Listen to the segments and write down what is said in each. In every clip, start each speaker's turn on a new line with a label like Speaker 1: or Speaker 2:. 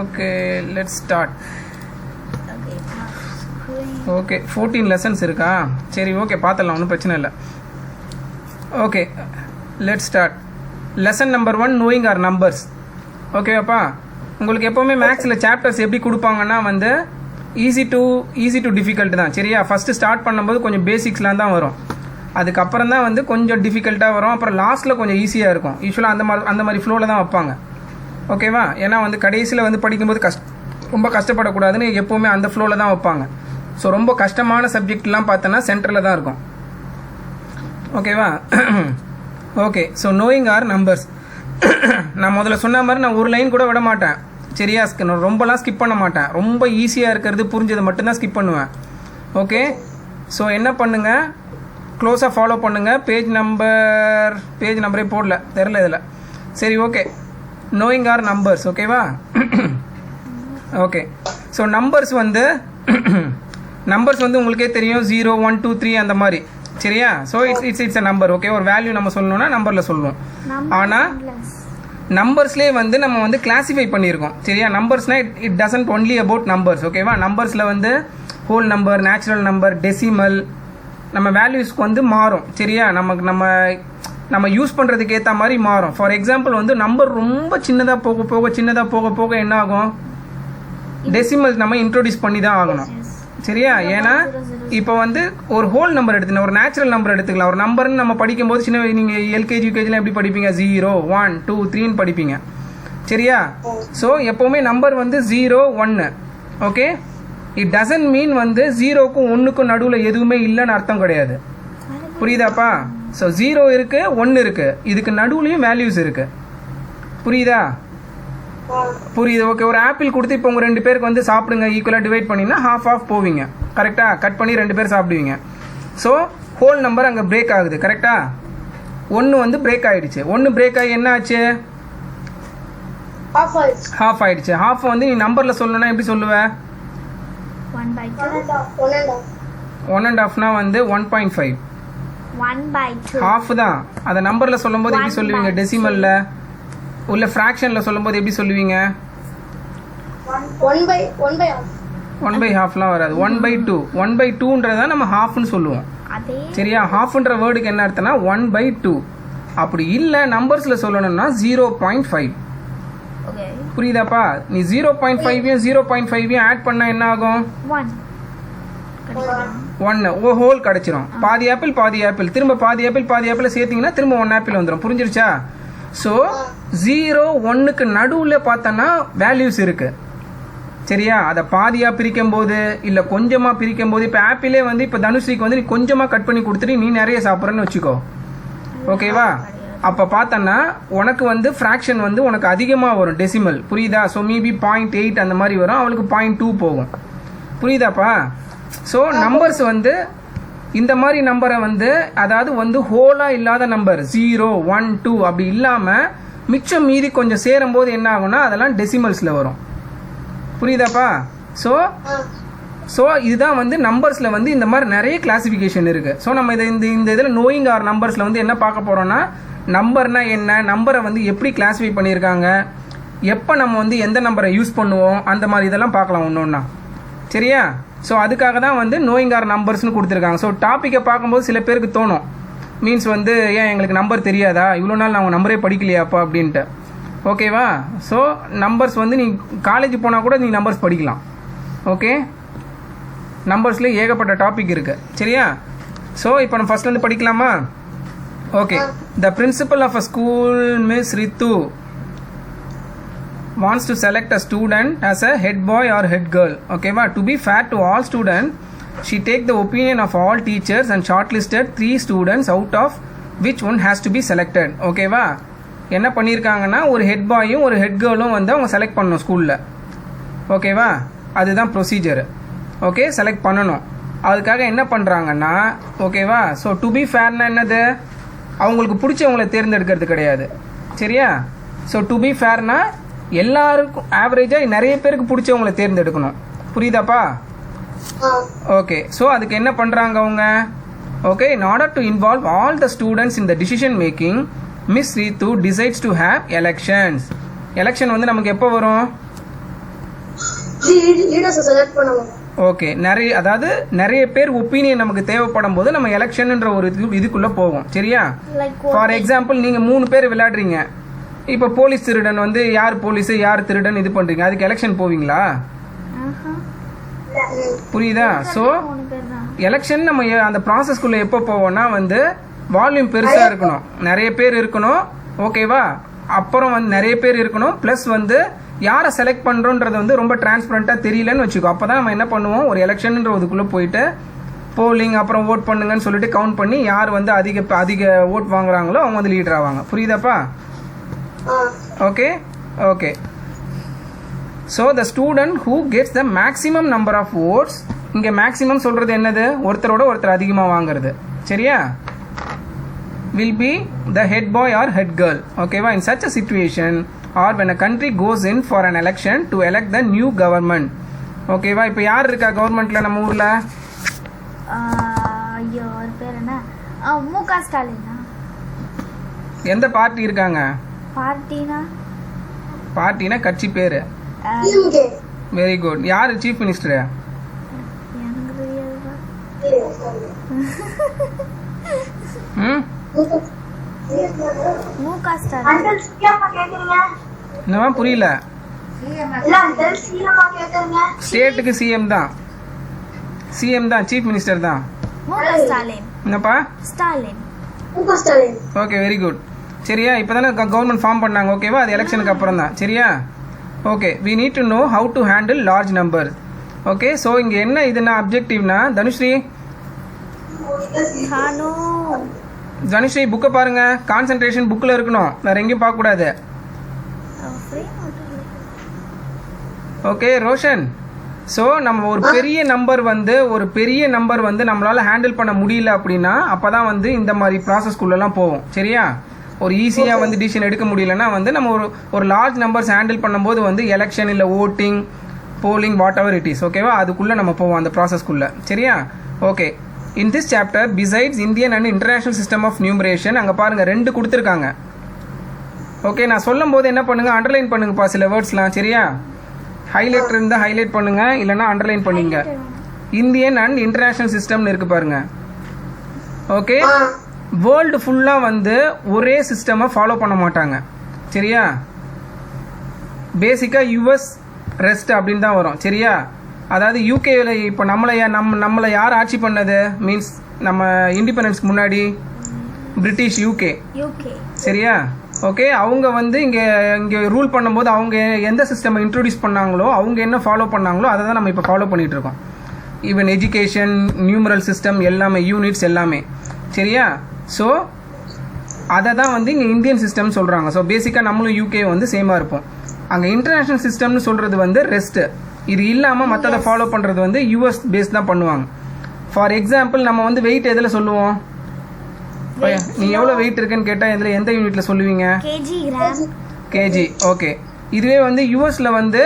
Speaker 1: Okay let's start. Okay 14 lessons இருக்கா? சரி okay பார்த்துடலாம், ஒன்றும் பிரச்சனை இல்லை. Okay let's start. Lesson number 1 knowing our numbers. ஓகேவாப்பா, உங்களுக்கு எப்போவுமே மேக்ஸில் சாப்டர்ஸ் எப்படி கொடுப்பாங்கன்னா வந்து ஈஸி டு டிஃபிகல்ட் தான். சரியா? ஃபஸ்ட்டு ஸ்டார்ட் பண்ணும்போது கொஞ்சம் பேசிக்ஸ்லாம் தான் வரும், அதுக்கப்புறம் தான் வந்து கொஞ்சம் டிஃபிகல்ட்டாக வரும், அப்புறம் லாஸ்ட்டில் கொஞ்சம் ஈஸியாக இருக்கும். யூஸ்வலாக அந்த மாதிரி ஃப்ளோவில் தான் வைப்பாங்க. ஓகேவா? ஏன்னா வந்து கடைசியில் வந்து படிக்கும்போது ரொம்ப கஷ்டப்படக்கூடாதுன்னு எப்போவுமே அந்த ஃப்ளோவில் தான் வைப்பாங்க. ஸோ ரொம்ப கஷ்டமான சப்ஜெக்ட்லாம் பார்த்தோன்னா சென்டரில் தான் இருக்கும். ஓகேவா? Okay, so knowing our numbers. நான் முதல்ல சொன்ன மாதிரி நான் ஒரு லைன் கூட விட மாட்டேன். சரியா? ரொம்பலாம் ஸ்கிப் பண்ண மாட்டேன். ரொம்ப ஈஸியாக இருக்கிறது புரிஞ்சது மட்டும்தான் ஸ்கிப் பண்ணுவேன். ஓகே, ஸோ என்ன பண்ணுங்கள், க்ளோஸாக ஃபாலோ பண்ணுங்கள். பேஜ் நம்பரே போடல, தெரில இதில். சரி ஓகே, நோயிங் ஆர் நம்பர்ஸ். ஓகேவா? ஓகே, ஸோ நம்பர்ஸ் வந்து உங்களுக்கே தெரியும், 0 1 2 3 அந்த மாதிரி. சரியா? So it's a number. Okay, ஒரு வேல்யூ நம்ம சொல்லணும்னா நம்பரில் சொல்லணும். ஆனால் நம்பர்ஸ்லேயே வந்து நம்ம வந்து கிளாஸிஃபை பண்ணியிருக்கோம். சரியா? நம்பர்ஸ்னால் it doesn't only about numbers. ஓகேவா? நம்பர்ஸில் வந்து whole number, natural number, decimal, நம்ம வேல்யூஸ்க்கு வந்து மாறும். சரியா? நம்ம யூஸ் பண்ணுறதுக்கு ஏற்ற மாதிரி மாறும். ஃபார் எக்ஸாம்பிள் வந்து நம்பர் ரொம்ப சின்னதாக போக போக என்ன ஆகும், டெசிமல் நம்ம இன்ட்ரோடியூஸ் பண்ணி தான் ஆகணும். சரியா? ஏன்னா இப்போ வந்து ஒரு ஹோல் நம்பர் எடுத்துக்கலாம், ஒரு நேச்சுரல் நம்பர் எடுத்துக்கலாம். ஒரு நம்பர்னு நம்ம படிக்கும்போது சின்ன நீங்கள் எல்கேஜி யூகேஜிலாம் எப்படி படிப்பீங்க, 0 1 2 3ன்னு படிப்பீங்க. சரியா? ஸோ எப்போவுமே நம்பர் வந்து 0 1. ஓகே, இட் டசன்ட் மீன் வந்து 0க்கும் 1க்கும் நடுவில் எதுவுமே இல்லைன்னு அர்த்தம் கிடையாது. புரியுதாப்பா? ஸோ 0 இருக்குது, 1 இருக்குது, இதுக்கு நடுவுலையும் வேல்யூஸ் இருக்குது. புரியுதா? புரியுது. ஓகே, ஒரு ஆப்பிள் கொடுத்து இப்போ உங்கள் 2 பேருக்கு வந்து சாப்பிடுங்க, ஈக்குவலாக டிவைட் பண்ணிங்கன்னா half போவீங்க. கரெக்டாக? கட் பண்ணி 2 பேர் சாப்பிடுவீங்க. ஸோ ஹோல் நம்பர் அங்கே பிரேக் ஆகுது. கரெக்டாக? 1 வந்து பிரேக் ஆகிடுச்சு. 1 பிரேக் ஆகி என்ன ஆச்சு, ஹாஃப் ஆயிடுச்சு. ஹாஃப் வந்து நீ நம்பரில் சொல்லணும்னா எப்படி சொல்லுவ? 1.5 வந்து 1.5. ஹாஃப் தான். அதை நம்பரில் சொல்லும்போது எப்படி சொல்லுவீங்க? டெசிமலில் உள்ள ஃப்ராக்ஷனில் சொல்லும்போது எப்படி சொல்லுவீங்க? 1/2லாம் வராது, 1/2. 1/2ன்றதான் நம்ம ஹாஃப்னு சொல்லுவோம். சரியா? ஹாஃப்ன்ற வேர்டுக்கு என்ன அர்த்தம்னா 1/2. அப்படி இல்லை நம்பர்ஸில் சொல்லணும்னா 0.5. புரியுதாப்பா? நீ 0.5யும் 0.5யும் ஆட் பண்ண என்ன ஆகும்? 1 ஹோல் கிடச்சிரும். பாதி ஆப்பிள் திரும்ப பாதி ஆப்பிள் சேர்த்திங்கன்னா திரும்ப 1 ஆப்பிள் வந்துடும். புரிஞ்சிருச்சா? ஸோ 0 1க்கு நடுவில் பார்த்தோன்னா வேல்யூஸ் இருக்குது. சரியா? அதை பாதியாக பிரிக்கும் போது இல்லை கொஞ்சமாக பிரிக்கும் போது, இப்போ ஆப்பிளே வந்து இப்போ தனுஸ்ரீக்கு வந்து நீ கொஞ்சமாக கட் பண்ணி கொடுத்துட்டு நீ நிறைய சாப்பிட்றன்னு வச்சுக்கோ. ஓகேவா? அப்போ பார்த்தோன்னா உனக்கு வந்து ஃப்ராக்ஷன் வந்து உனக்கு அதிகமாக வரும், டெசிமல். புரியுதா? ஸோ மேபி 0.8 அந்த மாதிரி வரும், அவளுக்கு 0.2 போகும். புரியுதாப்பா? ஸோ நம்பர்ஸ் வந்து இந்த மாதிரி நம்பரை வந்து, அதாவது வந்து ஹோலாக இல்லாத நம்பர் 0 1 2 அப்படி இல்லாமல் மிச்சம் மீதி கொஞ்சம் சேரும்போது என்ன ஆகும்னா அதெல்லாம் டெசிமல்ஸில் வரும். புரியுதாப்பா? ஸோ இதுதான் வந்து நம்பர்ஸில் வந்து இந்த மாதிரி நிறைய கிளாசிஃபிகேஷன் இருக்குது. ஸோ நம்ம இந்த இதில் நோயிங் ஆர் நம்பர்ஸில் வந்து என்ன பார்க்க போகிறோன்னா, நம்பர்னா என்ன, நம்பரை வந்து எப்படி கிளாஸிஃபை பண்ணியிருக்காங்க, எப்போ நம்ம வந்து எந்த நம்பரை யூஸ் பண்ணுவோம், அந்த மாதிரி இதெல்லாம் பார்க்கலாம் ஒன்று ஒன்றா. சரியா? ஸோ அதுக்காக தான் வந்து நோயிங் ஆர் நம்பர்ஸ்னு கொடுத்துருக்காங்க. ஸோ டாப்பிக்கை பார்க்கும்போது சில பேருக்கு தோணும், மீன்ஸ் வந்து ஏன் எங்களுக்கு நம்பர் தெரியாதா, இவ்வளோ நாள் நான் நம்பரே படிக்கலையாப்பா அப்படின்ட்டு. ஓகேவா? ஸோ நம்பர்ஸ் வந்து நீ காலேஜ் போனால் கூட நீ நம்பர்ஸ் படிக்கலாம். ஓகே, நம்பர்ஸ்லேயே ஏகப்பட்ட டாபிக் இருக்குது. சரியா? ஸோ இப்போ நம்ம ஃபஸ்ட்லேருந்து படிக்கலாமா? Okay, the principal of a school Miss Ritu wants to select a student as a head boy or head girl. Okay va? To be fair to all students, she take the opinion of all teachers and shortlisted 3 students out of which one has to be selected. Okay va? என்ன பண்ணியிருக்காங்கன்னா ஒரு head பாயும் ஒரு head கேர்ளும் வந்து அவங்க select பண்ணணும் ஸ்கூலில். ஓகேவா? அதுதான் ப்ரொசீஜர். ஓகே, செலக்ட் பண்ணணும். அதுக்காக என்ன பண்ணுறாங்கன்னா, ஓகேவா, ஸோ டு பி ஃபேர்னா என்னது, அவங்களுக்கு பிடிச்சவங்களை தேர்ந்தெடுக்கிறது கிடையாது. சரியா? ஸோ டு பி ஃபேர்னா எல்லாருக்கும் ஆவரேஜாக நிறைய பேருக்கு பிடிச்சவங்களை தேர்ந்தெடுக்கணும். புரியுதாப்பா? ஓகே, ஸோ அதுக்கு என்ன பண்ணுறாங்க அவங்க, okay, in order to involve all the students in the decision making, Miss Ritu decides to have elections. Election வந்து நமக்கு எப்போ வரும்,
Speaker 2: லீடர்ஸ் செலக்ட் பண்ணுவோம்.
Speaker 1: ஓகே, நிறைய பேர் ஒப்பீனியன் நமக்கு தேவைப்படும் போது நம்ம எலெக்ஷன்ன்ற ஒரு இதுக்குள்ள போவோம். சரியா? ஃபார் எக்ஸாம்பிள் நீங்க 3 பேர் விளையாடுறீங்க. இப்போ போலீஸ் திருடன் வந்து யார் போலீஸ் யார் திருடன் இது பண்றீங்க, அதுக்கு எலெக்ஷன் போவீங்களா? புரியுதா? ஸோ எலெக்ஷன் நம்ம அந்த ப்ராசஸ்க்குள்ள எப்போ போவோம்னா வந்து வால்யூம் பெருசா இருக்கணும், நிறைய பேர் இருக்கணும். ஓகேவா? அப்புறம் வந்து நிறைய பேர் இருக்கணும், ப்ளஸ் வந்து யாரை செலக்ட் பண்ணுறோன்றது வந்து ரொம்ப டிரான்ஸ்பரண்ட்டாக தெரியலன்னு வச்சுக்கோ. அப்போ தான் நம்ம என்ன பண்ணுவோம், ஒரு எலெக்ஷன்ன்ற இதுக்குள்ளே போயிட்டு போலிங் அப்புறம் ஓட் பண்ணுங்கன்னு சொல்லிட்டு கவுண்ட் பண்ணி யார் வந்து அதிக ஓட் வாங்குறாங்களோ அவங்க வந்து லீடர் ஆவாங்க. புரியுதாப்பா? Okay okay. So the student who gets the maximum number of votes, இங்கே மேக்ஸிமம் சொல்கிறது என்னது, ஒருத்தரோட ஒருத்தர் அதிகமாக வாங்குறது. சரியா? will be the head boy or head girl. Okay, in such a situation or when a country goes in for an election to elect the new government. Okay, இப்போ யார் இருக்கா கவர்மெண்ட்ல நம்ம ஊர்ல?
Speaker 3: ஐயோ ஒரு பேர் என்ன, முக ஸ்டாலினா?
Speaker 1: எந்த பார்ட்டி இருக்காங்க? பார்ட்டினா கட்சி பேரு. Very good. யார் சீஃப் மினிஸ்டர்?
Speaker 3: எனக்கு தெரியாதுப்பா. முக ஸ்டாலின்.
Speaker 1: என்னவா புரியல? ஸ்டேட்டுக்கு சிஎம் தான், சீஃப் மினிஸ்டர் தான்.
Speaker 3: முக ஸ்டாலின்.
Speaker 1: என்னப்பா?
Speaker 3: ஸ்டாலின்.
Speaker 1: Okay, very good. சரியா? இப்போதானே கவர்மெண்ட் ஃபார்ம் பண்ணாங்க. ஓகேவா? அது எலெக்ஷனுக்கு அப்புறம் தான். சரியா? Okay, we need to know how to handle large number. Okay, so இங்கே என்ன இதுனா அப்ஜெக்டிவ்னா, தனுஸ்ரீ புக்கை பாருங்க, கான்சென்ட்ரேஷன் புக்கில் இருக்கணும், வேற எங்கேயும் பார்க்கக்கூடாது. ஓகே ரோஷன். ஸோ நம்ம ஒரு பெரிய நம்பர் வந்து நம்மளால ஹேண்டில் பண்ண முடியல அப்படின்னா அப்பதான் வந்து இந்த மாதிரி ப்ராசஸ்குள்ளெல்லாம் போவோம். சரியா? ஒரு ஈஸியாக வந்து டிசிஷன் எடுக்க முடியலன்னா வந்து நம்ம ஒரு லார்ஜ் நம்பர்ஸ் ஹேண்டில் பண்ணும்போது வந்து எலெக்ஷன் இல்லை voting polling whatever it is. ஓகேவா? அதுக்குள்ளே நம்ம போவோம் அந்த ப்ராசஸ்க்குள்ளே. சரியா? Okay. In this chapter besides Indian and international system of numeration, அங்கே பாருங்கள் 2 கொடுத்துருக்காங்க. ஓகே, நான் சொல்லும் போது என்ன பண்ணுங்க, அண்டர்லைன் பண்ணுங்கப்பா சில வேர்ட்ஸ்லாம். சரியா? ஹைலைட் இருந்தால் ஹைலைட் பண்ணுங்க, இல்லைன்னா அண்டர்லைன் பண்ணுங்க. இந்தியன் அண்ட் இன்டர்நேஷனல் சிஸ்டம்னு இருக்கு பாருங்க. ஓகே, வேர்ல்டு ஃபுல்லாக வந்து ஒரே சிஸ்டமை ஃபாலோ பண்ண மாட்டாங்க. சரியா? பேசிக்காக யூஎஸ் ரெஸ்ட் அப்படின்னு தான் வரும். சரியா? அதாவது யூகேவில் இப்போ நம்மளை யார் ஆட்சி பண்ணது, மீன்ஸ் நம்ம இண்டிபெண்டன்ஸ்க்கு முன்னாடி பிரிட்டிஷ் யூகே. சரியா? ஓகே, அவங்க வந்து இங்கே ரூல் பண்ணும்போது அவங்க எந்த சிஸ்டம் இன்ட்ரோடியூஸ் பண்ணாங்களோ, அவங்க என்ன ஃபாலோ பண்ணாங்களோ அதை தான் நம்ம இப்போ ஃபாலோ பண்ணிட்டு இருக்கோம். ஈவன் எஜுகேஷன், நியூமரல் சிஸ்டம் எல்லாமே, யூனிட்ஸ் எல்லாமே. சரியா? ஸோ அதை தான் வந்து இங்கே இந்தியன் சிஸ்டம் சொல்கிறாங்க. ஸோ பேசிக்காக நம்மளும் யூகே வந்து சேமாக இருப்போம். அங்கே இன்டர்நேஷ்னல் சிஸ்டம்னு சொல்கிறது வந்து ரெஸ்ட்டு. இது இல்லாமல் மற்றதை ஃபாலோ பண்ணுறது வந்து யூஎஸ் பேஸ் தான் பண்ணுவாங்க. ஃபார் எக்ஸாம்பிள் நம்ம வந்து வெயிட் எதில் சொல்லுவோம், நீ எவ்வளோ வெயிட் இருக்குன்னு கேட்டால் இதில் எந்த யூனிட்டில் சொல்லுவீங்க? கேஜி. ஓகே, இதுவே வந்து யூஎஸில் வந்து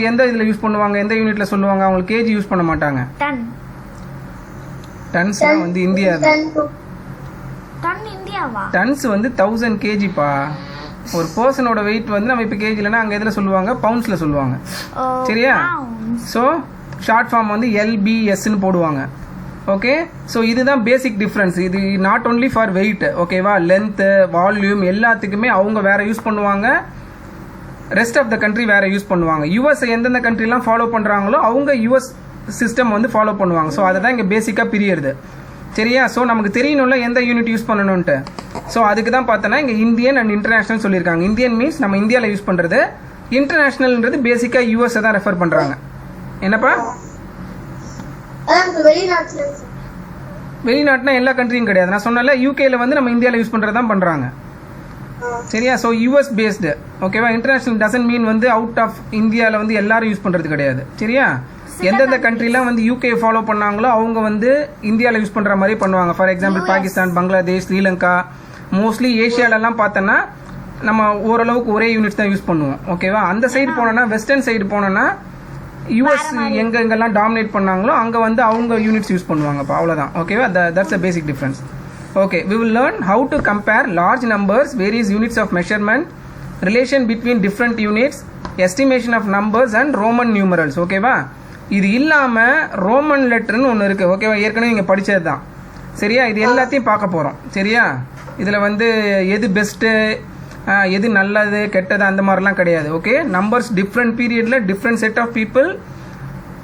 Speaker 1: எந்த இதில் யூஸ் பண்ணுவாங்க, எந்த யூனிட்டில் சொல்லுவாங்க? அவங்களுக்கு கேஜி யூஸ் பண்ண மாட்டாங்க. டன்ஸ் வந்து இந்தியா தான். டன்ஸ் வந்து 1000 கேஜிப்பா. ஒரு பர்சனோட வெயிட் வந்து நம்ம இப்போ கேஜிலன்னா அங்கே எதில் சொல்லுவாங்க? பவுண்ட்ஸில் சொல்லுவாங்க. சரியா? ஸோ ஷார்ட் ஃபார்ம் வந்து எல்பிஎஸ்ன்னு போடுவாங்க. ஓகே, ஸோ இதுதான் பேசிக் டிஃப்ரென்ஸ். இது நாட் ஒன்லி ஃபார் வெயிட். ஓகேவா? லென்த்து, வால்யூம் எல்லாத்துக்குமே அவங்க வேற யூஸ் பண்ணுவாங்க, ரெஸ்ட் ஆஃப் த கண்ட்ரி வேற யூஸ் பண்ணுவாங்க. யூஎஸ் எந்தெந்த கண்ட்ரிலாம் ஃபாலோ பண்ணுறாங்களோ அவங்க யூஎஸ் சிஸ்டம் வந்து ஃபாலோ பண்ணுவாங்க. ஸோ அதை தான் இங்கே பேசிக்காக பிரியுது. சரியா? ஸோ நமக்கு தெரியணும்ல எந்த யூனிட் யூஸ் பண்ணணும்ன்ட்டு. ஸோ அதுக்கு தான் பார்த்தோன்னா இங்கே இந்தியன் அண்ட் இன்டர்நேஷனல் சொல்லியிருக்காங்க. இந்தியன் மீன்ஸ் நம்ம இந்தியாவில் யூஸ் பண்ணுறது, இன்டர்நேஷனல்ன்றது பேசிக்காக யூஎஸ்ஸை தான் ரெஃபர் பண்ணுறாங்க. என்னப்பா? வெளிநாட்டுனா எல்லா கண்ட்ரியும் கிடையாது. நான் சொன்னால யூகேல வந்து நம்ம இந்தியாவில் யூஸ் பண்ணுறது தான் பண்ணுறாங்க. சரியா? So US based. ஓகேவா? இன்டர்நேஷனல் டசன்ட் மீன் வந்து அவுட் ஆஃப் இந்தியாவில் வந்து எல்லாரும் யூஸ் பண்ணுறது கிடையாது. சரியா? எந்தெந்த கண்ட்ரிலாம் வந்து யூகே ஃபாலோ பண்ணாங்களோ அவங்க வந்து இந்தியாவில் யூஸ் பண்ணுற மாதிரி பண்ணுவாங்க. For example Pakistan, Bangladesh, Sri Lanka, mostly ஏஷியாலெல்லாம் பார்த்தோன்னா நம்ம ஓரளவுக்கு ஒரே யூனிட்ஸ் தான் யூஸ் பண்ணுவோம். ஓகேவா? அந்த சைடு போனோன்னா, வெஸ்டர்ன் சைடு போனோன்னா யூஎஸ் எங்கெங்கெல்லாம் டாமினேட் பண்ணாங்களோ அங்கே வந்து அவங்க யூனிட்ஸ் யூஸ் பண்ணுவாங்கப்பா. அவ்வளோதான். ஓகேவா? That's a basic difference. Okay, we will learn how to compare large numbers, various units of measurement, relation between different units, estimation of numbers and Roman numerals. ஓகேவா? இது இல்லாமல் ரோமன் லெட்டர்னு ஒன்று இருக்குது. ஓகேவா? ஏற்கனவே நீங்கள் படித்தது தான். சரியா? இது எல்லாத்தையும் பார்க்க போகிறோம். சரியா? இதில் வந்து எது பெஸ்ட்டு, எது நல்லது கெட்டது அந்த மாதிரிலாம் கிடையாது. ஓகே? நம்பர்ஸ் டிஃப்ரெண்ட் பீரியடில் டிஃப்ரெண்ட் செட் ஆஃப் பீப்புள்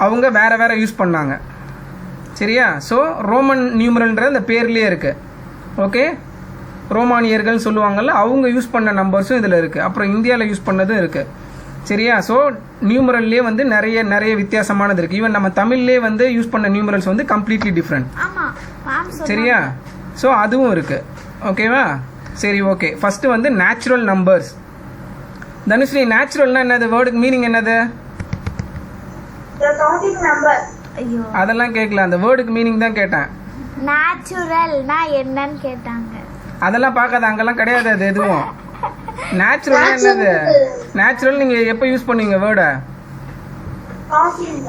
Speaker 1: அவங்க வேறு வேறு யூஸ் பண்ணாங்க. சரியா? ஸோ ரோமன் நியூமரல்ன்ற அந்த பேர்லேயே இருக்குது. ஓகே? ரோமானியர்கள் சொல்லுவாங்கள்ல, அவங்க யூஸ் பண்ண நம்பர்ஸும் இதில் இருக்குது. அப்புறம் இந்தியாவில் யூஸ் பண்ணதும் இருக்குது. சரியா? ஸோ நியூமரல்லே வந்து நிறைய வித்தியாசமானது இருக்குது. ஈவன் நம்ம தமிழ்லேயே வந்து யூஸ் பண்ண நியூமரல்ஸ் வந்து கம்ப்ளீட்லி டிஃப்ரெண்ட்.
Speaker 3: ஆமா மேம் சொன்னாங்க.
Speaker 1: சரியா? ஸோ அதுவும் இருக்குது. ஓகேவா? சரி, ஓகே. ஃபஸ்ட்டு வந்து நேச்சுரல் நம்பர்ஸ். தனுஸ்ரீ, நேச்சுரல்னா என்னது? வேர்டுக்கு மீனிங் என்னது?
Speaker 2: The counting number.
Speaker 3: ஐயோ,
Speaker 1: அதெல்லாம் கேட்கல, அந்த வேர்டுக்கு மீனிங் தான் கேட்டேன்.
Speaker 3: நேச்சுரல்னா என்னன்னு கேட்டாங்க.
Speaker 1: அதெல்லாம் பார்க்காத, அங்கெல்லாம் கிடையாது அது எதுவும். நேச்சுரல் என்னது? நேச்சுரல் நீங்கள் எப்போ யூஸ் பண்ணுவீங்க வேர்டை?
Speaker 2: Counting.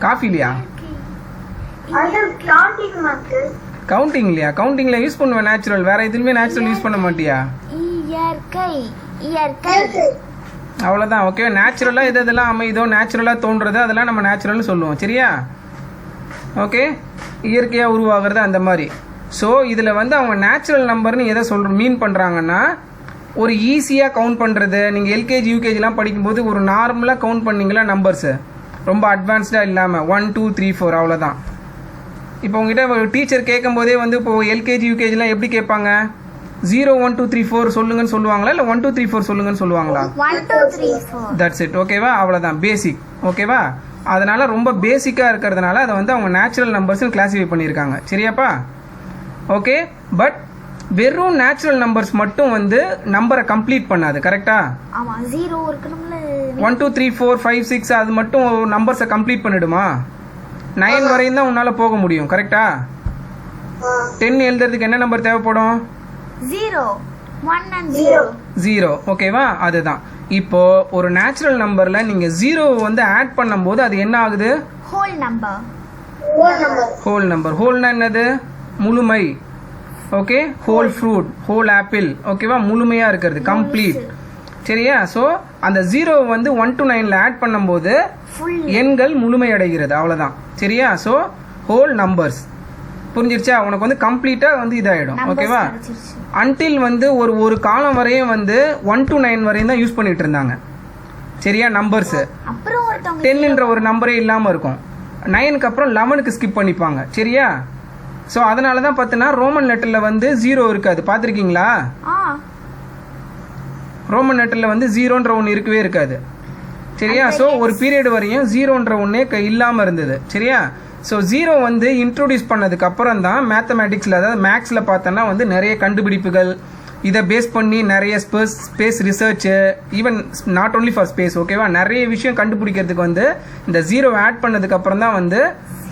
Speaker 1: காஃபிலையா?
Speaker 2: Under counting uncle.
Speaker 1: Counting இல்லையா? கவுண்டிங்கில் யூஸ் பண்ணுவேன் நேச்சுரல். வேற எதுவுமே நேச்சுரல் யூஸ் பண்ண மாட்டியா?
Speaker 3: இயற்கை. இயற்கை.
Speaker 1: அவ்வளோதான். ஓகே? நேச்சுரலாக இதெல்லாம் அமைதோ நேச்சுரலாக தோன்றது அதெல்லாம் நம்ம நேச்சுரல்னு சொல்லுவோம். சரியா? ஓகே? இயற்கையாக உருவாகிறது அந்த மாதிரி. ஸோ இதில் வந்து அவங்க நேச்சுரல் நம்பர்னு எதை மீன் பண்ணுறாங்கன்னா, ஒரு ஈஸியாக கவுண்ட் பண்ணுறது. நீங்கள் எல்கேஜி யூகேஜிலாம் படிக்கும்போது ஒரு நார்மலாக கவுண்ட் பண்ணிங்களா நம்பர்ஸு, ரொம்ப அட்வான்ஸ்டாக இல்லாமல் 1 2 3 4 அவ்வளோதான். இப்போ உங்ககிட்ட ஒரு டீச்சர் கேட்கும் போதே வந்து இப்போ எல்கேஜி யூகேஜிலாம் எப்படி கேட்பாங்க? 0 1 2 3 4 சொல்லுங்கன்னு சொல்லுவாங்களா, இல்லை 1 2 3 4 சொல்லுங்கன்னு சொல்லுவாங்களா?
Speaker 3: 1 2 3 4.
Speaker 1: That's it. ஓகேவா? அவ்வளோதான், பேசிக். ஓகேவா? அதனால் ரொம்ப பேசிக்காக இருக்கிறதுனால அதை வந்து அவங்க நேச்சுரல் நம்பர்ஸ்னு கிளாஸிஃபை பண்ணியிருக்காங்க. சரியாப்பா? ஓகே. பட் வெறும் நேச்சுரல் நம்பர்ஸ் மட்டும் வந்து நம்பரை கம்ப்ளீட் பண்ணாது. கரெக்டா?
Speaker 3: ஆமா, 0 இருக்கணும்ல.
Speaker 1: 1 2 3 4 5 6 அது மட்டும் நம்பர்ஸை கம்ப்ளீட் பண்ணிடுமா? 9 வரையும் தான் உன்னால் போக முடியும். கரெக்டா? 10 எழுதுறதுக்கு என்ன நம்பர் தேவைப்படும்?
Speaker 3: 0 1 and 0.
Speaker 1: 0. ஓகேவா? அதுதான். இப்போ ஒரு நேச்சுரல் நம்பர்ல நீங்க 0 வந்து ஆட் பண்ணும்போது அது என்ன ஆகுது?
Speaker 3: Whole number.
Speaker 2: Whole number.
Speaker 1: Whole number. ஹோல்னா என்னது? முழுமை. Okay? Whole fruit, whole apple. ஓகேவா? முழுமையா இருக்கிறது, கம்ப்ளீட். சரியா? ஸோ அந்த 0 வந்து 1 to 9ல ஆட் பண்ணும்போது
Speaker 3: ஃபுல்
Speaker 1: எண்கள் முழுமை அடைகிறது. அவ்வளோதான். சரியா? So whole numbers. புரிஞ்சிருச்சா? உனக்கு வந்து கம்ப்ளீட்டாக வந்து இதாகிடும். ஓகேவா? அன்டில் வந்து ஒரு காலம் வரையும் வந்து 1 to 9 வரையும் தான் யூஸ் பண்ணிட்டு இருந்தாங்க. சரியா? நம்பர்ஸு
Speaker 3: அப்புறம் ஒருத்தவங்க
Speaker 1: 10ன்ற ஒரு நம்பரே இல்லாமல் இருக்கும். 9க்கு அப்புறம் 11க்கு ஸ்கிப் பண்ணிப்பாங்க. சரியா? ஸோ அதனால தான் பார்த்தீங்கன்னா ரோமன் லெட்டரில் வந்து 0 இருக்காது. பார்த்துருக்கீங்களா? ரோமன் லெட்டரில் வந்து 0ன்ற ஒன்று இருக்கவே இருக்காது. சரியா? ஸோ ஒரு பீரியட் வரையும் 0ன்ற ஒன்றே இல்லாமல் இருந்தது. சரியா? ஸோ 0 வந்து இன்ட்ரோடியூஸ் பண்ணதுக்கு அப்புறம் தான் மேத்தமேட்டிக்ஸில், அதாவது மேக்ஸில் பார்த்தோன்னா வந்து நிறைய கண்டுபிடிப்புகள், இதை பேஸ் பண்ணி நிறைய space research, even not only for space. ஓகேவா? நிறைய விஷயம் கண்டுபிடிக்கிறதுக்கு வந்து இந்த 0 ஆட் பண்ணதுக்கு அப்புறம் தான் வந்து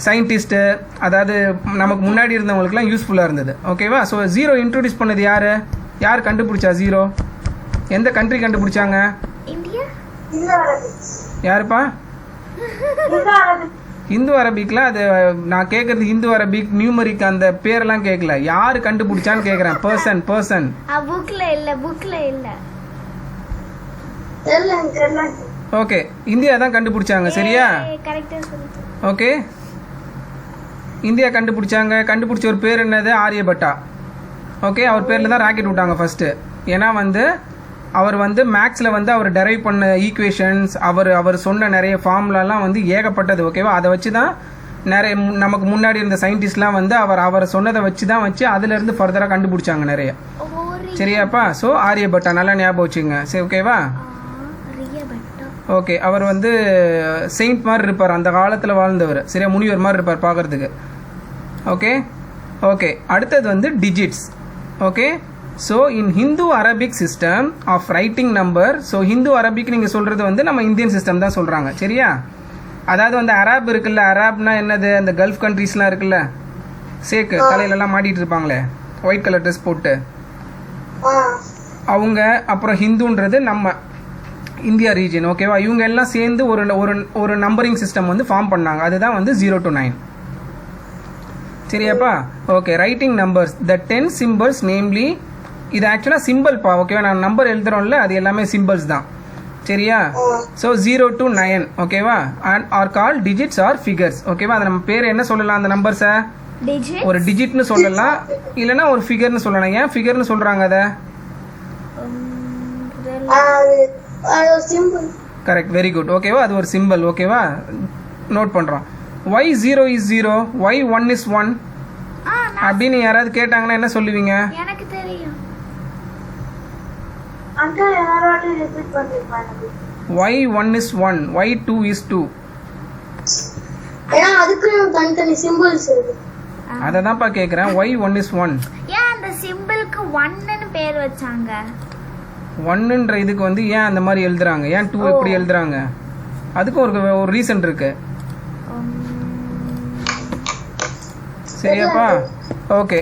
Speaker 1: சயின்டிஸ்ட்டு, அதாவது நமக்கு முன்னாடி இருந்தவங்களுக்குலாம் யூஸ்ஃபுல்லாக இருந்தது. ஓகேவா? ஸோ 0 இன்ட்ரோடியூஸ் பண்ணது யார் கண்டுபிடிச்சா? 0 எந்த கண்ட்ரி கண்டுபிடிச்சாங்க?
Speaker 3: இந்தியா.
Speaker 1: யாருப்பா? இந்து அரபிக்லாம் அது நான் கேட்கறது இந்து அரபிக் நியூமரிக் அந்த பேரெல்லாம் கேட்கல. யாரு கண்டுபிடிச்சான்னு கேட்குறேன். பர்சன்.
Speaker 3: புக்ல இல்ல.
Speaker 1: ஓகே, இந்தியா தான் கண்டுபிடிச்சாங்க. சரியா?
Speaker 3: கரெக்ட்டா சொல்லுங்க.
Speaker 1: ஓகே, இந்தியா கண்டுபிடிச்சாங்க. கண்டுபிடிச்ச ஒரு பேர் என்னது? ஆரியபட்டா. ஓகே, அவர் பேரில் தான் ராக்கெட் விட்டாங்க ஃபர்ஸ்ட்டு. ஏன்னா வந்து அவர் வந்து மேக்ஸில் வந்து அவர் டெரைவ் பண்ண ஈக்குவேஷன்ஸ், அவர் சொன்ன நிறைய ஃபார்முலாலாம் வந்து ஏகப்பட்டது. ஓகேவா? அதை வச்சு தான் நிறைய நமக்கு முன்னாடி இருந்த சயின்டிஸ்ட்லாம் வந்து அவர் சொன்னதை வச்சு அதுலேருந்து ஃபர்தராக கண்டுபிடிச்சாங்க நிறைய. சரியாப்பா? ஸோ ஆரியபட்டா நல்லா ஞாபகம் வச்சுங்க. சரி, ஓகேவா? ஓகே, அவர் வந்து செயின்ட் மாதிரி இருப்பார், அந்த காலத்தில் வாழ்ந்தவர். சரியா? முனிவர் மாதிரி இருப்பார் பார்க்குறதுக்கு. ஓகே, அடுத்தது வந்து digits. Okay, so in Hindu Arabic system of writing number. So Hindu Arabic நீங்கள் சொல்கிறது வந்து நம்ம இந்தியன் சிஸ்டம் தான் சொல்கிறாங்க. சரியா? அதாவது வந்து அராப் இருக்குல்ல, அராப்னா என்னது? அந்த கல்ஃப் கண்ட்ரீஸ்லாம் இருக்குல்ல, சேக்கு தலையிலலாம் மாட்டிகிட்டு இருப்பாங்களே, ஒயிட் கலர் ட்ரெஸ் போட்டு, அவங்க. அப்புறம் ஹிந்துன்றது நம்ம இந்தியா ரீஜன். ஓகேவா? இவங்க எல்லாம் சேர்ந்து ஒரு நம்பரிங் சிஸ்டம் வந்து ஃபார்ம் பண்ணாங்க. அதுதான் வந்து 0 to 9. சரியாப்பா? Okay, writing numbers the 10 symbols namely. இது ஆக்சுவலாக சிம்பிள்ப்பா. ஓகேவா? நான் நம்பர் எழுதுறோம்ல, அது எல்லாமே சிம்பிள்ஸ் தான். சரியா? ஸோ 0 to 9 ஓகேவா? And are call digits or figures ஓகேவா? அதை நம்ம பேர் என்ன சொல்லலாம் அந்த நம்பர்ஸை?
Speaker 3: டிஜிட்
Speaker 1: ஒரு டிஜிட்னு சொல்லலாம், இல்லைன்னா ஒரு ஃபிகர்னு சொல்லலாம். ஏன் ஃபிகர்னு சொல்கிறாங்க அதை?
Speaker 2: அது சிம்பிள்.
Speaker 1: கரெக்ட், வெரி குட் ஓகேவா? அது ஒரு சிம்பிள் ஓகேவா? நோட் பண்ணுறோம். why 0 is 0, why 1 is 1 அப்படின்னு யாராவது கேட்டாங்கன்னா என்ன சொல்லுவீங்க?
Speaker 3: எனக்கு தெரியும்.
Speaker 2: அங்கிள் யாராவது ரிப்பீட் பண்ணிருப்பாங்க.
Speaker 1: why 1 is 1, why 2 is 2?
Speaker 2: ஏன்னா அதுக்கு தனித்தனி சிம்பிள்ஸ் இருக்கு.
Speaker 1: அதை தான்ப்பா கேட்குறேன். why 1 is 1?
Speaker 3: ஏன் அந்த சிம்பிளுக்கு 1ன்னு பேர் வச்சாங்க?
Speaker 1: 1ன்ற இதுக்கு வந்து ஏன் அந்த மாதிரி எழுதுறாங்க? ஏன் 2 எப்படி எழுதுறாங்க? அதுக்கும் ஒரு ரீசன் இருக்கு. சரியாப்பா? ஓகே,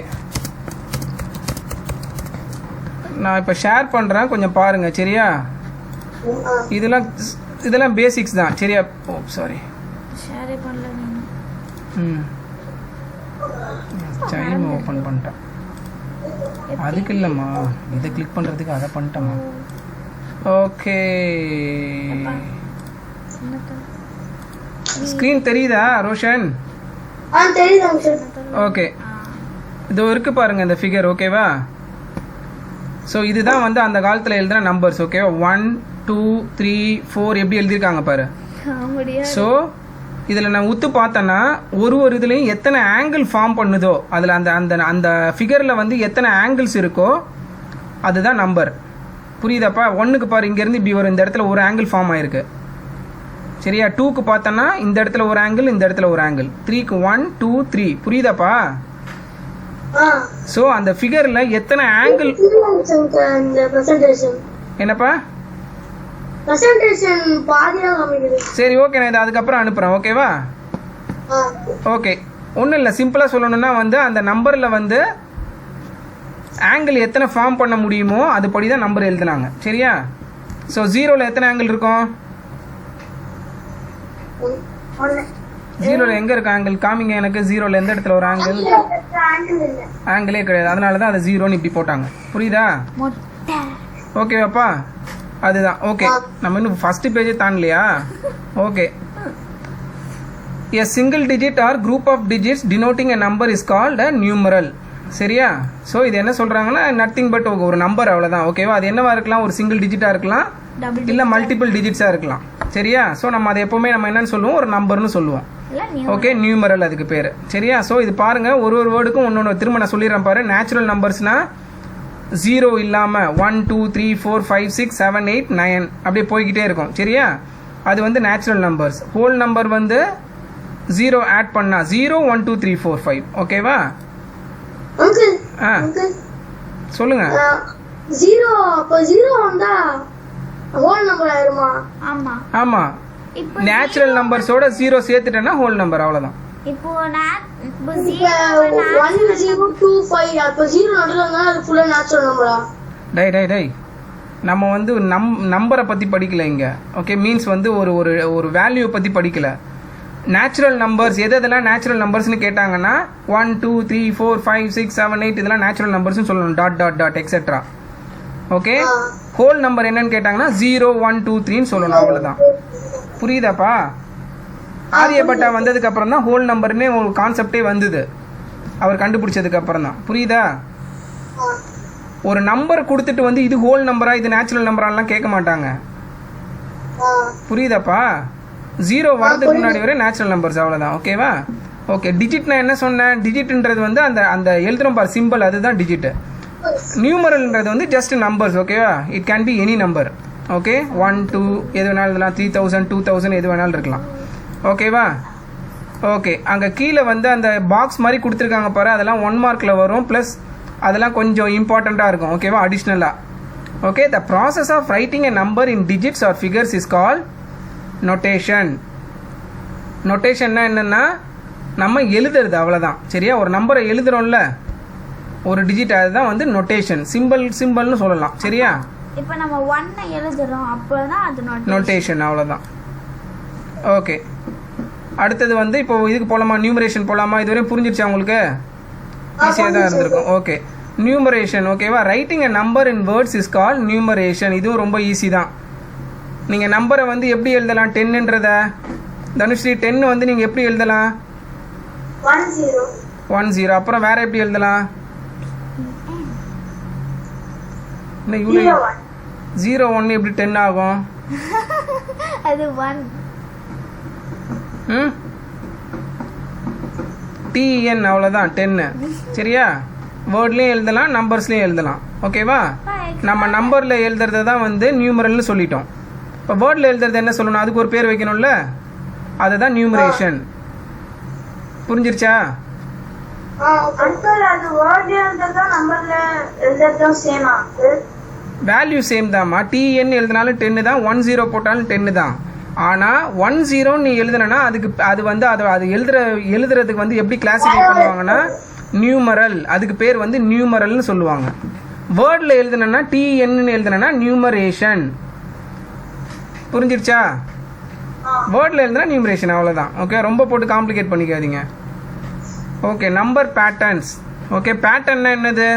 Speaker 1: நான் இப்போ ஷேர் பண்ணுறேன், கொஞ்சம் பாருங்க சரியா? இதெல்லாம் பேசிக்ஸ் தான் சரியா? ஓ சாரி,
Speaker 3: ஷேர் பண்ணல நீங்க.
Speaker 1: ம் டைம் ஓப்பன் பண்ணிட்டேன். அதுக்கு இல்லைம்மா, இதை கிளிக் பண்ணுறதுக்கு அதை பண்ணிட்டேம்மா. ஓகே, ஸ்க்ரீன் தெரியுதா ரோஷன்?
Speaker 2: தெரியுது அங்கிள்.
Speaker 1: ஓகே, இது இருக்கு பாருங்க இந்த ஃபிகர் ஓகேவா? ஸோ இதுதான் வந்து அந்த காலத்தில் எழுதுன நம்பர்ஸ் ஓகேவா? 1 2 3 4 எப்படி எழுதியிருக்காங்க பாரு.
Speaker 3: முடியாது.
Speaker 1: ஸோ இதில் நான் உத்து பார்த்தேன்னா ஒரு இதுலேயும் எத்தனை ஆங்கிள் ஃபார்ம் பண்ணுதோ அதில் அந்த அந்த அந்த ஃபிகரில் வந்து எத்தனை ஆங்கிள்ஸ் இருக்கோ அதுதான் நம்பர். புரியுதாப்பா? 1க்கு பாரு, இங்கேருந்து இப்படி வரும், இந்த இடத்துல ஒரு ஆங்கிள் ஃபார்ம் ஆயிருக்கு சரியா? 2க்கு பார்த்தோன்னா இந்த இடத்துல ஒரு ஆங்கிள், இந்த இடத்துல ஒரு ஆங்கிள். 3க்கு 1 2 3. புரியுதாப்பா? ஸோ அந்த ஃபிகரில் எத்தனை ஆங்கிள்
Speaker 2: இந்த பிரசன்டேஷன்
Speaker 1: என்னப்பா?
Speaker 2: பிரசன்டேஷன் பாதியா காமிக்குது.
Speaker 1: சரி ஓகே, நான் இதை அதுக்கப்புறம் அனுப்புகிறேன் ஓகேவா? ஓகே, ஒன்றும் இல்லை, சிம்பிளாக சொல்லணும்னா வந்து அந்த நம்பரில் வந்து ஆங்கிள் எத்தனை ஃபார்ம் பண்ண முடியுமோ அதுபடி தான் நம்பர் எழுதுனாங்க சரியா? ஸோ 0ல் எத்தனை ஆங்கிள் இருக்கும்? 0ல் எங்கே இருக்கு ஆங்கிள்? காமிங்க எனக்கு. 0ல் எந்த இடத்துல ஒரு ஆங்கிள்? ஆங்கிளே கிடையாது, அதனால தான் அதை 0ன்னு இப்படி போட்டாங்க. புரியுதா? ஓகேவாப்பா? அதுதான். ஓகே, நம்ம இன்னும் ஃபர்ஸ்ட் பேஜே தாண்டலையா? Okay, a single digit or group of digits denoting a number is called a numeral. சரியா? ஸோ இது என்ன சொல்கிறாங்கன்னா நத்திங் பட் ஒரு நம்பர், அவ்வளோதான் ஓகேவா? அது என்னவா இருக்கலாம்? ஒரு சிங்கிள் டிஜிட்டாக இருக்கலாம், இல்லை மல்டிபிள் டிஜிட்ஸாக இருக்கலாம் சரியா? ஸோ நம்ம அதை எப்போவுமே நம்ம என்னன்னு சொல்லுவோம்? ஒரு நம்பர்னு சொல்லுவோம் ஓகே? நியூமரல் அதுக்கு பேர் சரியா? ஸோ இது பாருங்கள், ஒரு வேர்டுக்கும் ஒன்று திரும்ப நான் சொல்லிடுறேன் பாரு. நேச்சுரல் நம்பர்ஸ்னால் 0 இல்லாமல் 1 2 3 4 5 6 7 8 9 அப்படியே போய்கிட்டே இருக்கும் சரியா? அது வந்து நேச்சுரல் நம்பர்ஸ். ஹோல் நம்பர் வந்து 0 ஆட் பண்ணா 0 1 2 3 4 5 ஓகேவா? சொல்லுங்க.
Speaker 2: 0 அப்ப 0 வந்தா ஹோல் நம்பர் ஆயிருமா?
Speaker 3: ஆமா
Speaker 1: ஆமா, நேச்சுரல் நம்பர்ஸோட 0 சேர்த்துட்டேன்னா ஹோல் நம்பர், அவ்வளவுதான்.
Speaker 3: இப்போ
Speaker 2: இப்ப 1 0 2 5 அப்ப 0 நடுவுல இருந்தா அது ஃபுல்லா நேச்சுரல் நம்பரா?
Speaker 1: டை நம்ம வந்து நம்பரை பத்தி படிக்கல இங்க ஓகே? மீன்ஸ் வந்து ஒரு ஒரு ஒரு வேல்யூ பத்தி படிக்கல. நேச்சுரல் நம்பர்ஸ் எதெல்லாம் நேச்சுரல் நம்பர்ஸ்னு கேட்டாங்கன்னா 1 2 3 4 5 6 7 8 இதெல்லாம் நேச்சுரல் நம்பர்ஸ்னு சொல்லணும். Dot dot dot etcetera okay? Whole number என்னன்னு கேட்டாங்கன்னா 0 1 2 3ன்னு சொல்லணும், அவ்வளோதான். புரியுதாப்பா? ஆரியப்பட்டா வந்ததுக்கு அப்புறம் தான் ஹோல் நம்பர்னே ஒரு கான்செப்டே வந்தது, அவர் கண்டுபிடிச்சதுக்கு அப்புறம் தான். புரியுதா? ஒரு நம்பர் கொடுத்துட்டு வந்து இது ஹோல் நம்பரா இது நேச்சுரல் நம்பராலாம் கேட்க மாட்டாங்க. புரியுதாப்பா? 0 வரதுக்கு முன்னாடி வரை நேச்சுரல் நம்பர்ஸ், அவ்வளோதான் ஓகேவா? ஓகே, டிஜிட் நான் என்ன சொன்னேன்? டிஜிட்ன்றது வந்து அந்த அந்த எழுதுறோம் பார் சிம்பிள், அதுதான் டிஜிட். நியூமரல்ன்றது வந்து ஜஸ்ட் நம்பர்ஸ் ஓகேவா? It can be any number okay? 1 2 எது வேணாலும் இருக்கலாம், 3000 2000 எது வேணாலும் இருக்கலாம் ஓகேவா? ஓகே, அங்கே கீழே வந்து அந்த பாக்ஸ் மாதிரி கொடுத்துருக்காங்க பாரு, அதெல்லாம் 1 மார்க்கில் வரும், ப்ளஸ் அதெல்லாம் கொஞ்சம் இம்பார்ட்டண்ட்டாக இருக்கும் ஓகேவா? அடிஷ்னலாக okay? The process of writing a number in digits or figures is call notation. நொட்டேஷன்னா என்னென்னா நம்ம எழுதுறது, அவ்வளோதான் சரியா? ஒரு நம்பரை எழுதுறோம்ல ஒரு டிஜிட், அதுதான் வந்து நொட்டேஷன். சிம்பிள்னு சொல்லலாம் சரியா?
Speaker 3: இப்போ நம்ம 1 எழுதுறோம் அப்பதான் அது
Speaker 1: நொட்டேஷன், அவ்வளோதான். ஓகே, அடுத்தது வந்து இப்போ இதுக்கு போகலாமா? நியூமரேஷன் போகலாமா? இதுவரையும் புரிஞ்சிருச்சா உங்களுக்கு? ஈஸியாக தான் இருந்திருக்கும். ஓகே, நியூமரேஷன் ஓகேவா? Writing a number in words is call numeration. இதுவும் ரொம்ப ஈஸி தான். நீங்கள் நம்பரை வந்து எப்படி எழுதலாம் 10ன்றத தனுஸ்ரீ 10 வந்து நீங்கள் எப்படி எழுதலாம்
Speaker 2: 10
Speaker 1: 10. அப்புறம் வேற எப்படி எழுதலாம் என்ன
Speaker 2: 01
Speaker 1: 01 எப்படி 10 ஆகும்
Speaker 3: அது 1.
Speaker 1: ம் டிஎன் அவ்வளோதான் 10. சரியா? வேர்ட்லேயும் எழுதலாம் நம்பர்ஸ்லேயும் எழுதலாம். ஓகேவா? நம்ம நம்பரில் எழுதுறத தான் வந்து நியூமரல்னு சொல்லிட்டோம். இப்போ வேர்டில் எழுதுறது என்ன சொல்லணும், அதுக்கு ஒரு பேர் வைக்கணும்ல, அதுதான் நியூமரேஷன். புரிஞ்சிருச்சா?
Speaker 2: அங்கிள் அது வேர்ட் எழுதுறதா நம்பர்ல எழுதுறதா சேமா?
Speaker 1: வேல்யூ சேம் தான்மா. டிஎன் எழுதினாலும் 10 தான், 10 போட்டாலும் 10 தான். ஆனால் 10 நீ எழுதுனா அதுக்கு அது வந்து அது எழுதுறதுக்கு வந்து எப்படி கிளாசிஃபை பண்ணுவாங்கன்னா நியூமரல். அதுக்கு பேர் வந்து நியூமரல்னு சொல்லுவாங்க. வேர்டில் எழுதுனா டிஎன்னு எழுதுனா நியூமரேஷன். புரிஞ்சிருச்சா? வேர்டில் எழுதுனா நியூமரேஷன், அவ்வளோதான். ஓகே, ரொம்ப போட்டு காம்ப்ளிகேட் பண்ணிக்காதீங்க. Okay, number patterns. ஓகே, பேட்டர்ன்னா என்னது?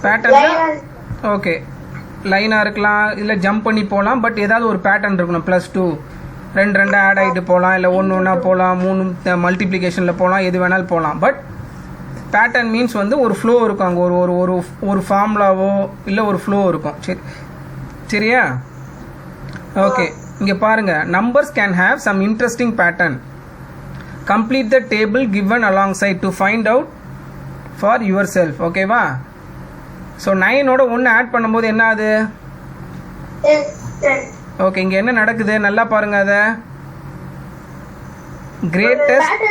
Speaker 1: பேட்டர்ன் ஓகே, லைனாக இருக்கலாம், இல்லை ஜம்ப் பண்ணி போகலாம். பட் ஏதாவது ஒரு பேட்டர்ன் இருக்கணும். +2 2 ஆட் ஆகிட்டு போகலாம், இல்லை 1 1 போகலாம், 3 மல்டிப்ளிகேஷனில் போகலாம், எது வேணாலும் போகலாம். பட் பேட்டர்ன் மீன்ஸ் வந்து ஒரு ஃப்ளோ இருக்கும். அங்கே ஒரு ஒரு ஒரு ஒரு ஃபார்முலாவோ இல்லை ஒரு ஃப்ளோ இருக்கும். சரி, சரியா? ஓகே, இங்கே பாருங்கள். Numbers can have some interesting pattern. Complete the table given alongside to find out for yourself. ஓகேவா? ஸோ 9ஓட 1 ஆட் பண்ணும்போது என்ன ஆகுது? ஓகே, இங்கே என்ன நடக்குது நல்லா பாருங்க. அதை கிரேட்டஸ்ட்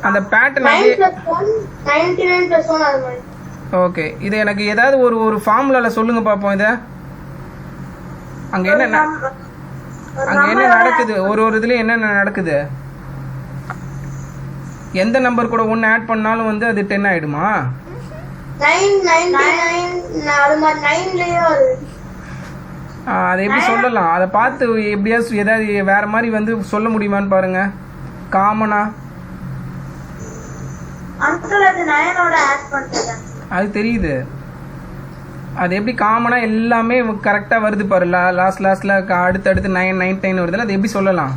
Speaker 1: அந்த பேட்டர்ன். ஓகே, இது எனக்கு ஏதாவது ஒரு ஒரு ஃபார்முலாவில் சொல்லுங்க பார்ப்போம். இதை அங்கே என்ன அங்கே என்ன நடக்குது? ஒரு ஒரு இதுலேயும் என்னென்ன நடக்குது? எந்த நம்பர் கூட 1 ஆட் பண்ணாலும் வந்து அது 10 ஆயிடுமா? அதை எப்படி சொல்லலாம்? அதை பார்த்து எப்படியாவது ஏதாவது வேற மாதிரி வந்து சொல்ல முடியுமான்னு பாருங்க. காமனா அது தெரியுது. அது எப்படி காமனா எல்லாமே கரெக்டா வருது பாரு. லாஸ்ட்ல அடுத்தடுத்து 9 9 9 வருதுல, அது எப்படி சொல்லலாம்?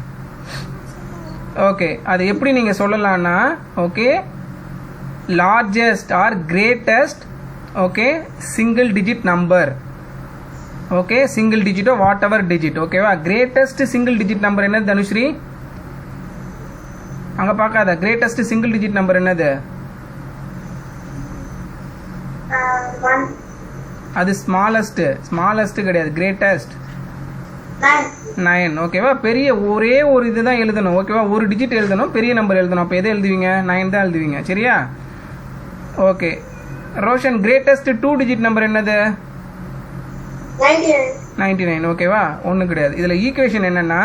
Speaker 1: ஓகே, அது எப்படி நீங்க சொல்லலாம்னா, okay, largest or greatest, okay, single digit number. Okay, single டிஜிட்டோ வாட் எவர் டிஜிட். ஓகேவா? கிரேட்டஸ்ட் சிங்கிள் டிஜிட் நம்பர் என்னது தனுஸ்ரீ? அங்க பார்க்காத. கிரேட்டஸ்ட் சிங்கிள் டிஜிட் நம்பர் என்னது? அது ஸ்மாலஸ்ட் கிடையாது, கிரேட்டஸ்ட் 9. ஓகேவா? பெரிய ஒரே ஒரு இதுதான் எழுதணும். ஓகேவா? ஒரு டிஜிட் எழுதணும், பெரிய நம்பர் எழுதணும். அப்போ எதை எழுதுவீங்க? 9 தான் எழுதுவீங்க. சரியா? Okay, Roshan, greatest 2 digit number என்னது? 99. ஓகேவா? ஒன்றும் கிடையாது. இதில் ஈக்குவேஷன் என்னன்னா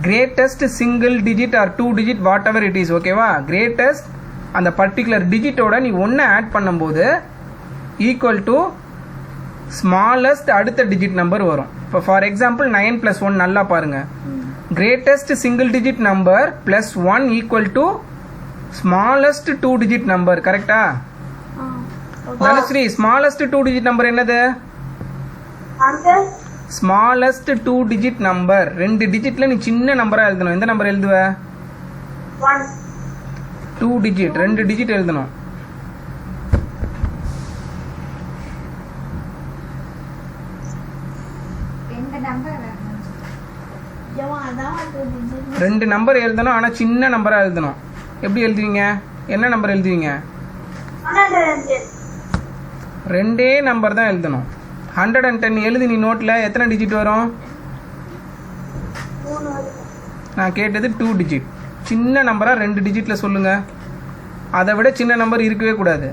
Speaker 1: greatest single digit R 2 digit what ever it is. ஓகேவா? கிரேட்டஸ்ட் அந்த பர்டிகுலர் டிஜிட்டோட நீ 1 ஆட் பண்ணும்போது ஈக்குவல் டு ஸ்மாலஸ்ட் அடுத்த டிஜிட் நம்பர் வரும். இப்போ ஃபார் எக்ஸாம்பிள் 9 + 1 நல்லா பாருங்க. Greatest single digit number +1 equal to smallest 2 digit number. கரெக்டா? தனுஸ்ரீ, ஸ்மாலஸ்ட் 2 டிஜிட் நம்பர் என்னது? ஸ்மாலஸ்ட் 2 டிஜிட் நம்பர் 2 டிஜிட்ல நீ சின்ன நம்பரா எழுதணும். எந்த நம்பர் எழுதுவ? 2 டிஜிட் 2 டிஜிட் எழுதணும். ரெண்டு நம்பர் எழுதணும், ஆனா சின்ன நம்பரா எழுதணும். எப்படி எழுதுவீங்க? என்ன நம்பர் எழுதுவீங்க? 2 நம்பர் தான் எழுதணும். 110 எழுதி நீ நோட்ல எத்தனை டிஜிட் வரும்? நான் கேட்டது 2 டிஜிட். சின்ன நம்பரா 2 டிஜிட்ல சொல்லுங்க. அதை விட சின்ன நம்பர் இருக்கவே கூடாது.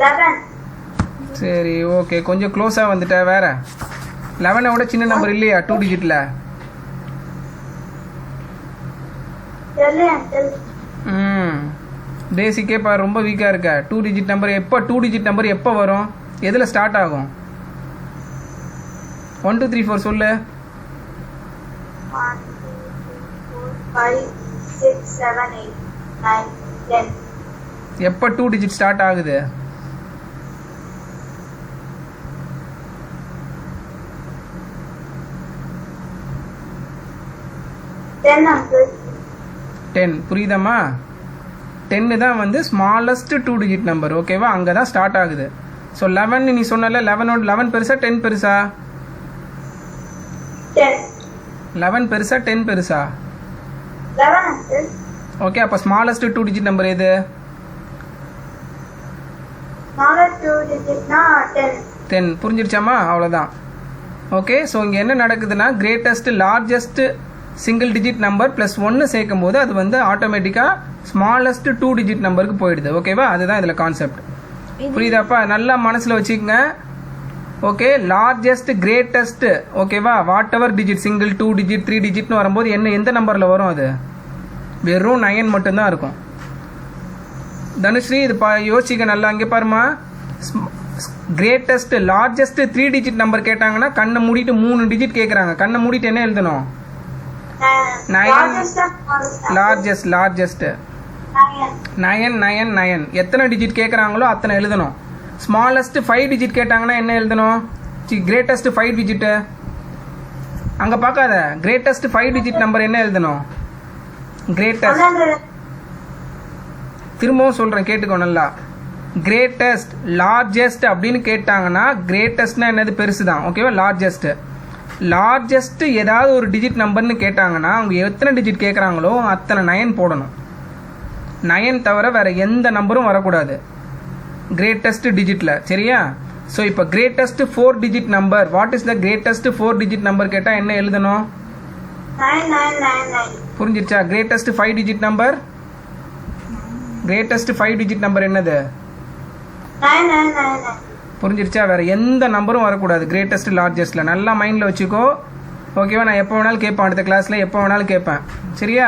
Speaker 2: 11.
Speaker 1: சரி, ஓகே, கொஞ்சம் க்ளோஸா வந்துட்ட. வேற 11 விட சின்ன நம்பர் இல்லையா 2 டிஜிட்ல? பேசிக்கே பா ரொம்ப வீக்கா இருக்க. 2 டிஜிட் நம்பர் எப்போ 2 டிஜிட் நம்பர் எப்போ வரும்? எதுல ஸ்டார்ட் ஆகும்? 1 2 3 4 சொல்லு.
Speaker 2: 1 2 3 4 5 6 7 8 9 10
Speaker 1: எப்போ 2 டிஜிட் ஸ்டார்ட் ஆகுது?
Speaker 2: uncle.
Speaker 1: 10 புரியுதாம்மா? 10 தான் வந்து ஸ்மாலஸ்ட் 2 டிஜிட் நம்பர். ஓகேவா? அங்கே தான் ஸ்டார்ட் ஆகுது. ஸோ 11 நீ சொன்னல, 11 பெருசா 10 பெருசா?
Speaker 2: 10.
Speaker 1: 11 பெருசா 10 பெருசா?
Speaker 2: 11 uncle.
Speaker 1: ஓகே, அப்போ ஸ்மாலஸ்ட் 2 டிஜிட் நம்பர் எது?
Speaker 2: Smaller 2 digit na 10.
Speaker 1: 10 புரிஞ்சிருச்சாமா? அவ்வளோதான். ஓகே, ஸோ இங்கே என்ன நடக்குதுன்னா greatest largest single digit number plus 1 சேர்க்கும் போது அது வந்து ஆட்டோமேட்டிக்காக ஸ்மாலஸ்ட் 2 டிஜிட் நம்பருக்கு போயிடுது. ஓகேவா? அதுதான் இதில் கான்செப்ட். புரியுதாப்பா? நல்லா மனசில் வச்சுக்கோங்க. Okay, largest greatest. ஓகேவா? Whatever digit single 2 digit 3 டிஜிட்னு வரும்போது எந்த நம்பரில் வரும்? அது வெறும் 9 மட்டும்தான் இருக்கும். தனுஸ்ரீ இது யோசிக்க நல்லா. இங்கே பாருமா, கிரேட்டஸ்ட் லார்ஜஸ்ட் 3 டிஜிட் நம்பர் கேட்டாங்கன்னா கண்ணை மூடிட்டு 3 டிஜிட் கேட்குறாங்க. கண்ணை மூடிட்டு என்ன எழுதணும்? 9. லார்ஜஸ்ட் 9. எத்தனை டிஜிட் கேட்குறாங்களோ அத்தனை எழுதணும். ஸ்மாலஸ்ட் 5 டிஜிட் கேட்டாங்கன்னா என்ன எழுதணும்? கிரேட்டஸ்ட் 5 டிஜிட்டு அங்கே பார்க்காத. கிரேட்டஸ்ட் 5 டிஜிட் நம்பர் என்ன எழுதணும்? கிரேட்டஸ்ட். திரும்பவும் சொல்கிறேன், கேட்டுக்கோ நல்லா. கிரேட்டஸ்ட் லார்ஜஸ்ட் அப்படின்னு கேட்டாங்கன்னா கிரேட்டஸ்ட்னா என்னது? பெருசு தான். ஓகேவா? லார்ஜஸ்ட் ஏதாவது ஒரு டிஜிட் நம்பர்னு கேட்டாங்கன்னா அவங்க எத்தனை டிஜிட் கேட்குறாங்களோ அத்தனை 9 போடணும். 9 தவிர வேறு எந்த நம்பரும் வரக்கூடாது கிரேட்டஸ்ட் டிஜிட்டில். சரியா? ஸோ இப்போ greatest 4 digit number, what is the greatest 4 digit number கேட்டால் என்ன எழுதணும்?
Speaker 2: 9999.
Speaker 1: புரிஞ்சிருச்சா? Greatest 5 digit number, greatest 5 digit number என்னது?
Speaker 2: 9999.
Speaker 1: புரிஞ்சிருச்சா? வேறு எந்த நம்பரும் வரக்கூடாது கிரேட்டஸ்ட் லார்ஜஸ்ட்டில். நல்லா மைண்டில் வச்சுக்கோ. ஓகேவா? நான் எப்போ வேணாலும் கேட்பேன், அடுத்த கிளாஸில் எப்போ வேணாலும் கேட்பேன். சரியா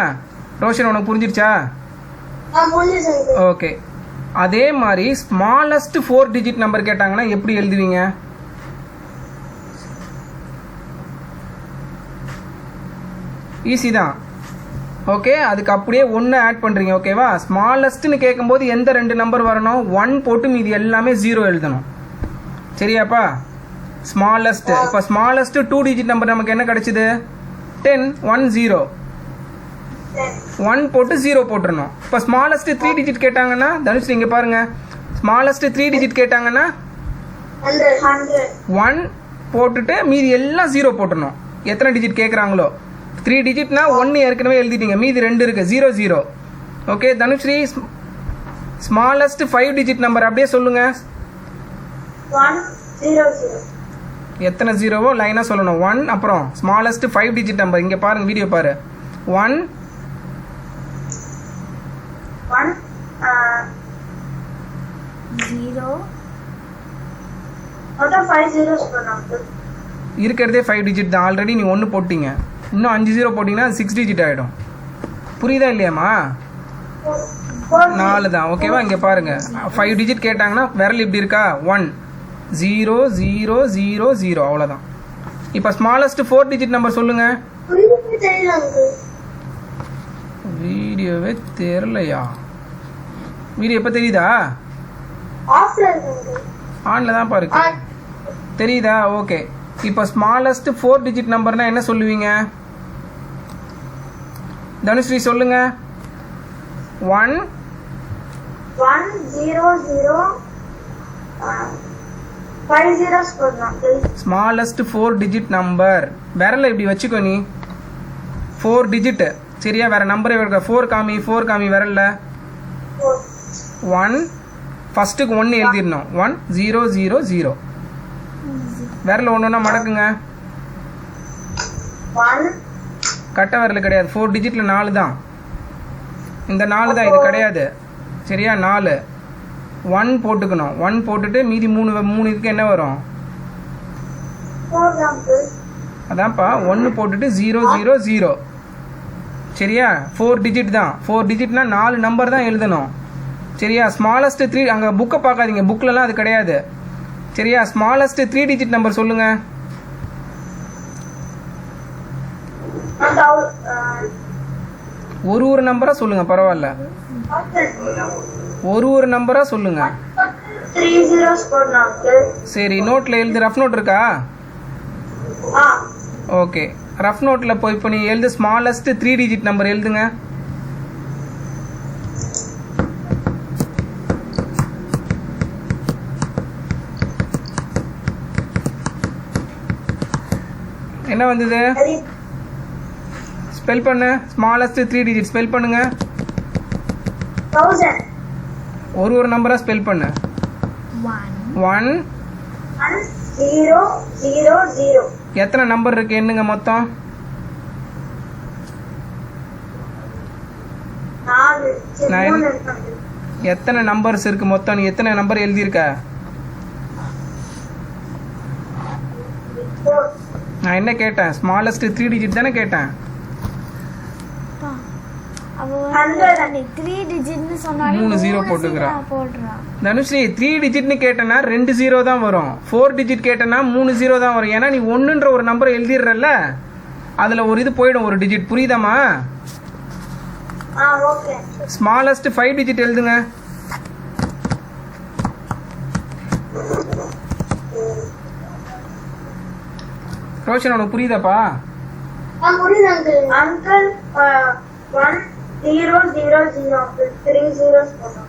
Speaker 1: ரோஷன்? உனக்கு புரிஞ்சிருச்சா?
Speaker 2: புரிஞ்சுச்சு uncle.
Speaker 1: ஓகே, அதே மாதிரி ஸ்மாலஸ்ட் 4 டிஜிட் நம்பர் கேட்டாங்கன்னா எப்படி எழுதுவீங்க? ஈஸி தான். ஓகே, அதுக்கு அப்படியே 1 ஆட் பண்ணுறீங்க. ஓகேவா? ஸ்மாலஸ்ட்னு கேட்கும்போது எந்த 2 நம்பர் வரணும்? 1 போட்டு மீதி எல்லாமே 0 எழுதணும். சரியாப்பா? ஸ்மாலஸ்ட். இப்போ ஸ்மாலஸ்ட் 2 டிஜிட் நம்பர் நமக்கு என்ன கிடைச்சிது? 10. 1 0. 1 போட்டு 0 போட்டுருணும். இப்போ ஸ்மாலஸ்ட் 3 டிஜிட் கேட்டாங்கன்னா தனுஷ் இங்கே பாருங்க, ஸ்மாலஸ்ட் 3 டிஜிட் கேட்டாங்கன்னா
Speaker 2: 100.
Speaker 1: 1 போட்டுட்டு மீதி எல்லாம் 0 போட்டுருணும். எத்தனை டிஜிட் கேட்குறாங்களோ. 3 டிஜிட்னா 1 ஏற்கனவே எழுதிட்டீங்க, மீதி 2 இருக்கு, 0 0. Okay Dhanushree, smallest 5 digit number அப்படியே சொல்லுங்க.
Speaker 2: 100.
Speaker 1: எத்தனை ஜீரோவோ லைனாக சொல்லணும். 1 அப்புறம் ஸ்மாலஸ்ட் 5 டிஜிட் நம்பர். இங்கே பாருங்க, வீடியோ பாரு. 1
Speaker 3: 0
Speaker 2: மொத்தம் 5 zeros பண்ணாங்க.
Speaker 1: இருக்கிறதே 5 டிஜிட் தான். ஆல்ரெடி நீ 1 போட்டீங்க, இன்னும் 5 0 போட்டிங்கன்னா 6 டிஜிட் ஆகிடும். புரியுதா இல்லையாம்மா? 4 தான். ஓகேவா? இங்கே பாருங்க, 5 டிஜிட் கேட்டாங்கன்னா விரல் இப்படி இருக்கா? 1 0 0 0 0 அவ்வளோதான். இப்போ ஸ்மாலஸ்ட் 4 டிஜிட் நம்பர் சொல்லுங்க.
Speaker 2: தெரியல uncle.
Speaker 1: வீடியோவே தெரியலையா? வீடியோ எப்போ தெரியுதா?
Speaker 2: ஆஃப்ல இருக்கு uncle.
Speaker 1: ஆன்ல தான் பாருக்கு. தெரியுதா? ஓகே, இப்போ ஸ்மாலஸ்ட் 4 டிஜிட் நம்பர்னா என்ன சொல்லுவீங்க? தனுஸ்ரீ சொல்லுங்க. 1
Speaker 2: 0 0 5 zeros பண்ணாங்க.
Speaker 1: Smallest 4 digit number. விரல இப்படி வச்சுக்கோ நீ. 4 டிஜிட். சரியா? வேற நம்பரே இருக்க. 4 காமி, 4 காமி விரல்ல. 1 ஃபர்ஸ்ட்டுக்கு 1 எழுதிடணும். 1 0 0 0. விரல் ஒன்றுனா மடக்குங்க.
Speaker 2: 1
Speaker 1: கட்ட விரல் கிடையாது. 4 டிஜிட்ல 4 தான். இந்த 4 தான், இது கிடையாது. சரியா? 4 1 போட்டுக்கணும். 1 போட்டுட்டு மீதி 3 இதுக்கு என்ன வரும்?
Speaker 2: 4 uncle.
Speaker 1: அதான்ப்பா, 1 போட்டுட்டு 0 0 0. சரியா? 4 டிஜிட் தான். 4 டிஜிட்னா 4 நம்பர் தான் எழுதணும். சரியா? ஸ்மாலஸ்ட் 3, அங்கே புக்கை பார்க்காதீங்க, புக்கிலலாம் அது கிடையாது. சரியா? ஸ்மாலஸ்ட் 3 டிஜிட் நம்பர் சொல்லுங்க.
Speaker 2: uh,
Speaker 1: ஒரு நம்பராக சொல்லுங்க, பரவாயில்ல.
Speaker 2: 1000.
Speaker 1: ஒரு நம்பரா சொல்லுங்க.
Speaker 2: 3 zeros போடணும் அங்கிள்.
Speaker 1: சரி, நோட்ல எழுது. ரஃப் நோட் இருக்கா?
Speaker 2: ஆ
Speaker 1: ஓகே, ரஃப் நோட்ல போய் இப்போ நீ எழுது. ஸ்மாலஸ்ட் 3 டிஜிட் நம்பர் எழுதுங்க. என்ன வந்தது?
Speaker 2: சரி.
Speaker 1: ஸ்பெல் பண்ணு. ஸ்மாலஸ்ட் 3 டிஜிட் ஸ்பெல் பண்ணுங்க.
Speaker 2: 1000.
Speaker 1: ஒரு நம்பரா ஸ்பெல் பண்ணு. 1
Speaker 2: 1 0 0 0.
Speaker 1: எத்தனை நம்பர் இருக்கு என்னங்க மொத்தம்?
Speaker 2: 4.
Speaker 1: Nine.
Speaker 2: 3 இருக்கு.
Speaker 1: எத்தனை நம்பர்ஸ் இருக்கு மொத்தம்? நீ எத்தனை நம்பர் எழுதியிருக்க?
Speaker 2: 4.
Speaker 1: நான் என்ன கேட்டேன்? ஸ்மாலஸ்ட் 3 டிஜிட் தானே கேட்டேன்.
Speaker 3: அவ
Speaker 2: 100.
Speaker 3: 3 டிஜிட்னு சொன்னாலே
Speaker 1: 3 zero
Speaker 3: 3
Speaker 1: போட்டுக்கிறா.
Speaker 3: போடுறா.
Speaker 1: தனுஸ்ரீ 3 டிஜிட்னு கேட்டேன்னா 2 ஜீரோ தான் வரும். 4 டிஜிட் கேட்டேன்னா 3 ஜீரோ தான் வரும். ஏன்னா நீ ஒன்றுன்ற ஒரு நம்பர் எழுதிடுறல்ல, அதில் ஒரு இது போயிடும், ஒரு டிஜிட். புரியுதாம்மா?
Speaker 2: ஆ ஓகே.
Speaker 1: ஸ்மாலஸ்ட் 5 டிஜிட் எழுதுங்க. ரோஷன், உனக்கு புரியுதாப்பா?
Speaker 2: புரியுது அங்கிள். Uncle 1 0 0 0 uncle. 3 zeros போடணும்.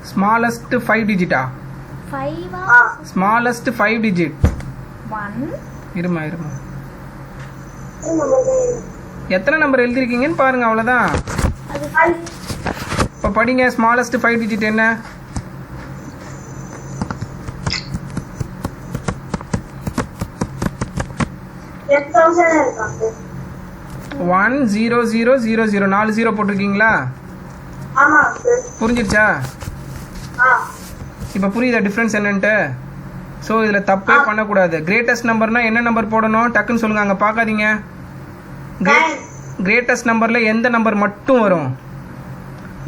Speaker 1: ஸ்மாலஸ்ட் 5 டிஜிட்டா?
Speaker 3: 5
Speaker 2: ஆ
Speaker 1: ஸ்மாலஸ்ட் 5 டிஜிட்.
Speaker 3: 1
Speaker 1: இருமா. எத்தனை நம்பர் எழுதிருக்கீங்கன்னு பாருங்க, அவ்வளோதான்.
Speaker 3: அது
Speaker 1: இப்போ படிங்க. ஸ்மாலஸ்ட் 5 டிஜிட் என்ன?
Speaker 2: 10,000 இருக்கு அங்கிள்.
Speaker 1: 1 0 0 0 0 4 ஜீரோ போட்டிருக்கீங்களா?
Speaker 2: ஆமா அங்கிள்.
Speaker 1: புரிஞ்சிருச்சா?
Speaker 2: ஆ
Speaker 1: இப்போ புரியுதா டிஃப்ரென்ஸ் என்னன்ட்டு? ஸோ இதில் தப்பே பண்ணக்கூடாது. கிரேட்டஸ்ட் நம்பர்னா என்ன நம்பர் போடணும்? டக்குன்னு சொல்லுங்க, அங்கே பார்க்காதீங்க.
Speaker 2: 9.
Speaker 1: கிரேட்டஸ்ட் நம்பரில் எந்த நம்பர் மட்டும் வரும்?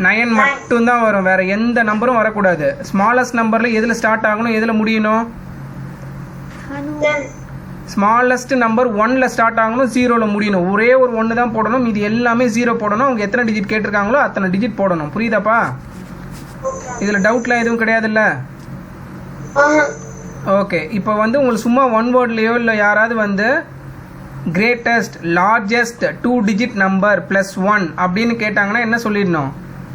Speaker 1: 9 மட்டும்தான் வரும், வேற எந்த நம்பரும் வரக்கூடாது. ஸ்மாலஸ்ட் நம்பரில் எதில் ஸ்டார்ட் ஆகணும், எதில் முடியணும்?
Speaker 2: 10.
Speaker 1: ஸ்மாலஸ்ட் நம்பர் 1ல ஸ்டார்ட் ஆகணும், 0ல முடியணும். ஒரே ஒரு 1 தான் போடணும், இது எல்லாமே 0 போடணும். அவங்க எத்தனை டிஜிட் கேட்டிருக்காங்களோ அத்தனை டிஜிட் போடணும். புரியுதாப்பா? இதில் டவுட்லாம் எதுவும் கிடையாதுல்ல? ஓகே, இப்போ வந்து உங்களுக்கு சும்மா 1 வேர்ட்லேயோ இல்லை யாராவது வந்து greatest largest 2 digit number plus 1 அப்படின்னு கேட்டாங்கன்னா என்ன சொல்லிடணும்?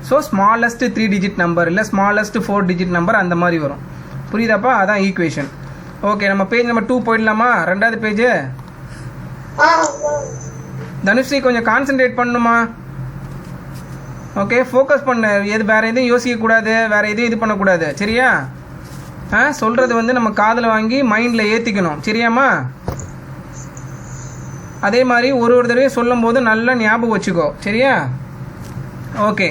Speaker 1: ஸோ ஸ்மாலஸ்ட் 3 டிஜிட் நம்பர் இல்லை ஸ்மாலஸ்ட் 4 டிஜிட் நம்பர் அந்த மாதிரி வரும். புரியுதாப்பா? அதான் ஈக்குவேஷன். ஓகே, நம்ம பேஜ் நம்பர் 2 போயிடலாமா? 2வது பேஜ். தனுஸ்ரீ கொஞ்சம் கான்சென்ட்ரேட் பண்ணணுமா? ஓகே, ஃபோக்கஸ் பண்ணு. வேற எதுவும் யோசிக்கக்கூடாது, வேற எதுவும் இது பண்ணக்கூடாது. சரியா? சொல்றது வந்து நம்ம காதில் வாங்கி மைண்டில் ஏற்றிக்கணும். சரியாம்மா? அதே மாதிரி ஒரு தடவையும் சொல்லும் போது நல்லா ஞாபகம் வச்சுக்கோ. சரியா? ஓகே,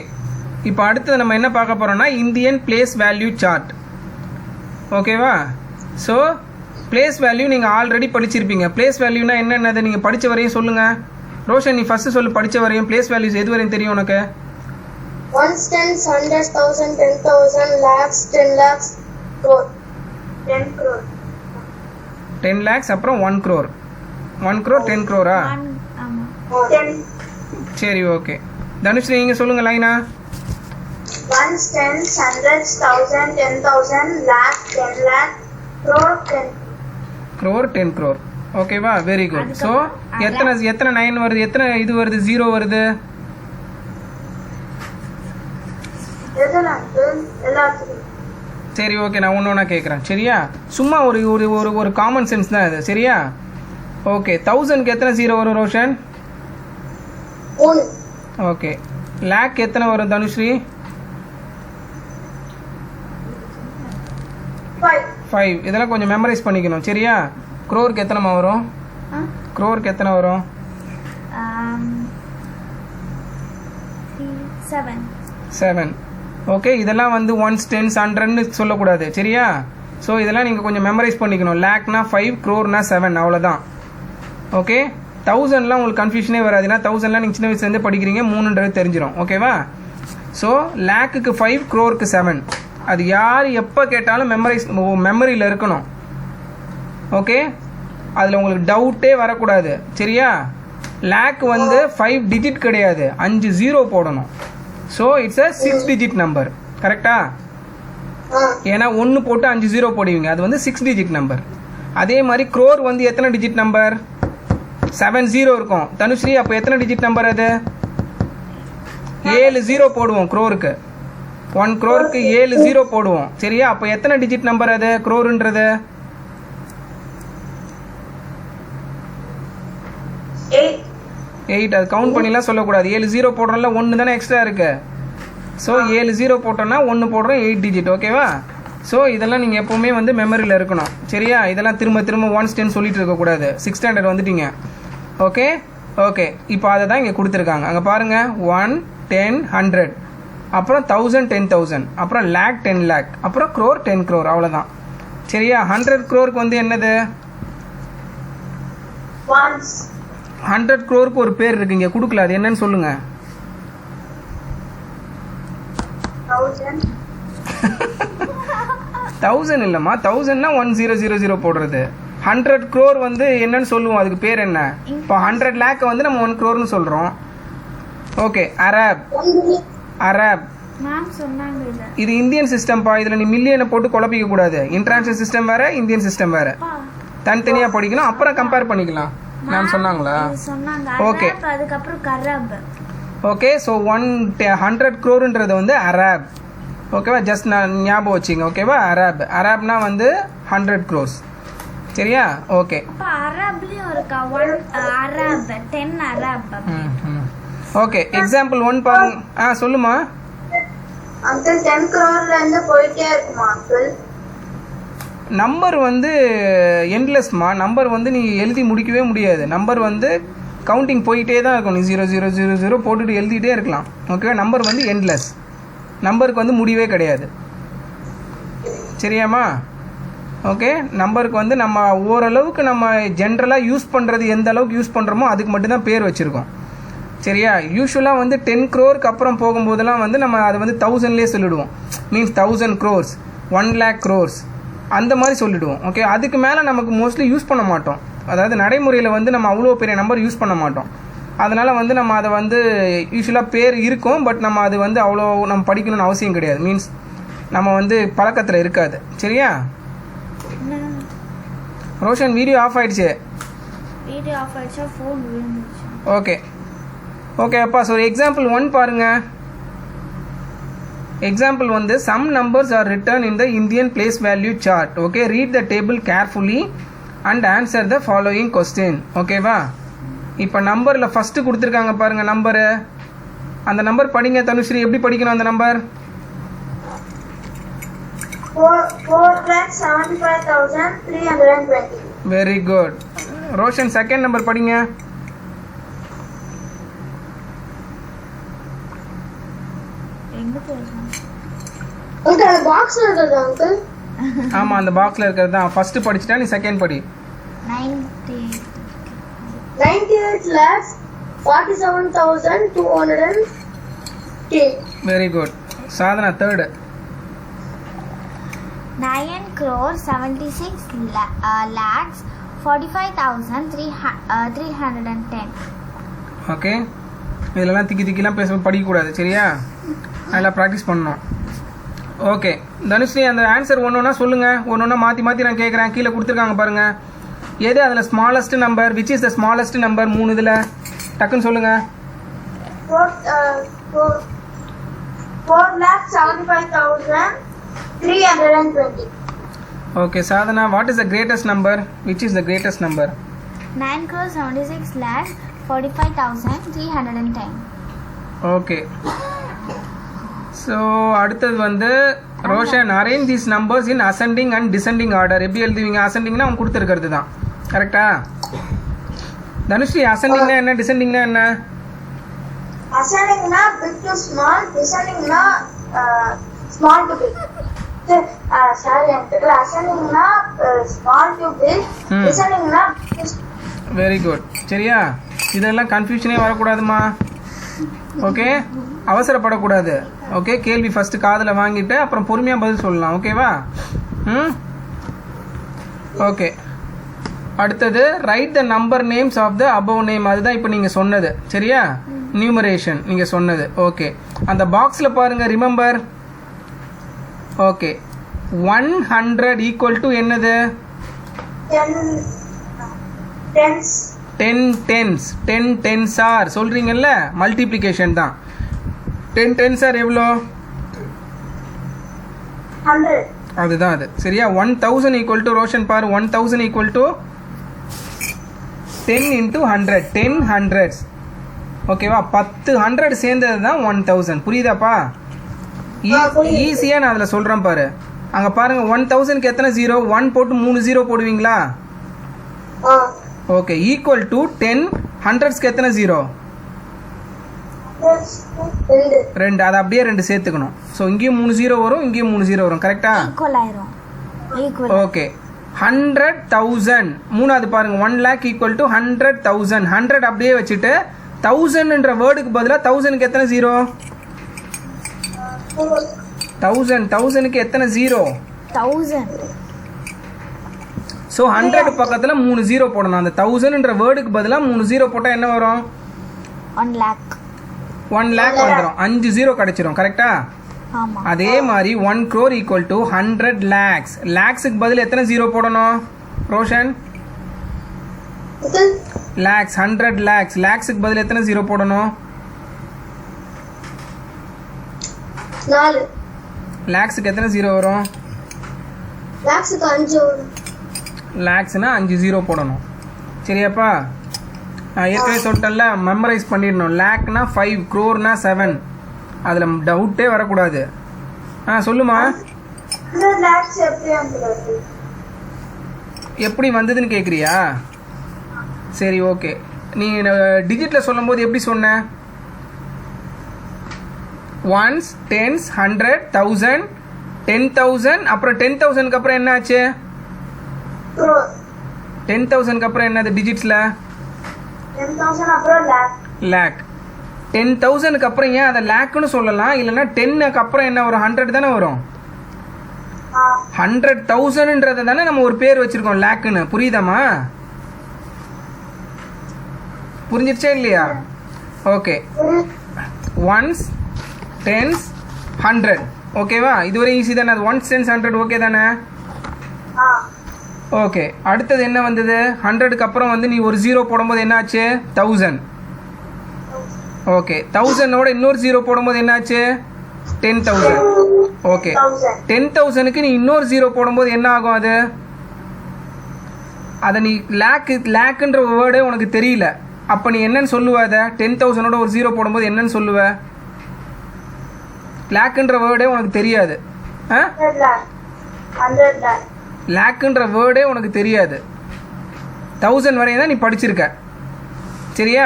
Speaker 1: இப்போ அடுத்தது நம்ம என்ன பார்க்க போகிறோம்னா இந்தியன் பிளேஸ் வேல்யூ சார்ட். ஓகேவா? ஸோ பிளேஸ் வேல்யூ நீங்கள் ஆல்ரெடி படிச்சிருப்பீங்க. பிளேஸ் வேல்யூனா என்னென்னது நீங்கள் படித்த வரையும் சொல்லுங்கள். ரோஷன், நீ ஃபஸ்ட்டு சொல்லு. படித்த வரையும் பிளேஸ் வேல்யூஸ் எது வரையும் தெரியும் உனக்கு?
Speaker 2: 1 tens, 100,000, 10,000, lakhs, 10 lakhs, crore. 10 crore.
Speaker 1: 10 lakhs அப்புறம் 1 crore. 1 crore 10 crore-ஆ?
Speaker 3: ஆமா.
Speaker 2: 10.
Speaker 1: சரி, ஓகே. தனுஸ்ரீ நீங்கள் சொல்லுங்கள் லைனா.
Speaker 2: 1 tens, 100,000, 10,000, lakh, 10 lakh, crore, 10.
Speaker 1: crore 10 crore. ஓகேவா? Very good. ஸோ எத்தனை 9 வருது, எத்தனை இது வருது, 0 வருது?
Speaker 2: எதுல அங்கிள்? எல்லாத்துக்கும்.
Speaker 1: சரி, ஓகே, நான் ஒன்று ஒன்றா கேட்குறேன். சரியா? சும்மா ஒரு ஒரு ஒரு ஒரு காமன் சென்ஸ் தான் இது. சரியா? ஓகே, 1000க்கு எத்தனை 0 வரும் ரோஷன்?
Speaker 2: 1.
Speaker 1: ஓகே, லேக் எத்தனை வரும் தனுஸ்ரீ?
Speaker 2: 5.
Speaker 1: 5. இதெல்லாம் கொஞ்சம் மெமரைஸ் பண்ணிக்கணும். சரியா? க்ரோருக்கு எத்தனைமா வரும்? க்ரோருக்கு எத்தனை வரும்? 7. ஓகே, இதெல்லாம் வந்து 1s 10s 100ன்னு சொல்லக்கூடாது. சரியா? ஸோ இதெல்லாம் நீங்கள் கொஞ்சம் மெமரைஸ் பண்ணிக்கணும். லேக்னா 5, க்ரோர்னா 7, அவ்வளோதான். ஓகே, 1000லாம் உங்களுக்கு கன்ஃபியூஷனே வராதுன்னா 1000லாம் நீங்கள் சின்ன வயசுலேருந்து படிக்கிறீங்க, 3ன்றது தெரிஞ்சிடும். ஓகேவா? ஸோ லேக்குக்கு 5, க்ரோருக்கு 7. அது யார் எப்போ கேட்டாலும் மெமரியில் இருக்கணும். ஓகே, அதில் உங்களுக்கு டவுட்டே வரக்கூடாது. சரியா? லேக் வந்து 5 டிஜிட் கிடையாது, 5 ஜீரோ போடணும். So it's a 6 digit number. கரெக்டா? ஏன்னா 1 போட்டு 5 0 போடுவீங்க, அது வந்து 6 டிஜிட் நம்பர். அதே மாதிரி க்ரோர் வந்து எத்தனை டிஜிட் நம்பர்? 70 இருக்கும். தனுஸ்ரீ அப்போ எத்தனை டிஜிட் நம்பர் அது? 7 0 போடுவோம் க்ரோருக்கு. 1 க்ரோருக்கு 7 0 போடுவோம். சரியா? அப்போ எத்தனை டிஜிட் நம்பர் அது க்ரோருன்றது? 8. அது கவுண்ட் பண்ணிலாம் சொல்லக்கூடாது. 7 0 போடுறோம்ல, 1 தானே எக்ஸ்ட்ரா இருக்கு. ஸோ 7 0 போட்டோம்னா 1 போடுறோம், 8 டிஜிட். ஓகேவா? ஸோ இதெல்லாம் நீங்கள் எப்போவுமே வந்து மெமரியில் இருக்கணும். சரியா? இதெல்லாம் திரும்ப திரும்ப 1 10 சொல்லிட்டு இருக்கக்கூடாது. 6th ஸ்டாண்டர்ட் வந்துட்டீங்க. Okay okay. இப்போ அதை தான் இங்கே கொடுத்துருக்காங்க. அங்கே பாருங்கள், 1 10 100, அப்புறம் 1000 10,000, அப்புறம் லேக் 10 லேக், அப்புறம் க்ரோர் 10 க்ரோர். அவ்வளோதான். சரியா? 100 க்ரோருக்கு வந்து என்னது? 100 க்ரோருக்கு ஒரு பேர் இருக்கு, இங்கே கொடுக்கல. அது என்னன்னு சொல்லுங்க. 1000 இல்லைம்மா, 1000னா 1000 போடுறது. 100 க்ரோர் வந்து என்னன்னு சொல்லுவோம், அதுக்கு பேர் என்ன? இப்போ 100 லேக் வந்து நம்ம 1 க்ரோர்னு சொல்கிறோம். ஓகே. அரேப்
Speaker 3: மேம் சொன்னாங்க இது.
Speaker 1: இது இந்தியன் சிஸ்டம்ப்பா. இதில் நீ மில்லியனை போட்டு குழப்பிக்க கூடாது. இன்டர்நேஷனல் சிஸ்டம் வேறு, இந்தியன் சிஸ்டம் வேறு. தனித்தனியாக படிக்கணும், அப்புறம் கம்பேர் பண்ணிக்கலாம். மேம் சொன்னாங்களா?
Speaker 3: சொன்னாங்க.
Speaker 1: ஓகே.
Speaker 3: அதுக்கப்புறம் கரப்.
Speaker 1: ஓகே. ஸோ 100 க்ரோருன்றது வந்து அரேப். ஓகேவா? ஜஸ்ட் நான் ஞாபகம் வச்சுங்க. ஓகேவா? அரேப்னா வந்து 100 க்ரோர்ஸ். சரியா? ஓகே.
Speaker 3: அப்ப அரப்லயும் இருக்கா? 1 அரப் 10 அரப்.
Speaker 1: ஓகே. எக்ஸாம்பிள் 1 பாருங்க. சொல்லுமா.
Speaker 2: அங்கிள் 10 crore இருந்து போயிட்டே இருக்குமா அங்கிள்?
Speaker 1: நம்பர் வந்து எண்ட்லெஸ்மா. நம்பர் வந்து நீ எழுதி முடிக்கவே முடியாது. நம்பர் வந்து கவுண்டிங் போயிட்டே தான் இருக்கும். நீ 0 0 0 0 போட்டுட்டு எழுதிட்டே இருக்கலாம். ஓகேவா? நம்பர் வந்து எண்ட்லெஸ். நம்பருக்கு வந்து முடிவே கிடையாது. சரியாம்மா? ஓகே. நம்பருக்கு வந்து நம்ம ஓரளவுக்கு நம்ம ஜென்ரலாக யூஸ் பண்ணுறது எந்த அளவுக்கு யூஸ் பண்ணுறோமோ அதுக்கு மட்டும்தான் பேர் வச்சுருக்கோம். சரியா? யூஸ்வலாக வந்து 10 க்ரோருக்கு அப்புறம் போகும்போதெல்லாம் வந்து நம்ம அதை வந்து 1000லேயே சொல்லிவிடுவோம். மீன்ஸ் 1000 க்ரோர்ஸ், 1 lakh க்ரோர்ஸ், அந்த மாதிரி சொல்லிவிடுவோம். ஓகே. அதுக்கு மேலே நமக்கு மோஸ்ட்லி யூஸ் பண்ண மாட்டோம். அதாவது நடைமுறையில் வந்து நம்ம அவ்வளோ பெரிய நம்பர் யூஸ் பண்ண மாட்டோம். அதனால் வந்து நம்ம அதை வந்து யூஸ்வலாக பேர் இருக்கும், பட் நம்ம அது வந்து அவ்வளோ நம்ம படிக்கணும்னு அவசியம் கிடையாது. மீன்ஸ் நம்ம வந்து பழக்கத்தில் இருக்காது. சரியா? ரோஷன் வீடியோ ஆஃப் ஆயிடுச்சு.
Speaker 3: வீடியோ ஆஃப் ஆயிடுச்சா? ஃபோன் விழுந்துச்சு.
Speaker 1: ஓகே ஓகே அப்பா. ஸோ எக்ஸாம்பிள் 1 பாருங்க. எக்ஸாம்பிள் வந்து some numbers are written in the Indian place value chart. Okay. Read the table carefully and answer the following question. ஓகேவா? இப்போ நம்பரில் ஃபஸ்ட்டு கொடுத்துருக்காங்க பாருங்கள் நம்பரு. அந்த நம்பர் படிங்க தனுஸ்ரீ. எப்படி படிக்கணும் அந்த number?
Speaker 2: 4,75,320.
Speaker 1: Very good. Roshan second number படிங்க.
Speaker 3: எங்க போறோம்?
Speaker 2: அங்கிள் அந்த பாக்ஸ்ல இருக்குது அங்கிள்.
Speaker 1: ஆமாம், அந்த பாக்ஸில் இருக்கிறது தான். ஃபஸ்ட்டு படிச்சுட்டா நீ செகண்ட் படி.
Speaker 2: 98 lakhs 47,210.
Speaker 1: Very good. Sadhana third.
Speaker 3: 9 crore 76 lakhs 45,310.
Speaker 1: Okay. இதெல்லாம் திக்கிலாம் பேச படிக்கக்கூடாது. சரியா? நல்லா ப்ராக்டிஸ் பண்ணணும். ஓகே. தனுஸ்ரீ அந்த ஆன்சர் ஒன்று சொல்லுங்கள். ஒன்று மாற்றி நான் கேட்குறேன். கீழே கொடுத்துருக்காங்க பாருங்கள். எது அதில் smallest number? Which is the smallest number? 3 இதில் டக்குன்னு சொல்லுங்கள்.
Speaker 2: 4,75,320.
Speaker 1: Okay. Sadhana, what is the greatest number? Which is the greatest number?
Speaker 3: 9 crore 76 lakhs 45,310.
Speaker 1: Okay. So அடுத்தது வந்து Roshan, arrange these numbers in ascending and descending order. எப்படி எழுதுவீங்க? அசெண்டிங்னா அவங்க கொடுத்துருக்கிறது தான். கரெக்டா? தனுஸ்ரீ, அசெண்டிங்னா என்ன, டிசெண்டிங்னா என்ன?
Speaker 2: Ascending na big to small, descending na small to big. Sorry uncle. Ascending na small to big, descending na big to small.
Speaker 1: Very good. சரியா? இதெல்லாம் கன்ஃபியூஷனே வரக்கூடாதுமா. ஓகே. அவசரப்படக்கூடாது. ஓகே. கேள்வி ஃபஸ்ட்டு காதில் வாங்கிட்டு அப்புறம் பொறுமையாக பதில் சொல்லலாம். ஓகேவா? ஓகே. அடுத்தது write the number names of the above name. அதுதான் இப்போ நீங்கள் சொன்னது. சரியா? நியூமரேஷன் நீங்கள் சொன்னது. ஓகே. அந்த பாக்ஸில் பாருங்கள். ரிமெம்பர் ஓகே 100 ஈக்குவல் டு என்னது
Speaker 2: 10
Speaker 1: 10 டென்ஸ் ஆர் சொல்கிறீங்கல்ல மல்டிப்ளிகேஷன் தான் 10 டென்ஸ் ஆர் எவ்வளோ
Speaker 2: 100
Speaker 1: அதுதான் அது சரியா 1000 ஈக்குவல் டு ரோஷன் பாரு 1000 ஈக்குவல் டு 10 இன்ட்டு 100 10 ஹண்ட்ரட்ஸ் ஓகேவா 10 100 சேர்ந்தது தான் 1000 புரியுதாப்பா ஈஸியாக நான் அதில் சொல்கிறேன் பாரு அங்கே பாருங்க 1000க்கு எத்தனை ஜீரோ 1 போட்டு 3 ஜீரோ போடுவீங்களா ஓகே ஈக்குவல் டு 10 ஹண்ட்ரட்ஸ்க்கு எத்தனை ஜீரோ 2 அதை அப்படியே 2 சேர்த்துக்கணும் ஸோ இங்கேயும் 3 ஜீரோ வரும் இங்கேயும் 3 ஜீரோ வரும் கரெக்டா
Speaker 3: ஈக்குவல் ஆயிரும் ஈக்குவல்
Speaker 1: ஓகே 100,000 மூணாவது பாருங்க 1 லேக் ஈக்குவல் டு 100,000 100 அப்படியே வச்சுட்டு 1000ன்ற வேர்டுக்கு பதிலாக 1000க்கு எத்தனை ஜீரோ 1000க்கு எத்தனை ஜீரோ
Speaker 3: 1000
Speaker 1: ஸோ 100 பக்கத்தில் 3 ஜீரோ போடணும் அந்த 1000ன்ற வேர்டுக்கு பதிலாக 3 ஜீரோ போட்டால் என்ன வரும்
Speaker 3: 1 லேக்
Speaker 1: 1 லேக் வந்துடும் 5 ஜீரோ கிடைச்சிரும் கரெக்டா
Speaker 3: ஆமா
Speaker 1: அதே மாதிரி 1 crore ஈக்குவல் டு 100 லேக்ஸ் லேக்ஸுக்கு பதில் எத்தனை ஜீரோ போடணும் ரோஷன் லேக்ஸ் 100 லேக்ஸ் லேக்ஸுக்கு பதில் எத்தனை ஜீரோ போடணும்
Speaker 2: 4
Speaker 1: லேக்ஸுக்கு எத்தனை ஜீரோ வரும்
Speaker 2: லாக்ஸுக்கு 5 வரும்
Speaker 1: லேக்ஸ்னா 5 ஜீரோ போடணும் சரியாப்பா நான் ஏற்கனவே சொல்லிட்டேன்ல மெமரைஸ் பண்ணிடணும் லேக்னா 5 க்ரோர்னா 7 அதில் டவுட்டே வரக்கூடாது சொல்லுமா
Speaker 2: 100 லாக்ஸ் எப்படி வந்துருது
Speaker 1: எப்படி வந்ததுன்னு கேட்குறியா சரி ஓகே நீ டிஜிட்டில் சொல்லும்போது எப்படி சொன்ன ஒன்ஸ் டென்ஸ் 100 1000 10,000 அப்புறம் 10,000க்கு அப்புறம் என்ன ஆச்சு 10,000க்கு அப்புறம் என்னது டிஜிட்ஸில்
Speaker 2: 10,000 அப்புறம் லாக்
Speaker 1: லேக் 10,000க்கு அப்புறம் ஏன் அதை லேக்குன்னு சொல்லலாம் இல்லைன்னா 10க்கு அப்புறம் என்ன வரும் 100 தானே வரும் 100,000ன்றதை தானே நம்ம ஒரு பேர் வச்சிருக்கோம் லேக்குன்னு புரியுதாமா புரிஞ்சிருச்சா இல்லையா ஓகே ஒன்ஸ் டென்ஸ் 100 ஓகேவா இதுவரை ஈஸி தானே அது ஒன்ஸ் டென்ஸ் 100 ஓகே தானே ஓகே அடுத்தது என்ன வந்தது 100க்கு அப்புறம் வந்து நீ ஒரு ஜீரோ போடும்போது என்ன ஆச்சு 1000 ஓகே 1000ஓட இன்னொரு ஜீரோ போடும்போது என்ன ஆச்சு 10,000 ஓகே 10,000க்கு நீ இன்னொரு ஜீரோ போடும்போது என்ன ஆகும் அது அதை நீ லேக்குன்ற வேர்டே உனக்கு தெரியல அப்போ நீ என்னன்னு சொல்லுவ அதை 10,000ஓட ஒரு ஜீரோ போடும்போது என்னன்னு சொல்லுவ லேக்குன்ற வேர்டே உனக்கு தெரியாது
Speaker 2: 100 லாக்
Speaker 1: லேக்குன்ற வேர்டே உனக்கு தெரியாது 1000 வரையும் தான் நீ படிச்சிருக்க சரியா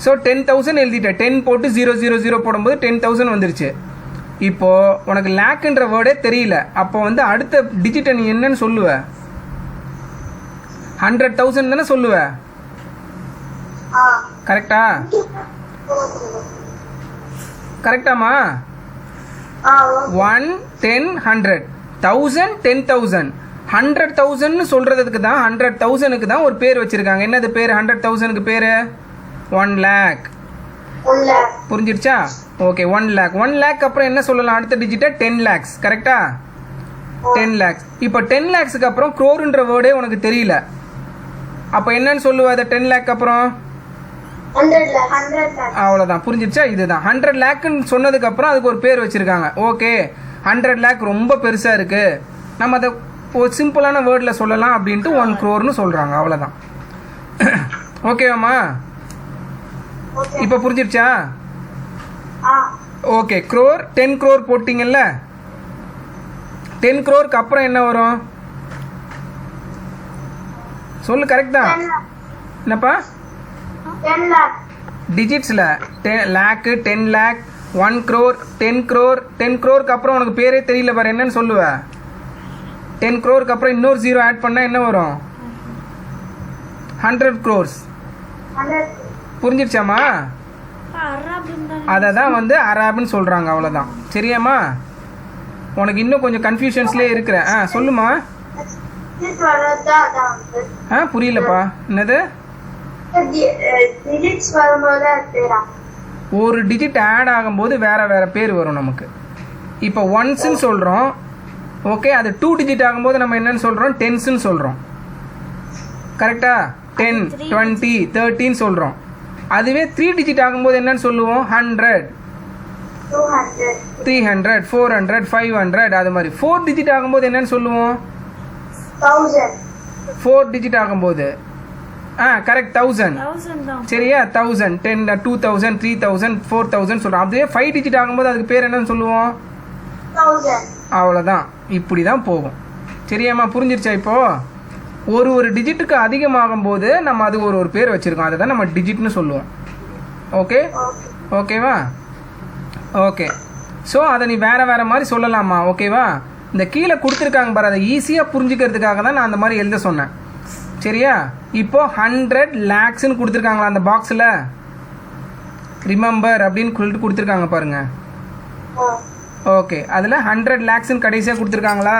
Speaker 1: ஸோ 10,000 எழுதிட்ட 10 போட்டு 000 போடும்போது 10,000 வந்துருச்சு இப்போது உனக்கு லேக்குன்ற வேர்டே தெரியல அப்போ வந்து அடுத்த டிஜிட்டை நீ என்னன்னு சொல்லுவ 100,000 தானே சொல்லுவ கரெக்டா கரெக்டாமா 1 10 100 1000 10,000 100,000 சொல்றதுக்கு தான் 100,000க்கு தான் ஒரு பேர் வச்சிருக்காங்க என்னது பேர் 100,000க்கு பேரு 1 லேக் புரிஞ்சிருச்சா ஓகே 1 லேக் அப்புறம் என்ன சொல்லலாம் அடுத்த டிஜிட்டை 10 லேக்ஸ் கரெக்டா 10 லேக்ஸ் இப்போ 10 லேக்ஸுக்கு அப்புறம் க்ரோர்ன்ற வேர்டே உனக்கு தெரியல அப்போ என்னன்னு சொல்லுவ அதை 10 லேக் அப்புறம்
Speaker 2: 100 லாக்
Speaker 1: அவ்வளோதான் புரிஞ்சிருச்சா இதுதான் 100 லேக்குன்னு சொன்னதுக்கு அப்புறம் அதுக்கு ஒரு பேர் வச்சிருக்காங்க ஓகே 100 லேக் ரொம்ப பெருசாக இருக்கு நம்ம அதை ஒரு சிம்பிளான வேர்டில் சொல்லலாம் அப்படின்ட்டு 1 crore சொல்கிறாங்க அவ்வளோதான் ஓகேவாம்மா இப்போ புரிஞ்சிருச்சா ஓகே க்ரோர் 10 crore போட்டிங்கல்ல 10 crore அப்புறம் என்ன வரும் சொல்லு கரெக்டா என்னப்பா
Speaker 2: 10 லாக்
Speaker 1: டிஜிட்ஸில் லேக்கு 10 லேக் 1 crore 10 crore அப்புறம் உனக்கு பேரே தெரியல பாரு என்னன்னு சொல்லுவ 10 crore அப்புறம் இன்னொரு ஜீரோ ஆட் பண்ணால் என்ன வரும் 100 crores
Speaker 2: 100
Speaker 1: புரிஞ்சிருச்சாம்மா அதை தான் வந்து அராப்னு சொல்கிறாங்க அவ்வளோதான் சரியாம்மா உனக்கு இன்னும் கொஞ்சம் கன்ஃபியூஷன்ஸ்லேயே இருக்கிறேன் சொல்லுமா
Speaker 2: டிஜிட் வரதா அதான் வந்து
Speaker 1: புரியலப்பா என்னது
Speaker 2: டிஜிட்ஸ் வரும்போது பேரா
Speaker 1: ஒரு டிஜிட் ஆட் ஆகும்போது வேற வேற பேர் வரும் நமக்கு இப்போ ஒன்ஸ்ன்னு சொல்கிறோம் ஓகே, அது 2 டிஜிட் ஆகும்போது நம்ம என்னன்னு சொல்கிறோம், டென்ஸ்ன்னு சொல்கிறோம். கரெக்டா? 10, 20, 30 சொல்கிறோம். அதுவே 3 டிஜிட் ஆகும்போது என்னன்னு சொல்லுவோம், 100,
Speaker 2: 200,
Speaker 1: 300, 400, 500. அது மாதிரி 4 டிஜிட் ஆகும்போது என்னன்னு சொல்லுவோம்,
Speaker 2: 1000,
Speaker 1: 4 டிஜிட் ஆகும்போது கரெக்ட் 1000.
Speaker 3: 1000 தான்.
Speaker 1: சரியா? 1000, 10, 2000, 3000, 4000 சொல்கிறோம். அதுவே 5 டிஜிட் ஆகும்போது அதுக்கு பேர் என்னன்னு சொல்லுவோம்,
Speaker 2: 1000.
Speaker 1: அவ்வளோதான். இப்படி தான் போகும். சரியாம்மா? புரிஞ்சிருச்சா? இப்போ ஒரு டிஜிட்டுக்கு அதிகமாகும் போது நம்ம அது ஒரு பேர் வச்சுருக்கோம். அதை தான் நம்ம டிஜிட்னு சொல்லுவோம். ஓகே, ஓகேவா? ஓகே, ஸோ அதை நீ வேறு மாதிரி சொல்லலாமா? ஓகேவா? இந்த கீழே கொடுத்துருக்காங்க பாரு, அதை ஈஸியாக புரிஞ்சுக்கிறதுக்காக தான் நான் அந்த மாதிரி எழுத சொன்னேன். சரியா? இப்போ 100 lakhsன்னு கொடுத்துருக்காங்களா அந்த பாக்ஸில், ரிமெம்பர் அப்படின்னு சொல்லிட்டு கொடுத்துருக்காங்க பாருங்க. ஓகே, அதில் 100 lakhsன்னு கடைசியாக கொடுத்துருக்காங்களா?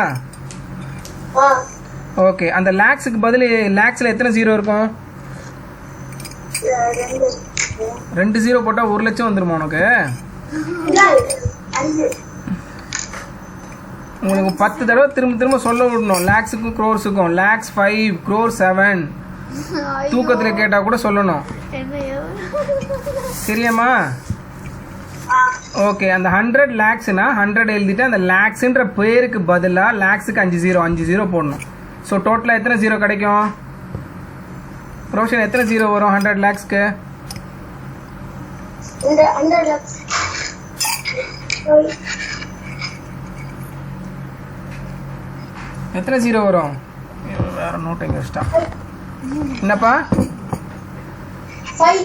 Speaker 1: ஓகே, அந்த லேக்ஸுக்கு பதில் லேக்ஸில் எத்தனை ஜீரோ இருக்கும்? 2 ஜீரோ போட்டால் 1 லட்சம் வந்துருமா உனக்கு? உங்களுக்கு 10 தடவை திரும்ப சொல்ல விடணும். லேக்ஸுக்கும் க்ரோர்ஸுக்கும். லேக்ஸ் 5, க்ரோர் 7. தூக்கத்தில் கேட்டால் கூட சொல்லணும். சரியாம்மா? ஓகே, அந்த 100 lakhsனா 100 எழுதிட்டு அந்த லேக்ஸுன்ற பேருக்கு பதிலாக லேக்ஸுக்கு 5 ஜீரோ போடணும். ஸோ டோட்டலாக எத்தனை ஜீரோ கிடைக்கும்? ப்ரொஃபஷன் எத்தனை ஜீரோ வரும் 100 lakhsக்கு?
Speaker 2: இந்த 100 lakhs
Speaker 1: எத்தனை ஜீரோ வரும்? வேற நோட் எங்க வச்சிட்டா? என்னப்பா?
Speaker 2: 5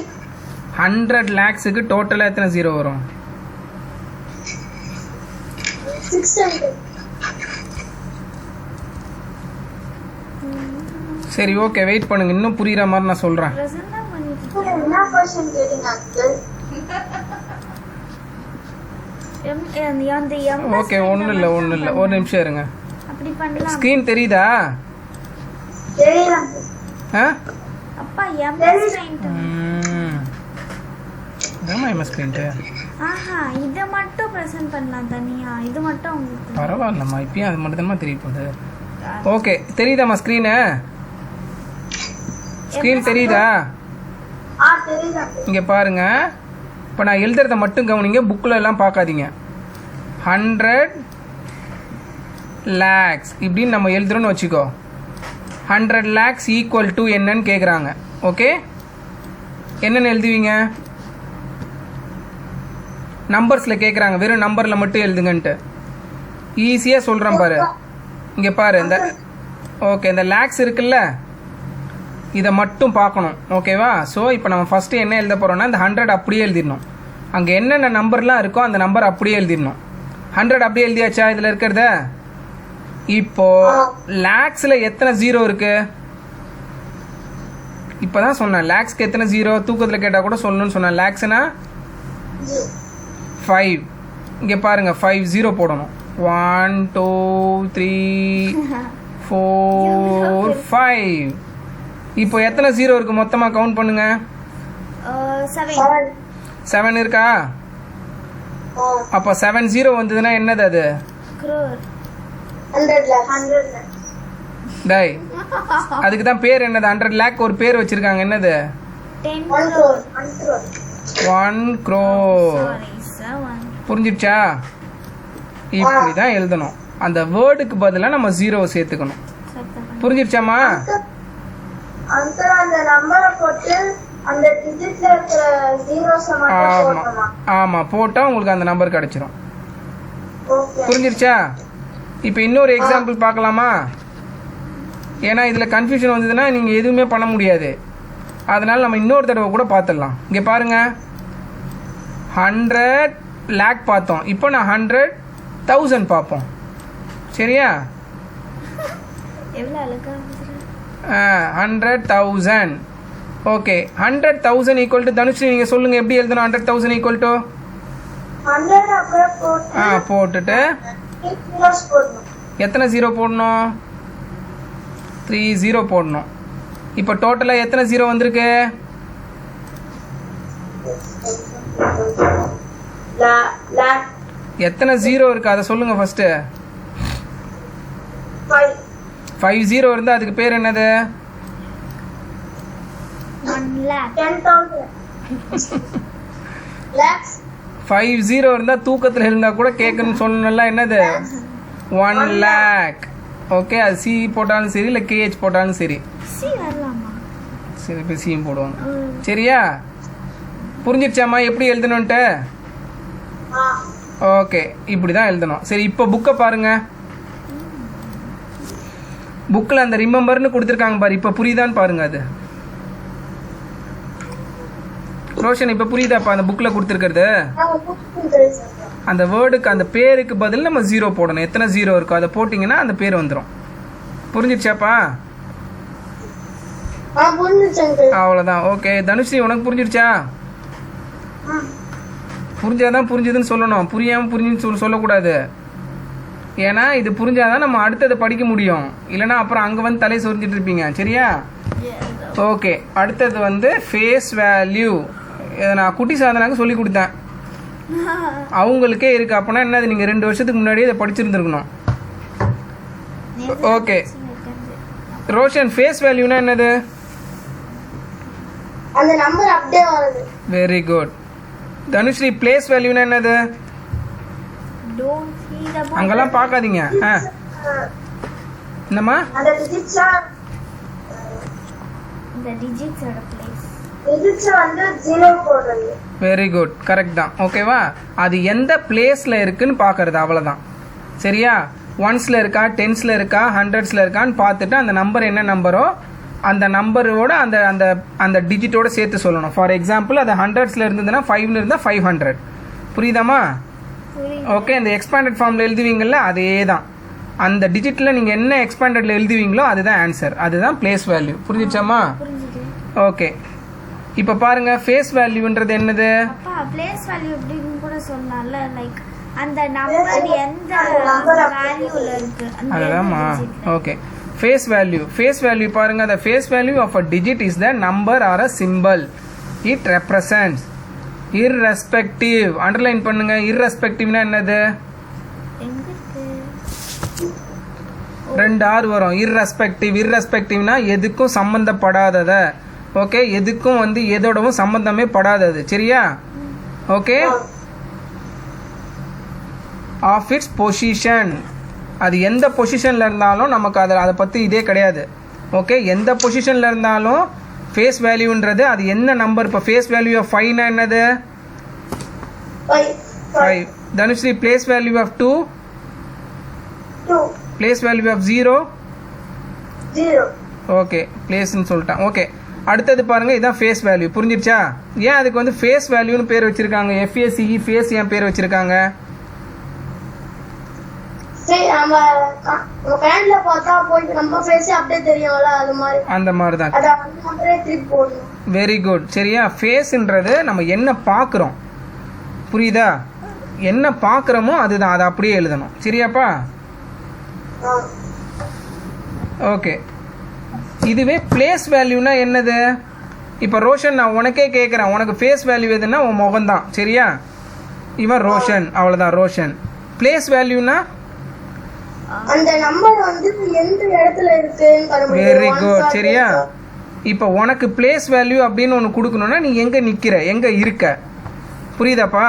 Speaker 1: 100 lakhsக்கு டோட்டலாக எத்தனை ஜீரோ வரும்?
Speaker 2: 600.
Speaker 1: சரி, ஓகே, வெயிட் பண்ணுங்க, இன்னும் புரியுற மாதிரி நான் சொல்கிறேன்.
Speaker 3: present தான் பண்ணிட்டு
Speaker 2: என்ன क्वेश्चन கேட்டிங்க uncle?
Speaker 3: அந்த எம்
Speaker 1: ஓகே, ஒன்றும் இல்லை, ஒரு நிமிஷம் இருங்க.
Speaker 3: அப்படி பண்ணலாம்.
Speaker 1: ஸ்க்ரீன் தெரியுதா?
Speaker 2: தெரியல.
Speaker 1: ஆ
Speaker 3: அப்பா எம்
Speaker 1: எம்எஸ் பெயிண்ட்டு.
Speaker 3: ஆஹா, இதை மட்டும் ப்ரெசென்ட் பண்ணலாம் தனியா. இது மட்டும் உங்களுக்கு
Speaker 1: பரவாயில்லம்மா, இப்பயும் அது மட்டும் தானே தெரிய போகுது. Okay, தெரியுதாம்மா screen? ஸ்க்ரீன் தெரியுதா?
Speaker 2: தெரியல.
Speaker 1: இங்கே பாருங்க, இப்போ நான் எழுதுறத மட்டும் கவனிங்க, புக்கில் எல்லாம் பார்க்காதீங்க. 100 lakhs இப்படின்னு நம்ம எழுதுறோன்னு வச்சுக்கோ. 100 lakhs ஈக்குவல் டு என்னன்னு கேட்குறாங்க. ஓகே, என்னென்னு எழுதுவீங்க? நம்பர்ஸில் கேட்குறாங்க, வெறும் நம்பரில் மட்டும் எழுதுங்கன்ட்டு. ஈஸியாக சொல்கிறேன் பாரு. இங்கே பாரு, இந்த ஓகே, இந்த லேக்ஸ் இருக்குல்ல, இதை மட்டும் பார்க்கணும். ஓகேவா? ஸோ இப்போ நம்ம ஃபஸ்ட்டு என்ன எழுத போகிறோம்னா, இந்த 100 அப்படியே எழுதிடணும். அங்கே என்னென்ன நம்பர்லாம் இருக்கோ அந்த நம்பர் அப்படியே எழுதிடணும். 100 அப்படியே எழுதியாச்சா இதில் இருக்கிறத? இப்போ லேக்ஸில் எத்தனை ஜீரோ இருக்கு? இப்போ தான் சொன்னேன், லேக்ஸ்க்கு எத்தனை ஜீரோ தூக்கத்தில் கேட்டால் கூட சொல்லணும்னு சொன்னேன். லேக்ஸ்னா 5. இங்கே பாருங்க, 5 ஜீரோ போடணும். 1 2 3 4 5. இப்போ எத்தனை ஜீரோ இருக்கு மொத்தமாக கவுண்ட் பண்ணுங்க. 7 இருக்கா? அப்போ 7 ஜீரோ வந்ததுன்னா என்னது அது?
Speaker 3: crore
Speaker 2: 100 lakhs.
Speaker 1: டை, அதுக்கு தான் பேர் என்னது? 100 lakh ஒரு பேர் வச்சிருக்காங்க, என்னது?
Speaker 3: 10
Speaker 2: 1
Speaker 3: crore.
Speaker 2: crore.
Speaker 1: 1 crore.
Speaker 3: Sorry, 7.
Speaker 1: புரிஞ்சிடுச்சா? இப்படி தான் எழுதணும். அந்த வேர்டுக்கு பதிலாக நம்ம ஜீரோவை சேர்த்துக்கணும். புரிஞ்சிடுச்சாம்மா?
Speaker 2: uncle அந்த நம்பரை போட்டு அந்த டிஜிட்ல இருக்கிற ஜீரோஸ் மட்டும் போடணுமா?
Speaker 1: ஆமாம், போட்டால் உங்களுக்கு அந்த நம்பர் கிடச்சிரும்.
Speaker 2: ஓகே.
Speaker 1: புரிஞ்சிருச்சா? இப்போ இன்னொரு எக்ஸாம்பிள் பார்க்கலாமா? ஏன்னா இதில் கன்ஃபியூஷன் வந்ததுன்னா நீங்கள் எதுவுமே பண்ண முடியாது. அதனால் நம்ம இன்னொரு தடவை கூட பார்த்துடலாம். இங்கே பாருங்கள், 100 lakh பார்த்தோம். இப்போ நான் 100,000 பார்ப்போம். சரியா?
Speaker 3: எவ்வளவு அழகா இருக்கு.
Speaker 1: 100,000. ஓகே, 100,000 ஈக்குவல் டு தனுஷ் நீங்கள் சொல்லுங்கள், எப்படி எழுதணும்? 100,000 ஈக்குவல் டு
Speaker 2: 100 அப்படியே போட்டு
Speaker 1: போட்டுட்டு
Speaker 2: zeros போடணும்.
Speaker 1: எத்தனை ஜீரோ போடணும்? 3 ஜீரோ போடணும். இப்போ டோட்டலாக எத்தனை ஜீரோ வந்திருக்கு?
Speaker 2: lakh
Speaker 1: எத்தனை ஜீரோ இருக்குது அதை சொல்லுங்கள் ஃபஸ்ட்டு. 50 இருந்தால் அதுக்கு பேர் என்னது?
Speaker 3: 1 lakh.
Speaker 2: 10,000 lakhs.
Speaker 1: 50 இருந்தால் தூக்கத்தில் இருந்தால் கூட கேட்கணும்னு சொல்லணும்ல, என்னது? 1 lakh. ஓகே, அது சி போட்டாலும் சரி இல்லை கேஹெச் போட்டாலும் சரி.
Speaker 3: சி வரலாமா?
Speaker 1: சரி, இப்போ சியும் போடுவாங்க. சரியா? புரிஞ்சிடுச்சாம்மா எப்படி எழுதணுன்ட்டு? ஓகே, இப்படி தான் எழுதணும். சரி, இப்போ புக்கை பாருங்க. புக்கில் அந்த ரிமெம்பர்னு கொடுத்துருக்காங்க பாரு. இப்போ புரியுதான்னு பாருங்க. அது ரோஷன் இப்போ புரியுதாப்பா அந்த புக்கில் கொடுத்துருக்கிறது? அந்த வேர்டுக்கு அந்த பேருக்கு பதில் நம்ம 0 போடணும். எத்தனை 0 இருக்கோ அதை போட்டிங்கன்னா அந்த பேர் வந்துடும். புரிஞ்சிடுச்சாப்பா? அவ்வளோதான். ஓகே தனுஸ்ரீ, உனக்கு புரிஞ்சிடுச்சா? புரிஞ்சாதான் புரிஞ்சுதுன்னு சொல்லணும், புரியாமல் புரிஞ்சுன்னு சொல்லக்கூடாது. ஏன்னா இது புரிஞ்சாதான் நம்ம அடுத்ததை படிக்க முடியும். இல்லைன்னா அப்புறம் அங்கே வந்து தலையை சொரிஞ்சிட்டு இருப்பீங்க. சரியா? ஓகே, அடுத்தது வந்து ஃபேஸ் வேல்யூ. இதை நான் குட்டி சாதனாக்கு சொல்லி கொடுத்தேன், அவங்களுக்கே இருக்கு. அப்போனா என்னது, நீங்கள் 2 வருஷத்துக்கு முன்னாடியே இதை படிச்சிருந்துருக்கணும். ஓகே ரோஷன், ஃபேஸ் வேல்யூனா என்னது?
Speaker 2: அந்த நம்பர் அப்படியே வருது.
Speaker 1: Very good. தனுஸ்ரீ, பிளேஸ் வேல்யூனா என்னது?
Speaker 3: Don't see the ball.
Speaker 1: அங்கெல்லாம் பார்க்காதீங்க. என்னம்மா?
Speaker 2: அந்த டிஜிட்ஸா
Speaker 3: The digits are the place.
Speaker 2: Digits வந்து 0 போடுறது.
Speaker 1: வெரி குட், கரெக்ட் தான். ஓகேவா? அது எந்த பிளேஸில் இருக்குன்னு பார்க்கறது, அவ்வளோதான். சரியா? 1ஸ்ல இருக்கா, 10ஸ்ல இருக்கா, 100ஸ்ல இருக்கான்னு பார்த்துட்டு அந்த நம்பர் என்ன நம்பரோ அந்த நம்பரோட அந்த அந்த அந்த டிஜிட்டோட சேர்த்து சொல்லணும். ஃபார் எக்ஸாம்பிள் அது 100ஸ்ல இருந்ததுன்னா 5ன்னு இருந்தால் 500. புரியுதாம்மா? ஓகே, அந்த எக்ஸ்பேண்டட் ஃபார்மில் எழுதுவீங்கள்ல, அதே தான். அந்த டிஜிட்டில் நீங்கள் என்ன எக்ஸ்பேண்டடில் எழுதுவீங்களோ அதுதான் ஆன்சர், அதுதான் பிளேஸ் வேல்யூ. புரிஞ்சிச்சாம்மா?
Speaker 3: புரிஞ்சுது.
Speaker 1: ஓகே, இப்போ பாருங்க ஃபேஸ் வேல்யூன்றது என்னது?
Speaker 3: அப்பா பிளேஸ் வேல்யூ எப்படின்னு கூட சொல்லலாம்ல, லைக் அந்த நம்பர் எந்த வேல்யூல இருக்கு
Speaker 1: அதுதான்மா. Okay, face value. Face value பாருங்க, the face value of a digit is the number or a symbol it represents irrespective. Underline பண்ணுங்க. irrespectiveனா என்னது?
Speaker 3: எங்க இருக்கு?
Speaker 1: 2 R வரும். irrespective. irrespectiveனா எதுக்கும் சம்பந்தப்படாதத. ஓகே, எதுக்கும் வந்து எதோடவும் சம்பந்தமே படாதது. சரியா? Okay, of its position. அது எந்த பொசிஷனில் இருந்தாலும் நமக்கு அதை பற்றி இதே கிடையாது. ஓகே, எந்த பொசிஷனில் இருந்தாலும் ஃபேஸ் வேல்யூன்றது அது என்ன நம்பர். இப்போ ஃபேஸ் வேல்யூ ஆஃப் 5னா என்னது? 5. Tanushree, place value of 2?
Speaker 2: 2.
Speaker 1: Place value of 0?
Speaker 2: 0.
Speaker 1: Okay, பிளேஸ்ன்னு சொல்லிட்டேன். ஓகே, அடுத்தது பாருங்க, இதான் ஃபேஸ் வேல்யூ. புரிஞ்சிருச்சா? ஏன் அதுக்கு வந்து ஃபேஸ் வேல்யூன்னு பேர் வச்சிருக்காங்க? FACE, ஃபேஸ் ஏன் பேர் வச்சிருக்காங்க?
Speaker 2: சரி, நம்ம கரண்ட்ல பார்த்தா போயிட்டு நம்ம ஃபேஸ் அப்படியே தெரியும்ல, அது மாதிரி.
Speaker 1: அந்த மாதிரி தான்.
Speaker 2: அத வந்து நம்பரே திருப்பி போடணும்.
Speaker 1: Very good. சரியா? ஃபேஸ்ன்றது நம்ம என்ன பார்க்குறோம், புரியுதா? என்ன பார்க்குறோமோ அதுதான், அதை அப்படியே எழுதணும். சரியாப்பா? ஓகே, இதுவே பிளேஸ் வேல்யூனா என்னது? இப்போ ரோஷன், நான் உனக்கே கேட்குறேன், உனக்கு ஃபேஸ் வேல்யூ எதுன்னா உன் முகம் தான். சரியா? இவன் ரோஷன், அவ்வளோதான் ரோஷன். பிளேஸ் வேல்யூனா
Speaker 2: அந்த நம்பர் வந்து எந்த இடத்துல இருக்குன்னு கண்டுபிடிக்கணும்.
Speaker 1: Very good. சரியா? இப்போ உனக்கு பிளேஸ் வேல்யூ அப்படின்னு ஒன்று கொடுக்கணும்னா நீ எங்கே நிற்கிற, எங்கே இருக்க, புரியுதாப்பா?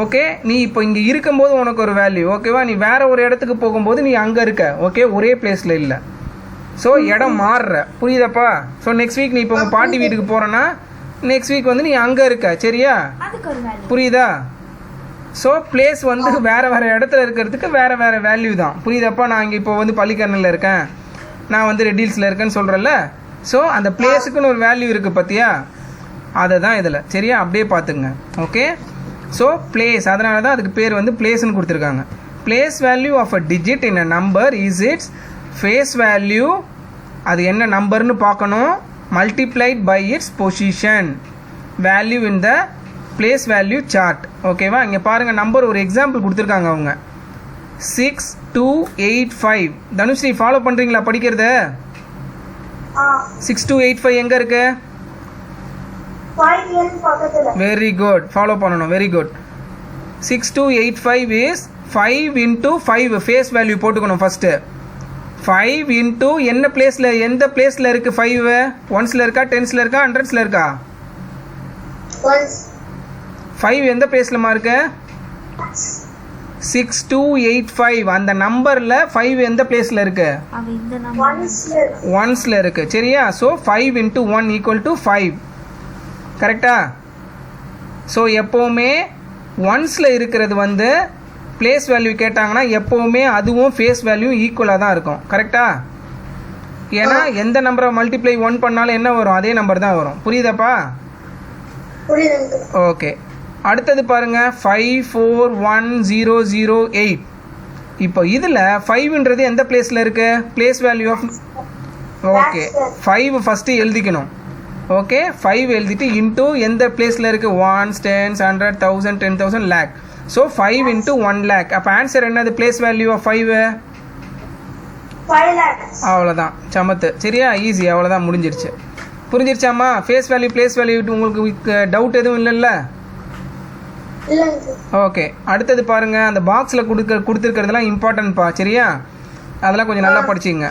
Speaker 1: ஓகே, நீ இப்போ இங்கே இருக்கும்போது உனக்கு ஒரு வேல்யூ. ஓகேவா? நீ வேற ஒரு இடத்துக்கு போகும்போது நீ அங்கே இருக்க. ஓகே, ஒரே பிளேஸில் இல்லை. ஸோ இடம் மாறுற. புரியுதாப்பா? ஸோ நெக்ஸ்ட் வீக் நீ இப்போ உங்கள் பாட்டி வீட்டுக்கு போகிறேன்னா நெக்ஸ்ட் வீக் வந்து நீ அங்கே இருக்க. சரியா?
Speaker 3: அதுக்கு ஒரு வேல்யூ.
Speaker 1: புரியுதா? ஸோ பிளேஸ் வந்து வேறு வேறு இடத்துல இருக்கிறதுக்கு வேறு வேறு வேல்யூ தான். புரியுதாப்பா? நான் இங்கே இப்போ வந்து பள்ளிக்கரணில் இருக்கேன், நான் வந்து ரெட் ஹில்ஸில் இருக்கேன்னு சொல்கிறேன்ல. ஸோ அந்த பிளேஸுக்குன்னு ஒரு வேல்யூ இருக்குது பார்த்தியா? அதை தான் இதில். சரியா? அப்படியே பார்த்துங்க. ஓகே, ஸோ பிளேஸ், அதனால தான் அதுக்கு பேர் வந்து பிளேஸ்ன்னு கொடுத்துருக்காங்க. Place value of a digit in a number is its face value. அது என்ன நம்பர்னு பார்க்கணும். Multiplied by its position value in the place value chart. ஓகேவா? இங்கே பாருங்கள், நம்பர் ஒரு எக்ஸாம்பிள் கொடுத்துருக்காங்க அவங்க. 6285. தனுஸ்ரீ ஃபாலோ பண்ணுறீங்களா படிக்கிறத? 6285 எங்கே இருக்கு?
Speaker 2: 5 பக்கத்துல.
Speaker 1: வெரி குட், ஃபாலோ பண்ணணும். Very good. 6285 is 5 into 5. Face value போட்டுக்கணும் ஃபஸ்ட்டு. 5 இன்ட்டு என்ன பிளேஸில் எந்த பிளேஸில் இருக்குது 5 ஒன்ஸில் இருக்கா டென்ஸில் இருக்கா ஹண்ட்ரட்ஸில் இருக்கா?
Speaker 2: Once.
Speaker 1: 5 எந்த பிளேஸ்லமா இருக்கு? 6285 அந்த நம்பரில் 5 எந்த பிளேஸில் இருக்கு?
Speaker 3: அவ இந்த நம்பர்
Speaker 2: Once.
Speaker 1: ஒன்ஸில் இருக்குது சரியா? ஸோ 5 இன்ட்டு 1 ஈக்குவல் டு 5 கரெக்டா? ஸோ எப்போவுமே ஒன்ஸில் இருக்கிறது வந்து பிளேஸ் வேல்யூ கேட்டாங்கன்னா எப்போவுமே அதுவும் ஃபேஸ் வேல்யூ ஈக்குவலாக தான் இருக்கும் கரெக்டா? ஏன்னா எந்த நம்பரை மல்டிப்ளை 1 பண்ணாலும் என்ன வரும்? அதே நம்பர் தான் வரும். புரியுதாப்பா?
Speaker 2: புரியுது.
Speaker 1: ஓகே, அடுத்தது பாருங்க 541008. இப்போ இதில் 5ன்றது எந்த பிளேஸில் இருக்கு? Place value of okay 5 first எழுதிக்கணும். ஓகே 5 எழுதிட்டு இன்ட்டு எந்த பிளேஸில் இருக்குது? 1s 10s 100 1000 10,000 lakh. ஸோ 5 இன்ட்டு 1 lakh. அப்போ ஆன்சர் என்னது? Place value of 5.
Speaker 2: 5 lakhs.
Speaker 1: அவ்வளோதான் சமத்து சரியா? ஈஸி, அவ்வளோதான் முடிஞ்சிருச்சு. புரிஞ்சிருச்சாம்மா? ஃபேஸ் வேல்யூ பிளேஸ் வேல்யூ உங்களுக்கு டவுட் எதுவும் இல்லைல்ல?
Speaker 2: இல்லைங்க.
Speaker 1: ஓகே, அடுத்தது பாருங்க அந்த பாக்ஸில் கொடுத்துருக்கிறதுலாம் இம்பார்ட்டன்ட்பா சரியா? அதெல்லாம் கொஞ்சம் நல்லா படிச்சிங்க.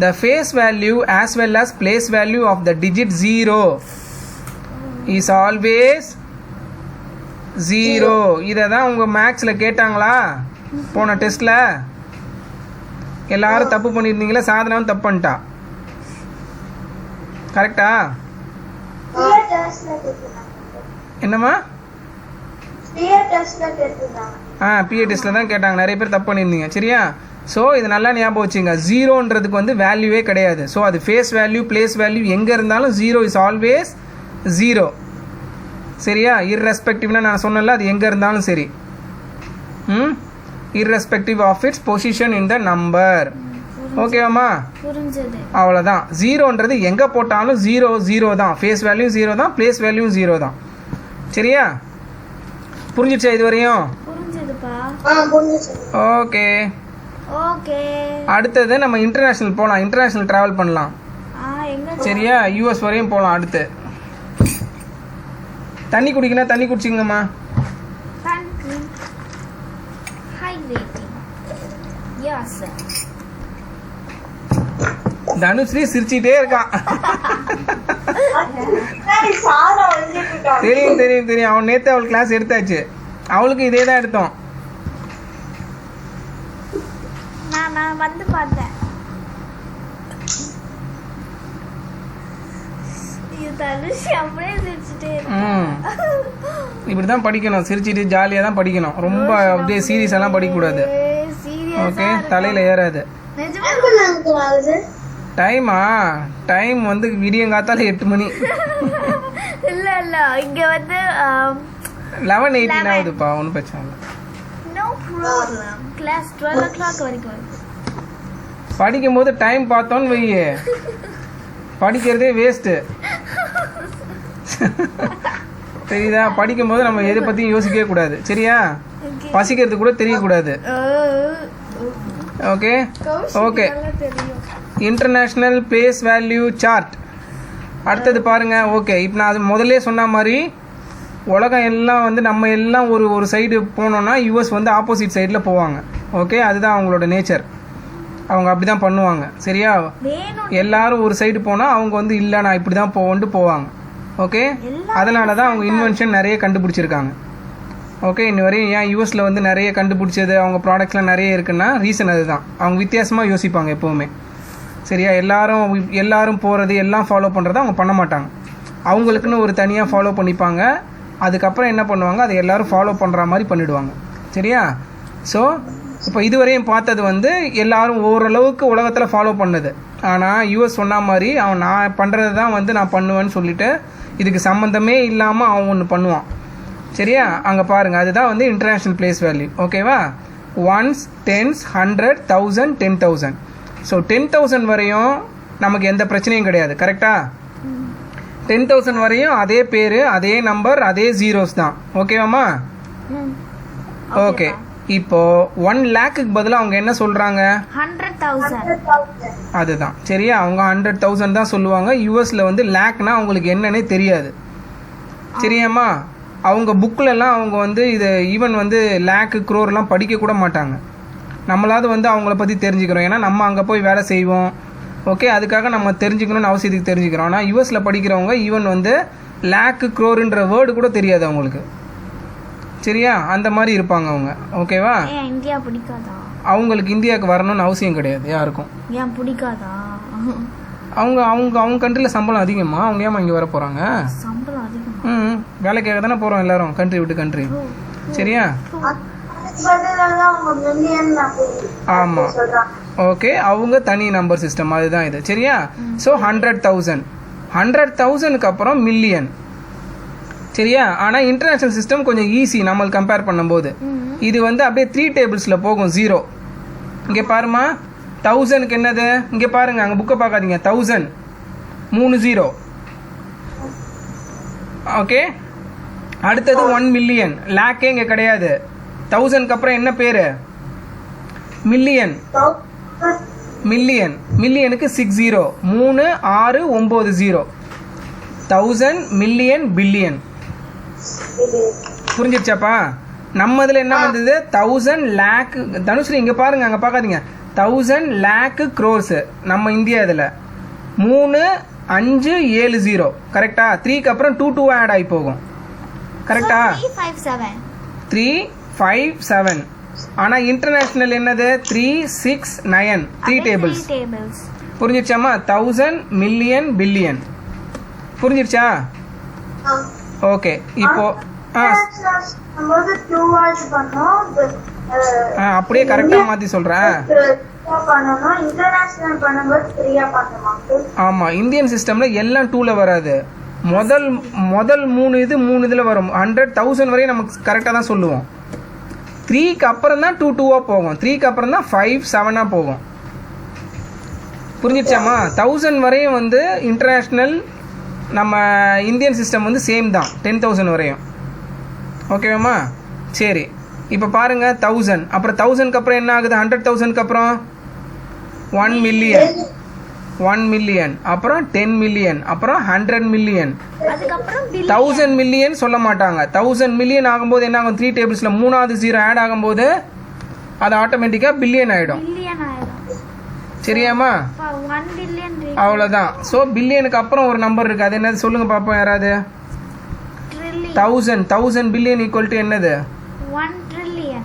Speaker 1: The face value as well as place value of the digit 0 is always 0. இதை தான் உங்கள் மேக்ஸில் கேட்டாங்களா போன டெஸ்ட்டில்? எல்லாரும் தப்பு பண்ணியிருந்தீங்களா? சாதனாவும் தப்பு பண்ணிட்டா கரெக்டா?
Speaker 2: Clear testல கேட்டிருந்தாங்க.
Speaker 1: என்னம்மா?
Speaker 2: Clear testல கேட்டிருந்தாங்க.
Speaker 1: பிஏ டெஸ்ட்டில் தான் கேட்டாங்க. நிறைய பேர் தப்பு பண்ணியிருந்தீங்க சரியா? ஸோ இது நல்லா ஞாபகம் வச்சுங்க. 0ன்றதுக்கு வந்து வேல்யூவே கிடையாது. ஸோ அது ஃபேஸ் வேல்யூ பிளேஸ் வேல்யூ எங்கே இருந்தாலும் 0 இஸ் ஆல்வேஸ் 0 சரியா? இர்ரெஸ்பெக்டிவ்னா நான் சொன்னல, அது எங்கே இருந்தாலும் சரி. Irrespective of its position in the number. ஓகேவாம்மா?
Speaker 3: புரிஞ்சது.
Speaker 1: அவ்வளோதான். 0ன்றது எங்கே போட்டாலும் 0 தான். ஃபேஸ் வேல்யூ 0 தான், பிளேஸ் வேல்யூ 0 தான் சரியா? புரிஞ்சிடுச்சா இது வரையும்?
Speaker 3: புரிஞ்சதுப்பா.
Speaker 2: புரிஞ்சுச்சு.
Speaker 1: Okay,
Speaker 3: okay.
Speaker 1: அடுத்தது நம்ம இன்டர்நேஷ்னல் போகலாம். இன்டர்நேஷ்னல் ட்ராவல் பண்ணலாம்
Speaker 3: எங்க
Speaker 1: சரியா? யூஎஸ் வரையும் போகலாம். அடுத்து தண்ணி குடிக்கணும், தண்ணி குடிச்சிங்கம்மா.
Speaker 3: country high rating? Yes.
Speaker 1: Dhanushree சிரிச்சிட்டே இருக்கான்.
Speaker 2: சாரா வந்துட்டு இருக்காங்க.
Speaker 1: தெரியும் தெரியும் தெரியும். அவன் நேற்று அவள் கிளாஸ் எடுத்தாச்சு. அவளுக்கு இதே தான் எடுத்தோம்.
Speaker 3: நான் வந்து பார்த்தேன். இது தனுஷ் அப்படியே சிரிச்சுட்டே
Speaker 1: இப்படி தான் படிக்கணும். சிரிச்சிட்டு ஜாலியாக தான் படிக்கணும். ரொம்ப அப்படியே சீரியஸ் எல்லாம் படிக்கக்கூடாது. ஓகே, தலையில் ஏறாது. டைம் வந்து விடியங்காத்தால 8 மணி.
Speaker 3: இல்ல இங்க வந்து
Speaker 1: 11:18 ஆகுதுப்பா. ஒன்றும் பிரச்சனை இல்லை.
Speaker 3: No problem. கிளாஸ் 12 o'clock வரைக்கும் இருக்கு.
Speaker 1: படிக்கும் போது டைம் பார்த்தோன்னு வையே, படிக்கிறதே வேஸ்ட்டு. தெரியுதா? படிக்கும் போது நம்ம எதை பற்றியும் யோசிக்கவே கூடாது சரியா? பசிக்கிறது கூட தெரியக்கூடாது. Okay okay. International place value chart. அடுத்தது பாருங்க. ஓகே, இப்போ நான் அது முதல்ல சொன்ன மாதிரி உலகம் எல்லாம் வந்து நம்ம எல்லாம் ஒரு சைடு போனோம்னா யூஎஸ் வந்து ஆப்போசிட் சைடில் போவாங்க. ஓகே, அதுதான் அவங்களோட நேச்சர். அவங்க அப்படி தான் பண்ணுவாங்க சரியா? எல்லாரும் ஒரு சைடு போனால் அவங்க வந்து இல்லை நான் இப்படி தான் போவோன்ட்டு போவாங்க. ஓகே, அதனால தான் அவங்க இன்வென்ஷன் நிறைய கண்டுபிடிச்சிருக்காங்க. ஓகே, இன்ன வரையும் ஏன் யூஎஸில் வந்து நிறைய கண்டுபிடிச்சது, அவங்க ப்ராடக்ட்ஸ்லாம் நிறைய இருக்குன்னா ரீசன் அதுதான். அவங்க வித்தியாசமாக யோசிப்பாங்க எப்போவுமே சரியா? எல்லாரும் போகிறது எல்லாம் ஃபாலோ பண்ணுறத அவங்க பண்ண மாட்டாங்க. அவங்களுக்குன்னு ஒரு தனியாக ஃபாலோ பண்ணிப்பாங்க. அதுக்கப்புறம் என்ன பண்ணுவாங்க, அதை எல்லோரும் ஃபாலோ பண்ணுற மாதிரி பண்ணிவிடுவாங்க சரியா? ஸோ இப்போ இதுவரையும் பார்த்தது வந்து எல்லாரும் ஓரளவுக்கு உலகத்தில் ஃபாலோ பண்ணது. ஆனால் யூஎஸ் சொன்ன மாதிரி அவன் நான் பண்ணுறது தான் வந்து நான் பண்ணுவேன்னு சொல்லிட்டு இதுக்கு சம்மந்தமே இல்லாமல் அவன் ஒன்று பண்ணுவான் சரியா? அங்கே பாருங்கள், அதுதான் வந்து இன்டர்நேஷ்னல் பிளேஸ் வேல்யூ. ஓகேவா? 1s 10s 100 1000 10,000. ஸோ 10,000 வரையும் நமக்கு எந்த பிரச்சனையும் கிடையாது கரெக்டா? 10,000 வரையும் அதே பேர், அதே நம்பர், அதே ஜீரோஸ் தான். ஓகேவாம்மா? ஓகே, இப்போ 1 lakhக்கு பதிலாக அவங்க என்ன சொல்கிறாங்க?
Speaker 3: 100,000.
Speaker 1: அதுதான் சரியா? அவங்க 100,000 தான் சொல்லுவாங்க. யூஎஸில் வந்து லேக்னா அவங்களுக்கு என்னன்னே தெரியாது சரியாம்மா? அவங்க புக்கிலலாம் அவங்க வந்து இது ஈவன் வந்து லேக்கு க்ரோர்லாம் படிக்க கூட மாட்டாங்க. நம்மளாவது வந்து அவங்கள பற்றி தெரிஞ்சுக்கிறோம், ஏன்னா நம்ம அங்கே போய் வேலை செய்வோம். ஓகே, அதுக்காக நம்ம தெரிஞ்சுக்கணும்னு அவசியத்துக்கு தெரிஞ்சுக்கிறோம். ஆனால் யூஎஸில் படிக்கிறவங்க ஈவன் வந்து லேக்கு க்ரோருன்ற வேர்டு கூட தெரியாது அவங்களுக்கு. சரியா, அந்த மாதிரி இருப்பாங்க அவங்க. ஓகேவா,
Speaker 3: ஏன் இந்தியா பிடிக்காதா?
Speaker 1: அவங்களுக்கு இந்தியாவுக்கு வரணும்னு அவசியம் கிடையாது யாருக்கும்.
Speaker 3: ஏன் பிடிக்காதா?
Speaker 1: அவங்க அவங்க அவங்க கண்ட்ரியில் சம்பளம் அதிகமா, அவங்க ஏமா இங்கே வர போகிறாங்க?
Speaker 3: சம்பளம் அதிகம்.
Speaker 1: வேலைக்காக தானே போகிறோம் எல்லாரும், கண்ட்ரி விட்டு கண்ட்ரி. சரியா,
Speaker 2: அவங்க மில்லியன்
Speaker 1: ஆமாம். ஓகே, அவங்க தனி நம்பர் சிஸ்டம், அதுதான் இது. சரியா, ஸோ 100,000 100,000க்கு அப்புறம் மில்லியன். சரியா, ஆனால் இன்டர்நேஷ்னல் சிஸ்டம் கொஞ்சம் ஈஸி நம்மளுக்கு கம்பேர் பண்ணும்போது. இது வந்து அப்படியே 3 டேபிள்ஸில் போகும். 0 இங்கே பாருமா, 1000க்கு என்னது இங்கே பாருங்க, அங்கே புக்கை பார்க்காதீங்க. 1000 3 0. ஓகே, அடுத்தது 1 மில்லியன். லேக்கே இங்கே கிடையாது. 1000க்கு அப்புறம் என்ன பேர்? மில்லியன். மில்லியன், மில்லியனுக்கு 6 0, 3 6 9 0. 1000 மில்லியன் பில்லியன். புரிஞ்சிருச்சாப்பா? நம்ம இதில் என்ன வந்தது? 1000 லேக். தனுஸ்ரீ இங்கே பாருங்க, அங்கே பார்க்காதீங்க. 1000 லேக்கு க்ரோர்ஸு நம்ம இந்தியா இதில். 3 5 7 0. கரெக்டா? 3க்கு அப்புறம் 2 2 ஆட் ஆகி போகும். கரெக்டா? 3 5 7. ஆனால் இன்டர்நேஷ்னல் என்னது? 3 6 9. 3 டேபிள்ஸ். புரிஞ்சிருச்சாமா? 1000 மில்லியன் பில்லியன். புரிஞ்சிருச்சா? ஓகே, இப்போ அப்படியே கரெக்டாக மாற்றி சொல்கிறேன். ஆமாம், இந்தியன் சிஸ்டமில் எல்லாம் 2ல வராது. முதல் 3 இதில் வரும். 100,000 வரையும் நமக்கு கரெக்டாக தான் சொல்லுவோம். 3க்கு அப்புறம் தான் 2 2-ஆ போகும். 3க்கு அப்புறம் தான் 5 7-ஆ போகும். புரிஞ்சிருச்சாமா? 1000 வரையும் வந்து இன்டர்நேஷ்னல் நம்ம இந்தியன் சிஸ்டம் வந்து சேம் தான், 10,000 வரையும். ஓகேவாம்மா? சரி, இப்போ பாருங்கள் 1000. அப்புறம் 1000க்கு அப்புறம் என்ன ஆகுது? 100,000க்கு அப்புறம் 1 மில்லியன். 1 மில்லியன், அப்புறம் 10 மில்லியன், அப்புறம் 100 மில்லியன். 1000 மில்லியன் சொல்ல மாட்டாங்க. 1000 மில்லியன் ஆகும்போது என்ன ஆகும்? 3 டேபிள்ஸில் 3வது 0 ஆட் ஆகும்போது அது ஆட்டோமேட்டிக்காக பில்லியன் ஆகிடும். சரியாம்மா? அவ்வளோதான். ஸோ பில்லியனுக்கு அப்புறம் ஒரு நம்பர் இருக்குது. அது என்னது சொல்லுங்க பார்ப்போம் யாராவது? 1000 பில்லியன் ஈக்குவல் டு என்னது?
Speaker 3: 1 trillion.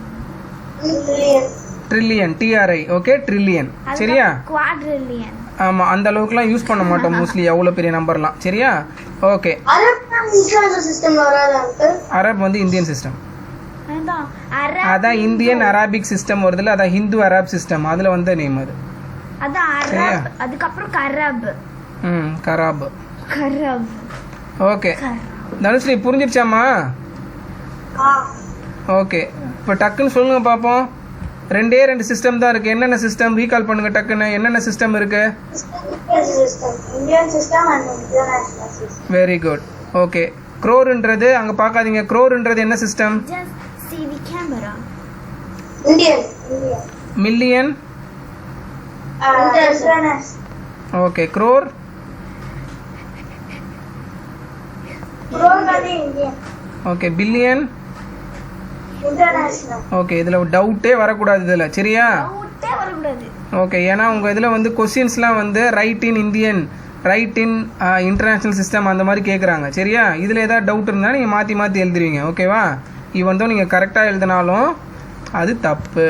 Speaker 1: Trillion, TRI. Okay, trillion. சரியா?
Speaker 3: Quadrillion.
Speaker 1: ஆமாம், அந்த அளவுக்குலாம் யூஸ் பண்ண மாட்டோம் மோஸ்ட்லி, அவ்வளோ பெரிய நம்பர்லாம். சரியா? ஓகே, அரப் வந்து இந்தியன் சிஸ்டம். அதான் இந்தியன் அரபிக் சிஸ்டம் வருதுல்ல, அதான் ஹிந்து அரப் சிஸ்டம், அதில் வந்த நேம் அது.
Speaker 3: அதுக்கப்புறம் கரப்.
Speaker 1: கராப்.
Speaker 3: கரப்.
Speaker 1: ஓகே, தனுஸ்ரீ புரிஞ்சிருச்சாம்மா? ஓகே, இப்போ டக்குன்னு சொல்லுங்க பார்ப்போம். 2 சிஸ்டம் தான் இருக்குது. என்னென்ன சிஸ்டம் ரீகால் பண்ணுங்க டக்குன்னு. என்னென்ன சிஸ்டம் இருக்கு? Very good. ஓகே, க்ரோர்ன்றது அங்கே பார்க்காதீங்க. க்ரோர்ன்றது என்ன system? Million. Okay, crore. Okay, billion. Okay, இதில் டவுட்டே வரக்கூடாது இதில். சரியா? ஓகே, ஏன்னா உங்கள் இதில் வந்து கொஸ்டின்ஸ்லாம் வந்து right in Indian, right in international system அந்த மாதிரி கேட்குறாங்க. சரியா? இதில் ஏதாவது டவுட் இருந்தால் நீங்கள் மாற்றி மாற்றி எழுதுவீங்க. ஓகேவா? ஈவன் தான் நீங்கள் கரெக்டாக எழுதினாலும் அது தப்பு.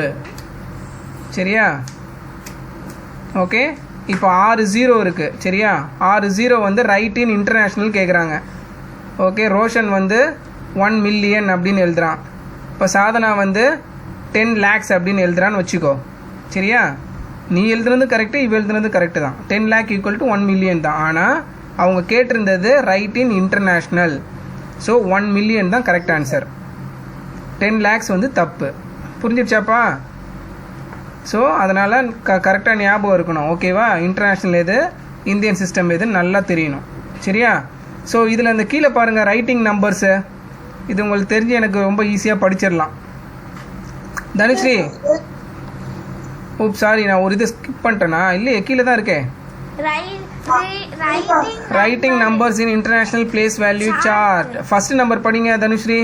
Speaker 1: சரியா? ஓகே, இப்போ 6 0 இருக்குது. சரியா? 6 0 வந்து ரைட் இன் இன்டர்நேஷ்னல் கேட்குறாங்க. ஓகே, ரோஷன் வந்து 1 மில்லியன் அப்படின்னு எழுதுறான். இப்போ சாதனா வந்து 10 lakhs அப்படின்னு எழுதுறான்னு வச்சுக்கோ. சரியா? நீ எழுதுனது கரெக்டு, இவ எழுதுனது கரெக்டு தான். 10 lakh ஈக்குவல் டு 1 மில்லியன் தான். ஆனால் அவங்க கேட்டிருந்தது right in international. So 1 million தான் கரெக்ட் ஆன்சர். 10 lakhs வந்து தப்பு. புரிஞ்சிருச்சாப்பா? ஸோ அதனால் கரெக்டாக ஞாபகம் இருக்கணும். ஓகேவா? இன்டர்நேஷ்னல் எது, இந்தியன் சிஸ்டம் எதுன்னு நல்லா தெரியணும். சரியா? ஸோ இதில் இந்த கீழே பாருங்கள் ரைட்டிங் நம்பர்ஸு. இது உங்களுக்கு தெரிஞ்சு எனக்கு ரொம்ப ஈஸியாக படிச்சிடலாம். தனுஸ்ரீ, ஓப் சாரி, நான் ஒரு இது ஸ்கிப் பண்ணிட்டேனா? இல்லையே, கீழே தான் இருக்கே. Writing numbers in international place value chart. First number படிங்க தனுஸ்ரீ.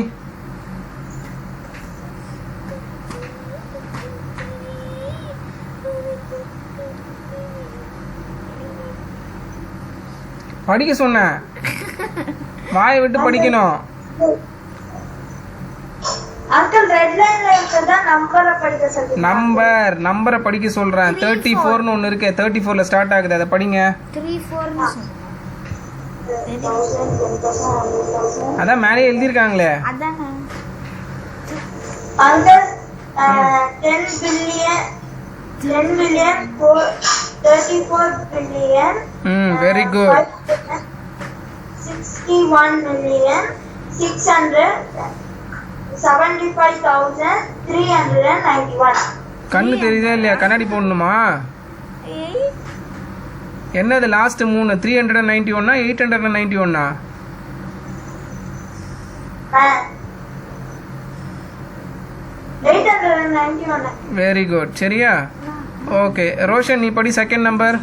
Speaker 1: படிக்க சொன்னேன், வாயை விட்டு படிக்கணும்.
Speaker 2: அங்கிள் ரெட் லைன்ல இருக்கிறதா நம்பரை படிக்க சொல்றீங்க.
Speaker 1: நம்பரை படிக்க சொல்றேன். 34ன்னு ஒன்று இருக்கு, 34ல ஸ்டார்ட் ஆகுது, அதை படிங்க.
Speaker 3: 34
Speaker 1: அதான் மேலே எழுதியிருக்காங்களே.
Speaker 3: அதானே.
Speaker 2: Uncle 10 billion 34 billion
Speaker 1: very good.
Speaker 2: 61 million 675,391.
Speaker 1: கண்ணு தெரியுதா இல்லையா? கண்ணாடி போடணுமா?
Speaker 3: ஏய்
Speaker 1: என்னது லாஸ்ட் 3? 391 891?
Speaker 2: 891.
Speaker 1: Very good. சரியா? ஓகே ரோஷன், நீ படி second number.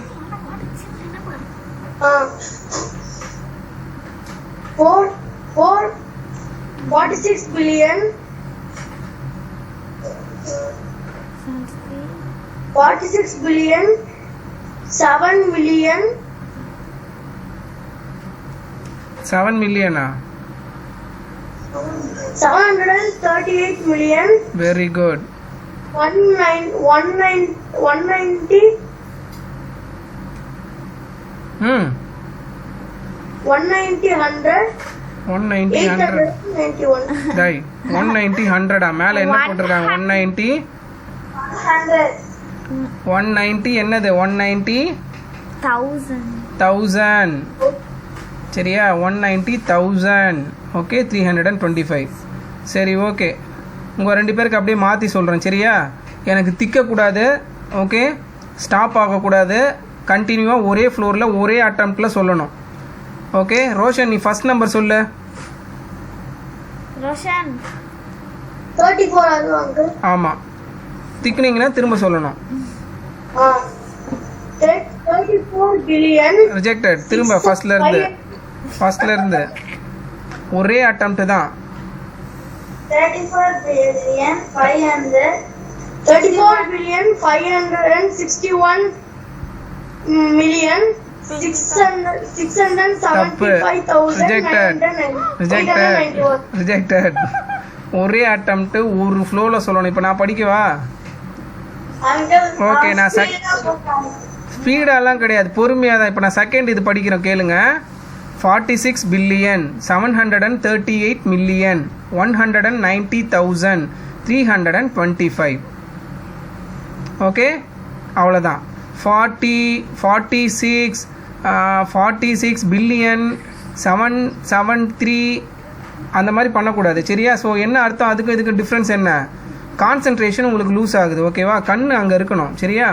Speaker 2: 46 billion 7 million
Speaker 1: 7 millionaire?
Speaker 2: 738 million
Speaker 1: very good.
Speaker 2: 190
Speaker 1: ம்
Speaker 2: 190 100
Speaker 1: 190 100
Speaker 2: 891.
Speaker 1: டை 190 100 மேல என்ன போட்டிருக்காங்க? 190 190 என்னது? 190 1000. சரியா? 190,000. ஓகே 325. சரி ஓகே, உங்கள் 2 பேருக்கு அப்படியே மாற்றி சொல்கிறேன். சரியா? எனக்கு திக்கக்கூடாது. ஓகே, ஸ்டாப் ஆகக்கூடாது. கண்டினியூவாக ஒரே ஃப்ளோரில் ஒரே அட்டம்ப்டில் சொல்லணும். ஓகே ரோஷன், நீ ஃபர்ஸ்ட் நம்பர் சொல்லு.
Speaker 3: ரோஷன்
Speaker 2: 34 அது அங்கிள்.
Speaker 1: ஆமாம், திக்குனீங்கன்னா திரும்ப சொல்லணும்.
Speaker 2: 34 billion
Speaker 1: ரிஜெக்டட். திரும்ப ஃபர்ஸ்ட்ல இருந்து ஒரே அட்டம்ப்ட் தான்.
Speaker 2: 34 billion 561 million 675,991.
Speaker 1: ரிஜெக்டட். ஒரே அட்டம்ப்ட் ஒரு ஃப்ளோவில் சொல்லணும். இப்போ நான் படிக்கவா? Okay, நான் ஸ்பீடாலாம் கிடையாது, பொறுமையாக தான். இப்போ நான் செகண்ட் இது படிக்கிறேன், கேளுங்க. 46 billion 738 million 190,325. ஓகே, அவ்வளோதான். 46 பில்லியன் 773 அந்த மாதிரி பண்ணக்கூடாது. சரியா? ஸோ என்ன அர்த்தம்? அதுக்கு இதுக்கு டிஃப்ரென்ஸ் என்ன? கான்சன்ட்ரேஷன் உங்களுக்கு லூஸ் ஆகுது. ஓகேவா? கண் அங்கே இருக்கணும். சரியா?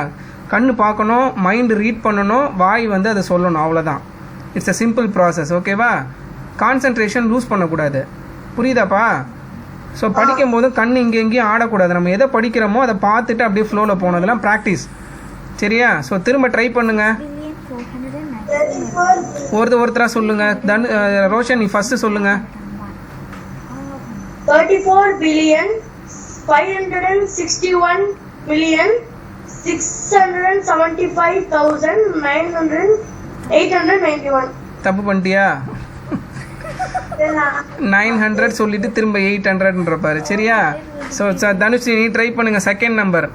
Speaker 1: கண் பார்க்கணும், மைண்டு ரீட் பண்ணணும், வாய் வந்து அதை சொல்லணும். அவ்வளோதான். It's a simple process. ஓகேவா? கான்சன்ட்ரேஷன் லூஸ் பண்ணக்கூடாது. புரியுதாப்பா? ஸோ படிக்கும் போது கண் இங்கே எங்கேயும் ஆடக்கூடாது. நம்ம எதை படிக்கிறோமோ அதை பார்த்துட்டு அப்படியே ஃப்ளோவில் போனதெல்லாம் ப்ராக்டிஸ். சரியா? ஸோ திரும்ப ட்ரை பண்ணுங்க. ஒருத்தராக சொல்லுங்க. ரோஷன், நீ ஃபர்ஸ்ட் சொல்லுங்க.
Speaker 2: 34 billion 561 million 675,891.
Speaker 1: தப்பு பண்ணிட்டியா? 900 சொல்லிட்டு திரும்ப 800 பாரு. சரியா? ஸோ தனுஷ், நீ ட்ரை பண்ணுங்க செகண்ட் நம்பர்.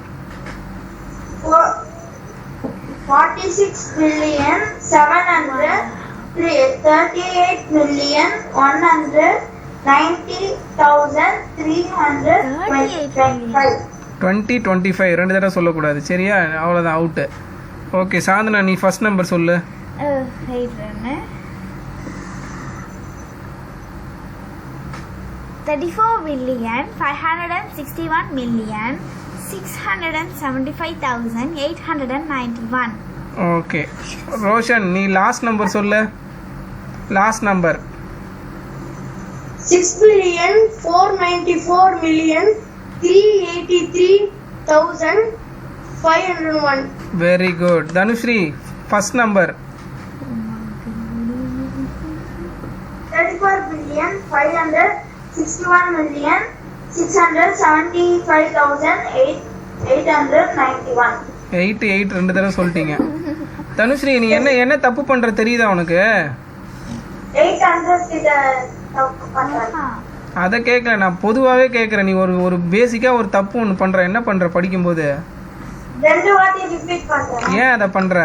Speaker 2: 46 billion 738 million 190,325.
Speaker 1: 2025 2 தடவை சொல்லக்கூடாது. சரியா? அவ்வளோதான், அவுட்டு. ஓகே சாந்தனா, நீ ஃபர்ஸ்ட் நம்பர் சொல்லு.
Speaker 3: 34 billion 561 million 675,891.
Speaker 1: ஓகே ரோஷன், நீ லாஸ்ட் நம்பர் சொல்லு. Last number
Speaker 2: 6 billion 494 million 383,501.
Speaker 1: Very good. Dhanushree, first number.
Speaker 2: 34 billion 561 million 675,891.
Speaker 1: 8 2 தடவை சொல்லிட்டீங்க. தனுஸ்ரீ நீ என்ன தப்பு பண்ற தெரியுதா உனக்கு?
Speaker 2: 800 கிட்ட தப்பு பண்றேன்.
Speaker 1: அதை கேட்கல, நான் பொதுவாகவே கேட்குறேன். நீ ஒரு பேசிக்காக ஒரு தப்பு ஒன்று பண்ணுற, என்ன பண்ணுற படிக்கும்போது?
Speaker 2: 2 வாட்டி ரிப்பீட் பண்றேன்.
Speaker 1: ஏன் அதை பண்ணுற?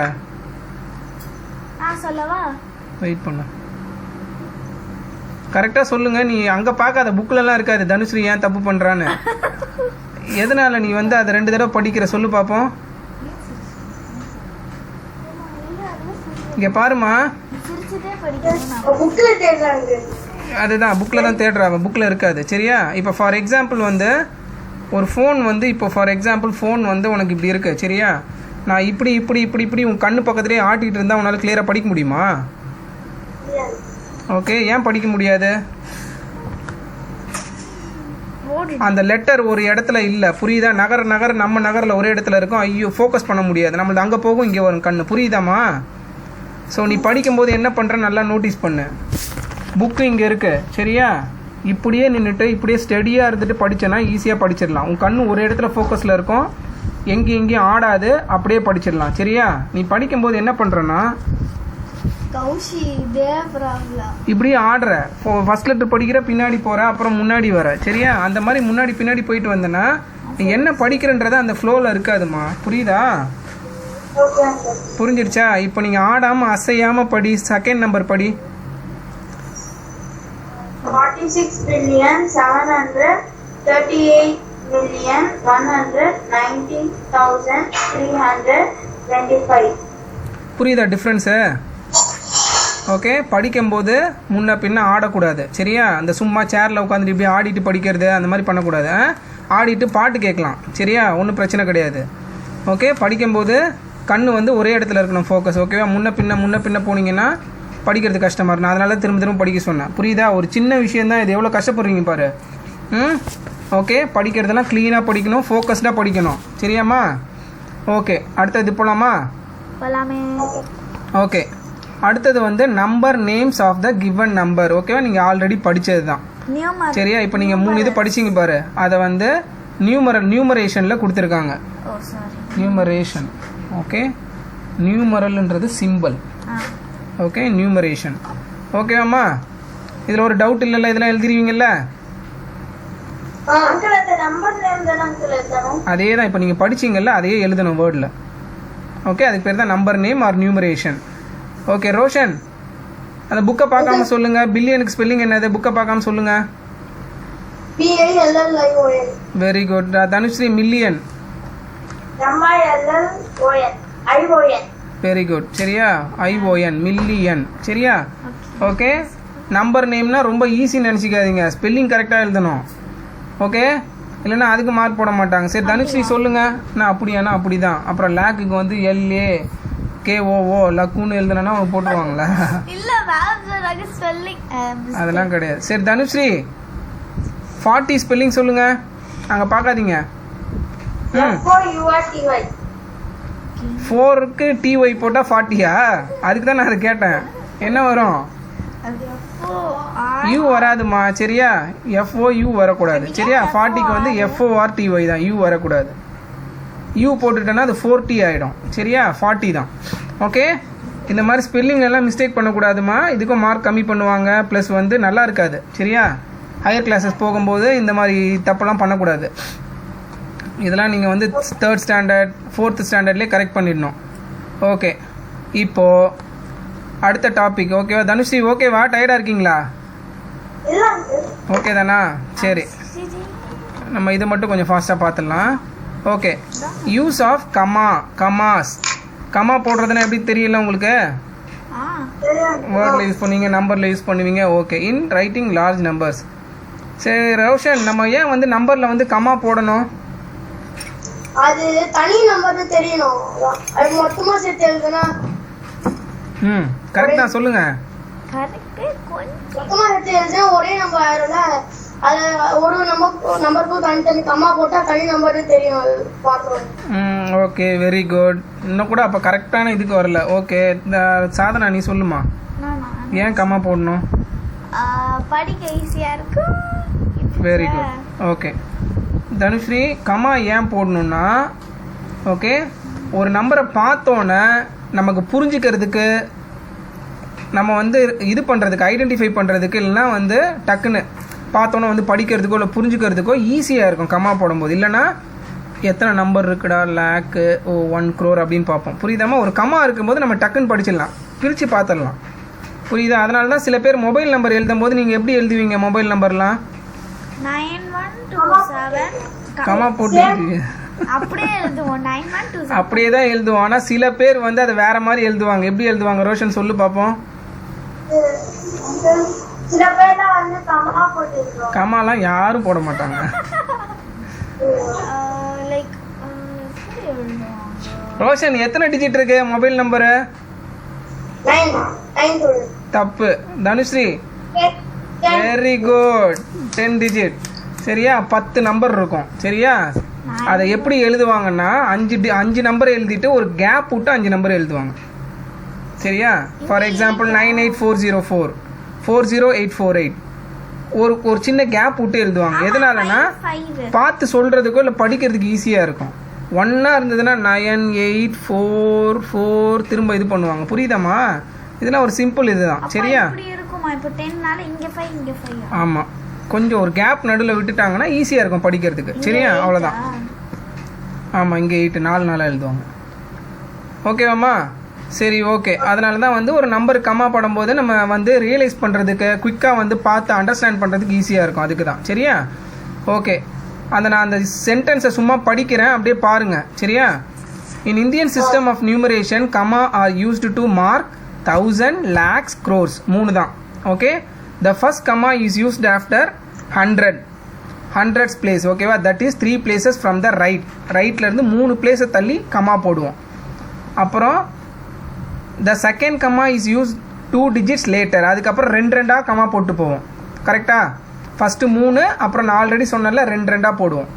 Speaker 3: நான் சொல்லவா?
Speaker 1: வெயிட் பண்ண, கரெக்டாக சொல்லுங்க. நீ அங்கே பார்க்காத புக்கிலலாம் இருக்காது தனுஸ்ரீ ஏன் தப்பு பண்ணுறான்னு. எதனால நீ வந்து அதை 2 தடவை படிக்கிற சொல்லு பார்ப்போம். இங்கே பாருமா,
Speaker 3: சிரிச்சுட்டே படிக்கணும்.
Speaker 2: புக்ல தேடுறாங்க.
Speaker 1: அதுதான் புக்கில் தான் தேடுறாங்க, புக்கில் இருக்காது. சரியா? இப்போ ஃபார் எக்ஸாம்பிள் வந்து ஒரு ஃபோன் வந்து, இப்போ ஃபார் எக்ஸாம்பிள் ஃபோன் வந்து உனக்கு இப்படி இருக்கு. சரியா? நான் இப்படி இப்படி இப்படி இப்படி உன் கண்ணு பக்கத்துலேயே ஆட்டிகிட்டு இருந்தால் உன்னால் கிளியராக படிக்க முடியுமா? ஓகே, ஏன் படிக்க முடியாது? அந்த லெட்டர் ஒரு இடத்துல இல்லை, புரியுதா? நகர் நம்ம நகரில் ஒரே இடத்துல இருக்கும். ஐயோ, ஃபோக்கஸ் பண்ண முடியாது, நம்மளது அங்கே போகும் இங்கே வரும் கண்ணு, புரியுதாம்மா? ஸோ நீ படிக்கும்போது என்ன பண்ணுற நல்லா நோட்டீஸ் பண்ணு. புக்கு இங்கே இருக்கு. சரியா? இப்படியே நின்றுட்டு இப்படியே ஸ்டடியாக இருந்துட்டு படித்தேன்னா ஈஸியாக படிச்சிடலாம். உன் கண்ணு ஒரு இடத்துல ஃபோக்கஸில் இருக்கும், எங்கேயும் ஆடாது, அப்படியே படிச்சிடலாம். சரியா? நீ படிக்கும்போது என்ன பண்ணுறன்னா
Speaker 3: கௌஷி இதே ப்ராப்ளம்.
Speaker 1: இப்படியே ஆடுற, ஃபர்ஸ்ட் லெட்டர் படிக்கிற, பின்னாடி போகிற, அப்புறம் முன்னாடி வர. சரியா? அந்த மாதிரி முன்னாடி பின்னாடி போயிட்டு வந்தேன்னா நீ என்ன படிக்கிறன்றத அந்த ஃப்ளோவில் இருக்காதுமா. புரியுதா? புரிஞ்சிடுச்சா? இப்போ நீங்கள் ஆடாமல் அசையாமல் படி. செகண்ட் நம்பர் படி.
Speaker 2: 46,738,119,325.
Speaker 1: புரியுதா டிஃப்ரென்ஸு? ஓகே, படிக்கும்போது முன்ன பின்ன ஆடக்கூடாது. சரியா? அந்த சும்மா சேரில் உட்காந்துட்டு இப்படி ஆடிட்டு படிக்கிறது அந்த மாதிரி பண்ணக்கூடாது. ஆடிட்டு பாட்டு கேட்கலாம். சரியா? ஒன்றும் பிரச்சனை கிடையாது. ஓகே, படிக்கும்போது கண்ணு வந்து ஒரே இடத்துல இருக்கணும், ஃபோக்கஸ். ஓகேவா? முன்ன பின்ன போனீங்கன்னா படிக்கிறது கஷ்டமாக இருக்கும். அதனால திரும்ப படிக்க சொன்னேன். புரியுதா? ஒரு சின்ன விஷயந்தான் இது, எவ்வளோ கஷ்டப்படுறீங்க பாரு. ஓகே, படிக்கிறதெல்லாம் க்ளீனாக படிக்கணும், ஃபோக்கஸ்டாக படிக்கணும். சரியாம்மா? ஓகே, அடுத்தது போகலாமா?
Speaker 3: போலாமே.
Speaker 1: ஓகே, அடுத்தது வந்து number names of the given number. ஓகேவா? நீங்கள் ஆல்ரெடி படித்தது தான். சரியா? இப்போ நீங்கள் 3 இது படிச்சிங்க பாரு, அதை வந்து நியூமரேஷனில் கொடுத்துருக்காங்க. நியூமரேஷன். ஓகே, நியூமரல்ன்றது சிம்பிள். Okay, numeration. ஓகேவாம்மா? இதில் ஒரு டவுட் இல்லைல்ல? இதெல்லாம் எழுதிருவீங்கல்ல? அதே தான் இப்போ நீங்கள் படிச்சிங்கல்ல, அதையே எழுதணும் வேர்டில். ஓகே, அதுக்கு பேர் தான் number name or numeration. Okay, Roshan அந்த புக்கை பார்க்காம சொல்லுங்க. பில்லியனுக்கு ஸ்பெல்லிங் என்னது? புக்கை பார்க்காம சொல்லுங்க.
Speaker 2: BILLION.
Speaker 1: Very good. Dhanushree million.
Speaker 2: MILLION.
Speaker 1: Very good. சரியா? ION million. சரியா? ஓகே, நம்பர் நேம்னா ரொம்ப ஈஸின்னு நினச்சிக்காதீங்க, ஸ்பெல்லிங் கரெக்டாக எழுதணும். ஓகே, இல்லைன்னா அதுக்கு மார்க் போட மாட்டாங்க. சரி தனுஸ்ரீ சொல்லுங்க. நான் அப்படியானா அப்படி தான். அப்புறம் லேக்குக்கு வந்து LAKOO லக்குன்னு எழுதுனா அவங்க போட்டுருவாங்களா? அதெல்லாம் கிடையாது. சரி தனுஸ்ரீ 40 ஸ்பெல்லிங் சொல்லுங்க. அங்கே பார்க்காதீங்க. 4க்கு TY போட்டால் 40யா? அதுக்கு தான் நான் அதை கேட்டேன். என்ன வரும்? U வராதுமா. சரியா? FOU வரக்கூடாது. சரியா? 40க்கு வந்து FORTY தான், U வரக்கூடாது. U போட்டுட்டேன்னா அது 40 ஆகிடும். சரியா? 40 தான். ஓகே, இந்த மாதிரி ஸ்பெல்லிங் எல்லாம் மிஸ்டேக் பண்ணக்கூடாதுமா. இதுக்கும் மார்க் கம்மி பண்ணுவாங்க, ப்ளஸ் வந்து நல்லா இருக்காது. சரியா? ஹையர் கிளாஸஸ் போகும்போது இந்த மாதிரி தப்பெல்லாம் பண்ணக்கூடாது. இதெல்லாம் நீங்கள் வந்து 3rd ஸ்டாண்டர்ட் 4th ஸ்டாண்டர்ட்லேயே கரெக்ட் பண்ணிடணும். ஓகே, இப்போது அடுத்த டாபிக். ஓகேவா தனுஸ்ரீ? ஓகேவா? டயர்டாக இருக்கீங்களா? ஓகே தானா? சரி, நம்ம இதை மட்டும் கொஞ்சம் ஃபாஸ்ட்டாக பார்த்துடலாம். Okay, use of commas. Comma போடுறதுன்னா எப்படி தெரியல உங்களுக்கு? வேர்டில் யூஸ் பண்ணுவீங்க, நம்பரில் யூஸ் பண்ணுவீங்க. Okay, in writing large numbers. சரி ரோஷன், நம்ம ஏன் வந்து நம்பரில் வந்து கமா போடணும்?
Speaker 2: அது தனி நம்பர் தெரியணும், அது மொத்தமா சேர்த்து எழுதுனா.
Speaker 1: கரெக்ட் தான், சொல்லுங்க.
Speaker 2: மொத்தமா சேர்த்து எழுதுனா ஒரே நம்பர் ஆயிரும்ல. அது ஒரு நம்பருக்கும் தனி கம்மா போட்டா தனி நம்பர் தெரியும், பார்க்கணும்.
Speaker 1: Okay, very good. இன்னும் கூட அப்போ கரெக்டான இதுக்கு வரல. ஓகே, இந்த சாதனா நீ சொல்லுமா, ஏன் கம்மா போடணும்?
Speaker 3: படிக்க ஈஸியா இருக்கு.
Speaker 1: Very good. Okay Dhanushree, comma ஏன் போடணும்னா, ஓகே ஒரு நம்பரை பார்த்தோன்னே நமக்கு புரிஞ்சுக்கிறதுக்கு, நம்ம வந்து இது பண்ணுறதுக்கு, ஐடென்டிஃபை பண்ணுறதுக்கு, இல்லைன்னா வந்து டக்குன்னு பார்த்தோன்னே வந்து படிக்கிறதுக்கோ இல்லை புரிஞ்சுக்கிறதுக்கோ ஈஸியாக இருக்கும் கமா போடும்போது. இல்லைன்னா எத்தனை நம்பர் இருக்குடா, லேக்கு, 1 crore அப்படின்னு பார்ப்போம். புரியுதாமா? ஒரு கமா இருக்கும்போது நம்ம டக்குன்னு படிச்சிடலாம், பிரித்து பார்த்துடலாம். புரியுதா? அதனால தான் சில பேர் மொபைல் நம்பர் எழுதும் போது நீங்கள் எப்படி எழுதுவீங்க? மொபைல் நம்பர்லாம்
Speaker 3: 9127
Speaker 1: கமா போட்டு
Speaker 3: அப்படியே எழுதுவோம். 9127
Speaker 1: அப்படியே தான் எழுதுவோம். ஆனால் சில பேர் வந்து அதை வேற மாதிரி எழுதுவாங்க. எப்படி எழுதுவாங்க ரோஷன் சொல்லு பார்ப்போம்.
Speaker 2: சில பேர்லாம் வந்து கம்மா போட்டுருக்கோம்.
Speaker 1: கமாலாம் யாரும் போட மாட்டாங்க.
Speaker 3: லைக் எப்படி எழுதுவாங்க?
Speaker 1: ரோஷன் எத்தனை டிஜிட் இருக்கு மொபைல் நம்பரு?
Speaker 2: 9
Speaker 1: தப்பு. Dhanushree very good, 10 digit. சரியா? 10 நம்பர் இருக்கும். சரியா? அதை எப்படி எழுதுவாங்கன்னா 5 நம்பர் எழுதிட்டு ஒரு கேப் விட்டு 5 நம்பர் எழுதுவாங்க. சரியா? ஃபார் எக்ஸாம்பிள் 98404, 40848 ஒரு சின்ன கேப் விட்டு எழுதுவாங்க. எதனாலனா
Speaker 3: 5
Speaker 1: பார்த்து சொல்றதுக்கோ இல்லை படிக்கிறதுக்கு ஈஸியாக இருக்கும். ஒன்னா இருந்ததுன்னா 9844 திரும்ப இது பண்ணுவாங்க. புரியுதாமா? இதெல்லாம் ஒரு சிம்பிள் இதுதான். சரியா?
Speaker 3: இப்படி இருக்குமா? இப்போ 10 நால இங்க 5 இங்க 5.
Speaker 1: ஆமாம், கொஞ்சம் ஒரு கேப் நடுவில் விட்டுட்டாங்கன்னா ஈஸியாக இருக்கும் படிக்கிறதுக்கு. சரியா? அவ்வளோதான். ஆமாம், இங்கே 8 4 நாளாக எழுதுவாங்க. ஓகேவாம்மா? சரி, ஓகே. அதனால தான் வந்து ஒரு நம்பர் கம்மா போடும்போது நம்ம வந்து ரியலைஸ் பண்ணுறதுக்கு, குயிக்காக வந்து பார்த்து அண்டர்ஸ்டாண்ட் பண்ணுறதுக்கு ஈஸியாக இருக்கும். அதுக்கு தான். சரியா? ஓகே. நான் அந்த சென்டென்ஸை சும்மா படிக்கிறேன், அப்படியே பாருங்கள். சரியா? In Indian system of numeration comma are used to mark 1000, lakhs, crores. 3 தான். Okay. The first comma is used after 100, hundreds place. ஓகேவா? That is 3 places from the ரைட்லேருந்து 3 பிளேஸை தள்ளி கமா போடுவோம். அப்புறம் the second comma is use 2 digits later. அதுக்கப்புறம் 2 comma போட்டு போவோம். கரெக்டா? ஃபஸ்ட்டு 3, அப்புறம் நான் ஆல்ரெடி சொன்னல 2 போடுவோம்.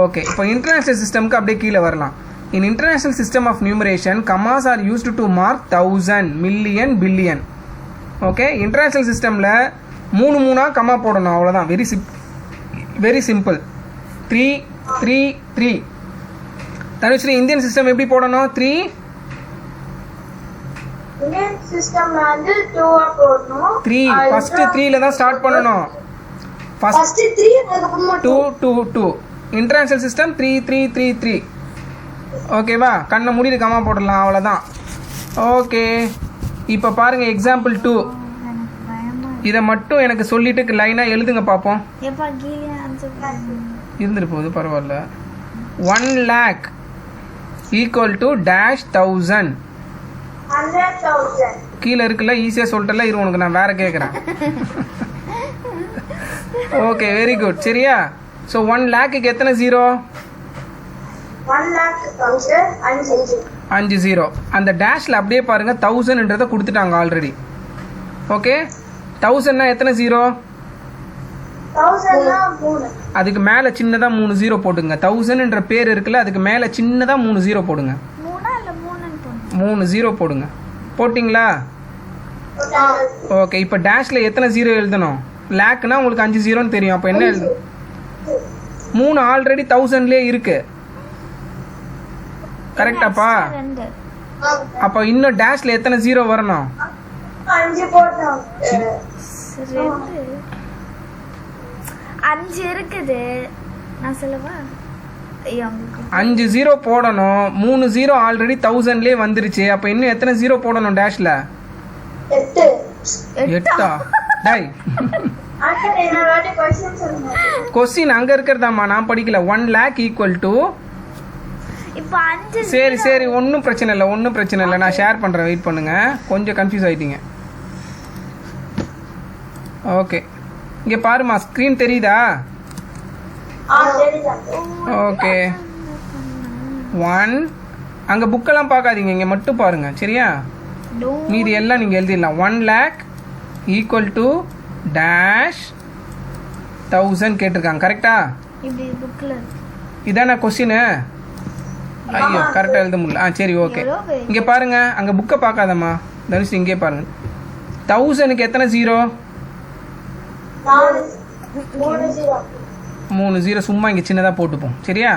Speaker 1: ஓகே. இப்போ இன்டர்நேஷ்னல் சிஸ்டம்க்கு அப்படியே கீழே வரலாம். In international system of numeration commas are used to mark 1000, million, billion. Okay. International சிஸ்டமில் 3 கமா போடணும். அவ்வளோதான். Very simple. 3 3 3. Tanushree, Indian system எப்படி போடணும்? 3
Speaker 2: இந்தியன் சிஸ்டம்ல வந்து 2 போடணும்.
Speaker 1: 3 ஃபர்ஸ்ட் 3ல தான் ஸ்டார்ட் பண்ணணும்.
Speaker 2: ஃபர்ஸ்ட் 3 அதுக்கு
Speaker 1: 2 2 2. International system 3 3 3 3. ஓகேவா? கண்ணை மூடிட்டு கமா போடலாம். அவ்வளோதான். ஓகே. இப்போ பாருங்க எக்ஸாம்பிள் 2.
Speaker 3: எனக்கு பயமா
Speaker 1: இதை மட்டும் எனக்கு சொல்லிட்டு லைனாக எழுதுங்க பார்ப்போம்.
Speaker 3: எப்பா கீழே ஆன்சர்
Speaker 1: இருந்துட்டு போகுது, பரவாயில்ல. 1 lakh ஈக்குவல் டு டேஷ் 1000.
Speaker 2: 100,000.
Speaker 1: கீழே இருக்குல்ல, ஈஸியாக சொல்லிட்டல. இரு, உனக்கு நான் வேற கேட்குறேன். Okay, very good. சரியா? ஸோ 1 lakhக்கு எத்தனை 0?
Speaker 2: 1,00,000
Speaker 1: 5 0. அந்த டேஷில் அப்படியே பாருங்க 1000ன்றதை கொடுத்துட்டாங்க ஆல்ரெடி. ஓகே. 1000னா எத்தனை 0?
Speaker 2: 1000 3.
Speaker 1: அதுக்கு மேலே சின்னதாக 3 0 போட்டுங்க. 1000ன்ற பேர் இருக்குல்ல, அதுக்கு மேலே சின்னதாக 3 0 போடுங்க.
Speaker 3: 3 இல்ல 3ன்னு போடுங்க.
Speaker 1: 3 0 போடுங்க. போட்டிங்களா? ஓகே. இப்போ டேஷில் எத்தனை 0 எழுதணும்? லேக்னா உங்களுக்கு 5 0ன்னு தெரியும். அப்போ என்ன எழுதணும்? 3 ஆல்ரெடி 1000லேயே இருக்கு. கரெக்டாப்பா?
Speaker 3: 2
Speaker 1: அப்போ இன்னும் டேஷில் எத்தனை 0 வரணும்?
Speaker 2: 5 போட்டோம்.
Speaker 3: 5 இருக்குது. நான் சொல்லவா?
Speaker 1: 5 0 போடணும். 3 0 ஆல்ரெடி 1000லேயே வந்துருச்சு. அப்போ இன்னும் எத்தனை 0 போடணும் டேஷில்?
Speaker 2: 8.
Speaker 1: 8ஆ? டை,
Speaker 2: அண்ணா என்னோட क्वेश्चन சொல்லுங்க.
Speaker 1: கொஸ்டின் அங்கே இருக்கிறதாம்மா, நான் படிக்கல. 1 lakh ஈக்குவல் டு,
Speaker 3: இப்போ 5
Speaker 1: சரி சரி, ஒன்றும் பிரச்சனை இல்லை, நான் ஷேர் பண்ணுறேன். வெயிட் பண்ணுங்க, கொஞ்சம் கன்ஃபியூஸ் ஆகிட்டீங்க. ஓகே. இங்கே பாருமா, ஸ்க்ரீன் தெரியுதா?
Speaker 2: தெரியுதா?
Speaker 1: ஓகே. 1 அங்கே புக்கெல்லாம் பார்க்காதீங்க, இங்கே மட்டும் பாருங்க. சரியா? மீதி எல்லாம் நீங்கள் எழுதிடலாம். 1 lakh ஈக்குவல் டு டேஷ் 1000 கேட்டிருக்காங்க. கரெக்டா?
Speaker 3: இப்படி புக்ல
Speaker 1: இதான கொஸ்டின்? ஐயோ, கரெக்டாக எழுத முடியல. சரி, ஓகே. இங்கே பாருங்க, அங்கே புக்கை பார்க்காதம்மா தனுஷ், இங்கே பாருங்க. 1000க்கு எத்தனை 0?
Speaker 2: 3 0.
Speaker 1: 3 0 சும்மா இங்கே சின்னதாக போட்டுப்போம். சரியா?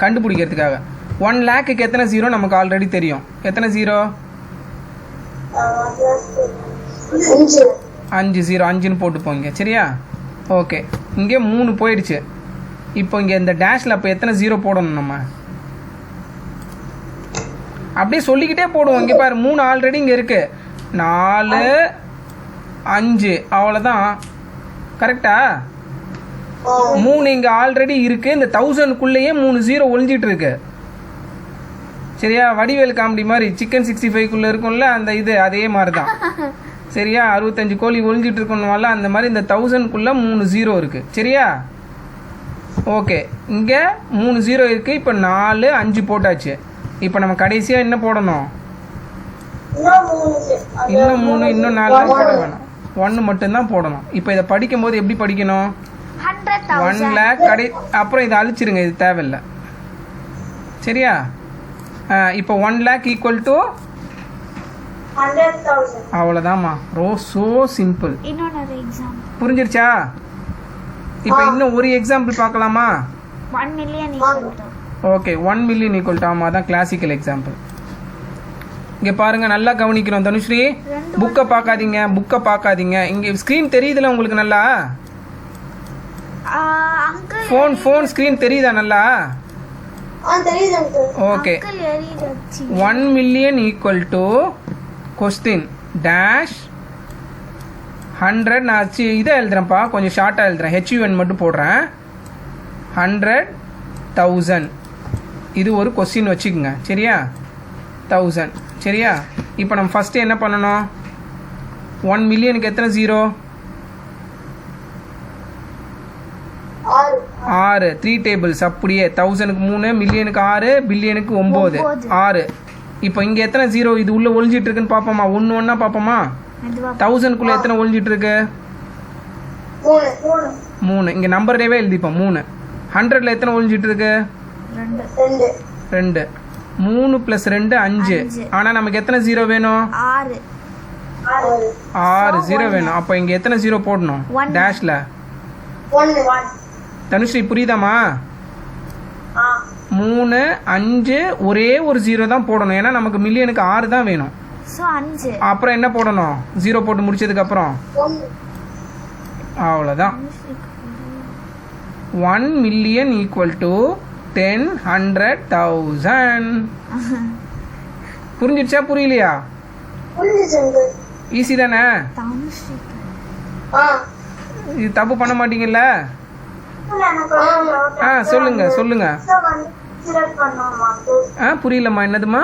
Speaker 1: கண்டுபிடிக்கிறதுக்காக. 1 லேக்குக்கு எத்தனை ஜீரோ நமக்கு ஆல்ரெடி தெரியும். எத்தனை ஜீரோ? 5 ஜீரோ. 5ன்னு போட்டுப்போங்க. சரியா? ஓகே, இங்கே 3 போயிடுச்சு. இப்போ இங்கே இந்த டேஷில் அப்போ எத்தனை ஜீரோ போடணும் நம்ம? அப்படியே சொல்லிக்கிட்டே போடுவோம். இங்கே பாரு 3 ஆல்ரெடி இங்கே இருக்குது. 4 5 அவ்வளோதான். கரெக்டா? 3 இங்கே ஆல்ரெடி இருக்குது. இந்த 1000க்குள்ளேயே 3 ஜீரோ ஒழிஞ்சிட்டு இருக்கு. சரியா? வடிவேல் காமெடி மாதிரி சிக்கன் 65க்குள்ளே இருக்கும்ல அந்த இது, அதே மாதிரி தான். சரியா? 65 கோழி ஒழிஞ்சிட்டு இருக்கணும்ல அந்த மாதிரி இந்த 1000க்குள்ளே 3 ஜீரோ இருக்குது. சரியா? ஓகே, இங்கே 3 ஜீரோ இருக்குது. இப்போ 4 5 போட்டாச்சு. இப்போ நம்ம கடைசியாக என்ன போடணும்? இன்னும் 3 இன்னும் 4 போட வேணும். 1 மட்டும்தான் போடணும். இப்போ இதை படிக்கும்போது எப்படி படிக்கணும்? 1 லேக் கடை, அப்புறம் இதை அழிச்சிருங்க, இது தேவையில்லை. சரியா? இப்போ 1 லேக் ஈக்குவல் டு
Speaker 2: 100,000.
Speaker 1: அவ்வளோதாம்மா. So simple.
Speaker 3: இன்னொரு எக்ஸாம்பிள்
Speaker 1: புரிஞ்சிருச்சா? இப்போ இன்னும் ஒரு எக்ஸாம்பிள் பார்க்கலாமா?
Speaker 3: 1 million equal to
Speaker 1: okay, 1 million equal to, ஆமாம் தான் கிளாசிக்கல் எக்ஸாம்பிள். இங்கே பாருங்க, நல்லா கவனிக்கணும் தனுஸ்ரீ. புக்கை பார்க்காதீங்க. இங்கே ஸ்க்ரீன் தெரியுதுல உங்களுக்கு நல்லா?
Speaker 3: அங்கிள்
Speaker 1: ஃபோன் ஸ்க்ரீன் தெரியுதா நல்லா?
Speaker 2: தெரியுது uncle.
Speaker 1: Okay, 1 million equal to question dash 100. நான் இதை எழுதுறேன்ப்பா, கொஞ்சம் ஷார்ட்டாக எழுதுறேன். HUN மட்டும் போடுறேன். 100,000. இது ஒரு கொஸ்டின் வச்சுக்கோங்க. சரியா? 1000. சரியா? இப்போ நம்ம ஃபஸ்ட்டு என்ன பண்ணணும்? 1 மில்லியனுக்கு எத்தனை ஜீரோ? 6. 3 டேபிள்ஸ் அப்படியே. 1000க்கு 3, மில்லியனுக்கு 6, பில்லியனுக்கு 9. 6. இப்போ இங்கே எத்தனை ஜீரோ இது உள்ளே ஒழிஞ்சிட்டு இருக்குன்னு பார்ப்போமா? ஒன்றா பார்ப்போமா? 1000க்குள்ளே எத்தனை ஒழிஞ்சிட்டு இருக்கு? 3. இங்கே நம்பர்லேயே எழுதிப்போம் 3. 100ல் எத்தனை ஒழிஞ்சிட்டு இருக்கு? 2. 3 + 2 5. ஆனால் நமக்கு எத்தனை ஜீரோ வேணும்? 6 ஜீரோ வேணும். அப்போ இங்கே எத்தனை ஜீரோ போடணும் டேஷில்? தனுஸ்ரீ புரியுதாம்மா? 3 5 ஒரே ஒரு ஜீரோ தான் போடணும். ஏன்னா நமக்கு மில்லியனுக்கு 6 தான் வேணும். அப்புறம் என்ன போடணும்? ஜீரோ போட்டு முடிச்சதுக்கு அப்புறம் அவ்வளோதான். 1 மில்லியன் ஈக்குவல் டு 10 100,000. புரிஞ்சிடுச்சா புரியலையா? ஈஸி தானே? இது தப்பு பண்ண மாட்டீங்கல்ல? சொல்லுங்க. புரியலம்மா, என்னதுமா?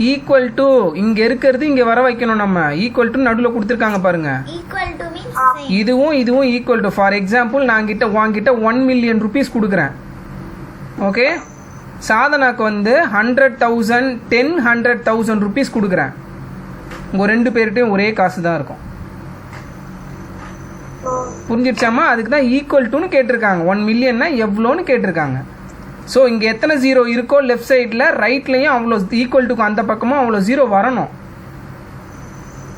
Speaker 1: ஈக்குவல் டு இங்க இருக்கிறது இங்க வர வைக்கணும் நம்ம. ஈக்குவல் டு நடுவில் கொடுத்துருக்காங்க பாருங்க. இதுவும் ஈக்குவல் டு. ஃபார் எக்ஸாம்பிள் நான் உங்ககிட்ட 1 மில்லியன் ருபீஸ் கொடுக்குறேன். ஓகே, சாதனாக்கு 100,000 10 100,000 ருபீஸ் கொடுக்குறேன். உங்க 2 பேர்கிட்டையும் ஒரே காசு தான் இருக்கும். புரிஞ்சிடுச்சாமா? அதுக்கு தான் ஈக்குவல் டுன்னு கேட்டிருக்காங்க. 1 மில்லியன்னா எவ்வளோன்னு கேட்டிருக்காங்க. ஸோ இங்கே எத்தனை ஜீரோ இருக்கோ லெஃப்ட் சைடில் ரைட்லையும் அவ்வளோ ஈக்குவல் டுக்கு அந்த பக்கமும் அவ்வளோ ஜீரோ வரணும்.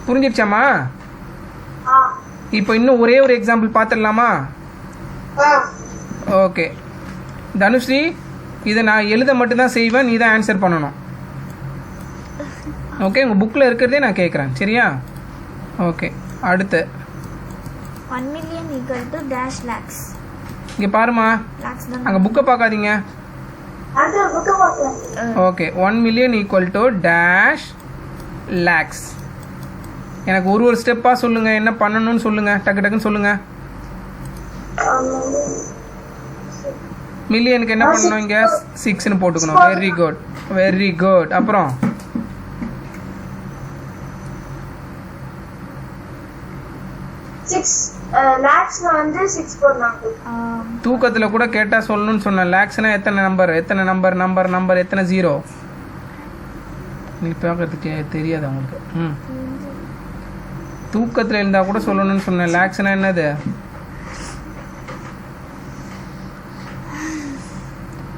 Speaker 1: புரிஞ்சிடுச்சாமா? இப்போ இன்னும் ஒரே ஒரு எக்ஸாம்பிள் பார்த்துடலாமா? ஓகே தனுஸ்ரீ, இதை நான் எழுத மட்டும்தான் செய்வேன், நீ தான் ஆன்சர் பண்ணணும். ஓகே, உங்கள் புக்கில் இருக்கிறதே நான் கேட்குறேன். சரியா? ஓகே, அடுத்து
Speaker 3: 1 million equal to dash lakhs.
Speaker 1: இங்கே பாருமா, அங்கே புக்கை பார்க்காதீங்க. Okay, 1 million equal to dash lakhs. எனக்கு ஒரு ஸ்டெப்பாக சொல்லுங்கள், என்ன பண்ணணும்னு சொல்லுங்கள், டக்குன்னு சொல்லுங்கள். மில்லியனுக்கு என்ன பண்ணணும்? இங்கே 6ன்னு போட்டுக்கணும். Very good. அப்புறம் தூக்கத்துல கூட கேட்டா சொல்லணும்னு சொன்னேன். லேக்ஸ்னா எத்தனை நம்பர் எத்தனை ஜீரோ? நீ பார்க்கறதுக்கு தெரியாது உங்களுக்கு. தூக்கத்துல இருந்தா கூட சொல்லணும்னு சொன்னேன். லேக்ஸ்னா என்னது?